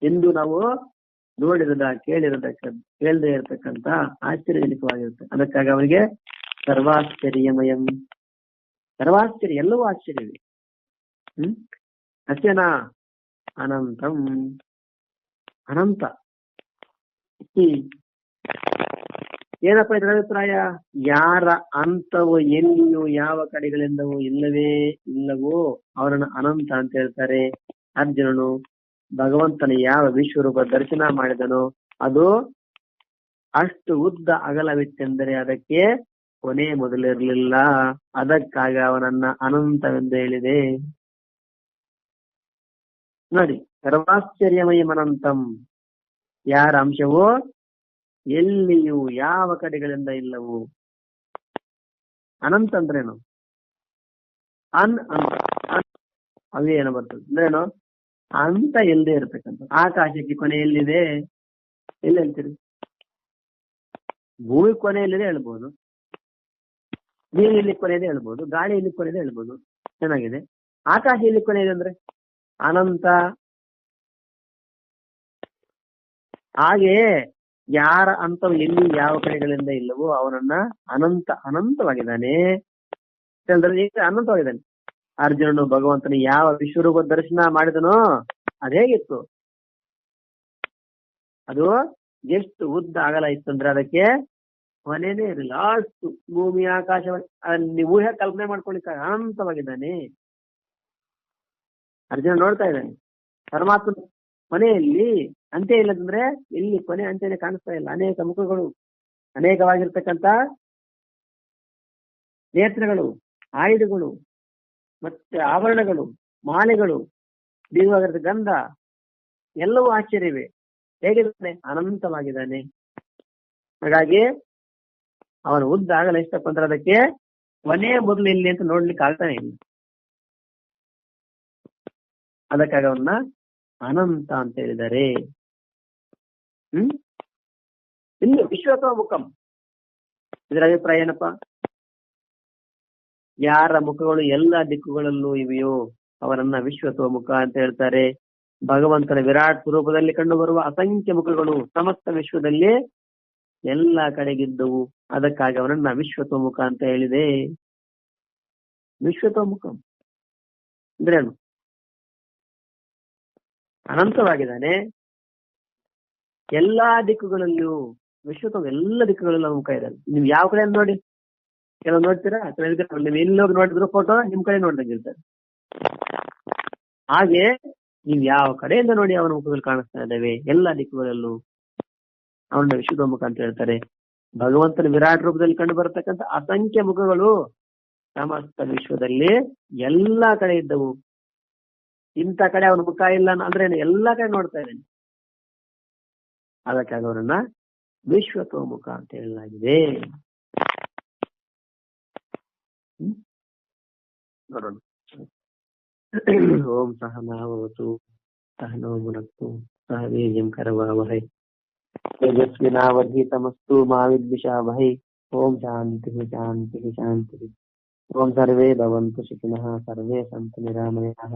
ಎಂದು ನಾವು ನೋಡಿರದ ಕೇಳದೆ ಇರತಕ್ಕಂತ ಆಶ್ಚರ್ಯಜನಕವಾಗಿರುತ್ತೆ. ಅದಕ್ಕಾಗಿ ಅವನಿಗೆ ಸರ್ವಾಶ್ಚರ್ಯಮಯಂ. ಸರ್ವಾಶ್ಚರ್ಯ ಎಲ್ಲವೂ ಆಶ್ಚರ್ಯವೇ. ಅಷ್ಟೇನಾ? ಅನಂತಂ, ಅನಂತ. ಏನಪ್ಪ ಇದರ ಅಭಿಪ್ರಾಯ? ಯಾರ ಅಂತವು ಎಲ್ಲಿಯೂ ಯಾವ ಕಡೆಗಳಿಂದವೂ ಇಲ್ಲವೋ ಅವರನ್ನು ಅನಂತ ಅಂತ ಹೇಳ್ತಾರೆ. ಅರ್ಜುನನು ಭಗವಂತನ ಯಾವ ವಿಶ್ವರೂಪ ದರ್ಶನ ಮಾಡಿದನೋ ಅದು ಅಷ್ಟು ಉದ್ದ ಅಗಲವಿತ್ತೆಂದರೆ ಅದಕ್ಕೆ ಕೊನೆ ಮೊದಲಿರಲಿಲ್ಲ. ಅದಕ್ಕಾಗಿ ಅವನನ್ನ ಅನಂತವೆಂದು ಹೇಳಿದೆ. ನೋಡಿ, ಸರ್ವಾಶ್ಚರ್ಯಮಯಂ ಅನಂತಂ. ಯಾರ ಅಂಶವೋ ಎಲ್ಲಿಯೂ ಯಾವ ಕಡೆಗಳಿಂದ ಇಲ್ಲವು. ಅನಂತ ಅಂದ್ರೇನು? ಅವೇನು ಬರ್ತದೆ ಅಂದ್ರೇನು? ಅಂತ ಎಲ್ಲದೆ ಇರ್ತಕ್ಕಂಥ. ಆಕಾಶಕ್ಕೆ ಕೊನೆ ಎಲ್ಲಿದೆ? ಎಲ್ಲಿ ಹೇಳ್ತೀರಿ? ಭೂಮಿ ಕೊನೆಯಲ್ಲಿದೆ ಹೇಳ್ಬೋದು, ನೀರು ಇಲ್ಲಿ ಕೊನೆಯದೆ ಹೇಳ್ಬೋದು, ಗಾಳಿ ಇಲ್ಲಿ ಕೊನೆಯದೆ ಹೇಳ್ಬೋದು. ಚೆನ್ನಾಗಿದೆ. ಆಕಾಶ ಇಲ್ಲಿ ಕೊನೆಯಿದೆ ಅಂದ್ರೆ ಅನಂತ. ಹಾಗೆಯೇ ಯಾರ ಅಂತವು ಎಲ್ಲಿ ಯಾವ ಕಡೆಗಳಿಂದ ಇಲ್ಲವೋ ಅವನನ್ನ ಅನಂತವಾಗಿದ್ದಾನೆ ಅನಂತವಾಗಿದ್ದಾನೆ. ಅರ್ಜುನನು ಭಗವಂತನ ಯಾವ ವಿಶ್ವರೂಪ ದರ್ಶನ ಮಾಡಿದನೋ ಅದೇಗಿತ್ತು. ಅದು ಎಷ್ಟು ಉದ್ದ ಅಗಲ ಇತ್ತಂದ್ರೆ ಅದಕ್ಕೆ ಕೊನೆನೇ ಇರಲಿಲ್ಲ. ಅಷ್ಟು ಭೂಮಿ ಆಕಾಶ ನೀವು ಊಹೆ ಕಲ್ಪನೆ ಮಾಡ್ಕೊಳ್ಳಿಕ್ಕೆ ಅನಂತವಾಗಿದ್ದಾನೆ. ಅರ್ಜುನ ನೋಡ್ತಾ ಇದ್ದಾನೆ ಪರಮಾತ್ಮ ಕೊನೆಯಲ್ಲಿ ಅಂತ್ಯ ಇಲ್ಲದಂದ್ರೆ ಇಲ್ಲಿ ಕೊನೆ ಅಂತ್ಯನೇ ಕಾಣಿಸ್ತಾ ಇಲ್ಲ. ಅನೇಕ ಮುಖಗಳು, ಅನೇಕವಾಗಿರ್ತಕ್ಕಂಥ ನೇತ್ರಗಳು, ಆಯುಧಗಳು, ಮತ್ತೆ ಆಭರಣಗಳು, ಮಾಲೆಗಳು, ದಿವ್ಯವಾಗಿರ್ತಕ್ಕ ಗಂಧ ಎಲ್ಲವೂ ಆಶ್ಚರ್ಯವೇ. ಹೇಗಿದ್ದಾನೆ? ಅನಂತವಾಗಿದ್ದಾನೆ. ಹಾಗಾಗಿ ಅವನು ಉದ್ದ ಆಗಲ್ಲ ಎಷ್ಟಪ್ಪ ಅಂದ್ರೆ ಅದಕ್ಕೆ ಕೊನೆ ಮೊದಲು ಇಲ್ಲಿ ಅಂತ ನೋಡ್ಲಿಕ್ಕೆ ಆಗ್ತಾನೆ ಇಲ್ಲ. ಅದಕ್ಕಾಗಿ ಅವನ್ನ ಅನಂತ ಅಂತ ಹೇಳಿದ್ದಾರೆ. ಇನ್ನು ವಿಶ್ವತೋ ಮುಖಂ, ಇದರ ಅಭಿಪ್ರಾಯ ಏನಪ್ಪಾ? ಯಾರ ಮುಖಗಳು ಎಲ್ಲ ದಿಕ್ಕುಗಳಲ್ಲೂ ಇವೆಯೋ ಅವರನ್ನ ವಿಶ್ವತೋ ಮುಖ ಅಂತ ಹೇಳ್ತಾರೆ. ಭಗವಂತನ ವಿರಾಟ್ ಸ್ವರೂಪದಲ್ಲಿ ಕಂಡು ಬರುವ ಅಸಂಖ್ಯ ಮುಖಗಳು ಸಮಸ್ತ ವಿಶ್ವದಲ್ಲಿ ಎಲ್ಲ ಕಡೆಗಿದ್ದವು. ಅದಕ್ಕಾಗಿ ಅವನನ್ನ ವಿಶ್ವತೋಮುಖ ಅಂತ ಹೇಳಿದೆ. ವಿಶ್ವತೋಮುಖ ಅಂದ್ರೇನು? ಅನಂತವಾಗಿದ್ದಾನೆ, ಎಲ್ಲಾ ದಿಕ್ಕುಗಳಲ್ಲಿಯೂ ಎಲ್ಲ ದಿಕ್ಕುಗಳಲ್ಲೂ ಮುಖ ಇದ್ದಾನೆ. ನೀವು ಯಾವ ಕಡೆ ನೋಡಿ, ಕೆಲವು ನೋಡ್ತೀರಾ, ನೀವು ಎಲ್ಲೋಗಿ ನೋಡಿದ್ರು ಫೋಟೋ ನಿಮ್ ಕಡೆ ನೋಡ್ದಂಗಿರ್ತಾರೆ. ಹಾಗೆ ನೀವು ಯಾವ ಕಡೆಯಿಂದ ನೋಡಿ ಅವನ ಮುಖಗಳು ಕಾಣಿಸ್ತಾ ಇದ್ದಾವೆ ಎಲ್ಲಾ ದಿಕ್ಕುಗಳಲ್ಲೂ. ಅವನ ವಿಶ್ವತೋಮುಖ ಅಂತ ಹೇಳ್ತಾರೆ. ಭಗವಂತನ ವಿರಾಟ್ ರೂಪದಲ್ಲಿ ಕಂಡು ಬರತಕ್ಕಂಥ ಅಸಂಖ್ಯ ಮುಖಗಳು ಸಮಸ್ತ ವಿಶ್ವದಲ್ಲಿ ಎಲ್ಲಾ ಕಡೆ ಇದ್ದವು. ಇಂಥ ಕಡೆ ಅವನ ಮುಖ ಇಲ್ಲ ಅಂದ್ರೆ ಎಲ್ಲಾ ಕಡೆ ನೋಡ್ತಾ ಇದ್ದೇನೆ. ಅದಕ್ಕಾಗಿ ಅವರನ್ನ ವಿಶ್ವತೋಮುಖ ಅಂತ ಹೇಳಲಾಗಿದೆ. ನೋಡೋಣ. ಓಂ ಸಹನಾವತು ಸಹನೋ ಭುನಕ್ತು ಸಹ ವೀರ್ಯಂ ಕರವಾವಹೈ ತೇಜಸ್ವಿನಾವಧೀತಮಸ್ತು ಮಾ ವಿದ್ವಿಷಾವಹೈ. ಓಂ ಶಾಂತಿ ಶಾಂತಿ ಶಾಂತಿ. ಓಂ ಸರ್ವೇ ಭವಂತು ಸುಖಿನಃ ಸರ್ವೇ ಸಂತು ನಿರಾಮಯಾಃ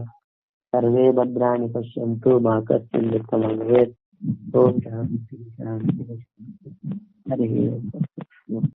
ಸರ್ವೇ ಭದ್ರಾಣಿ ಪಶ್ಯಂತು ಮಾ ಕಶ್ಚಿತ್ ದುಃಖಂ ಭವೇತ್. ಓಂ ಶಾಂತಿ ಶಾಂತಿ ಶಾಂತಿ. ಹರಿ ಓಂ.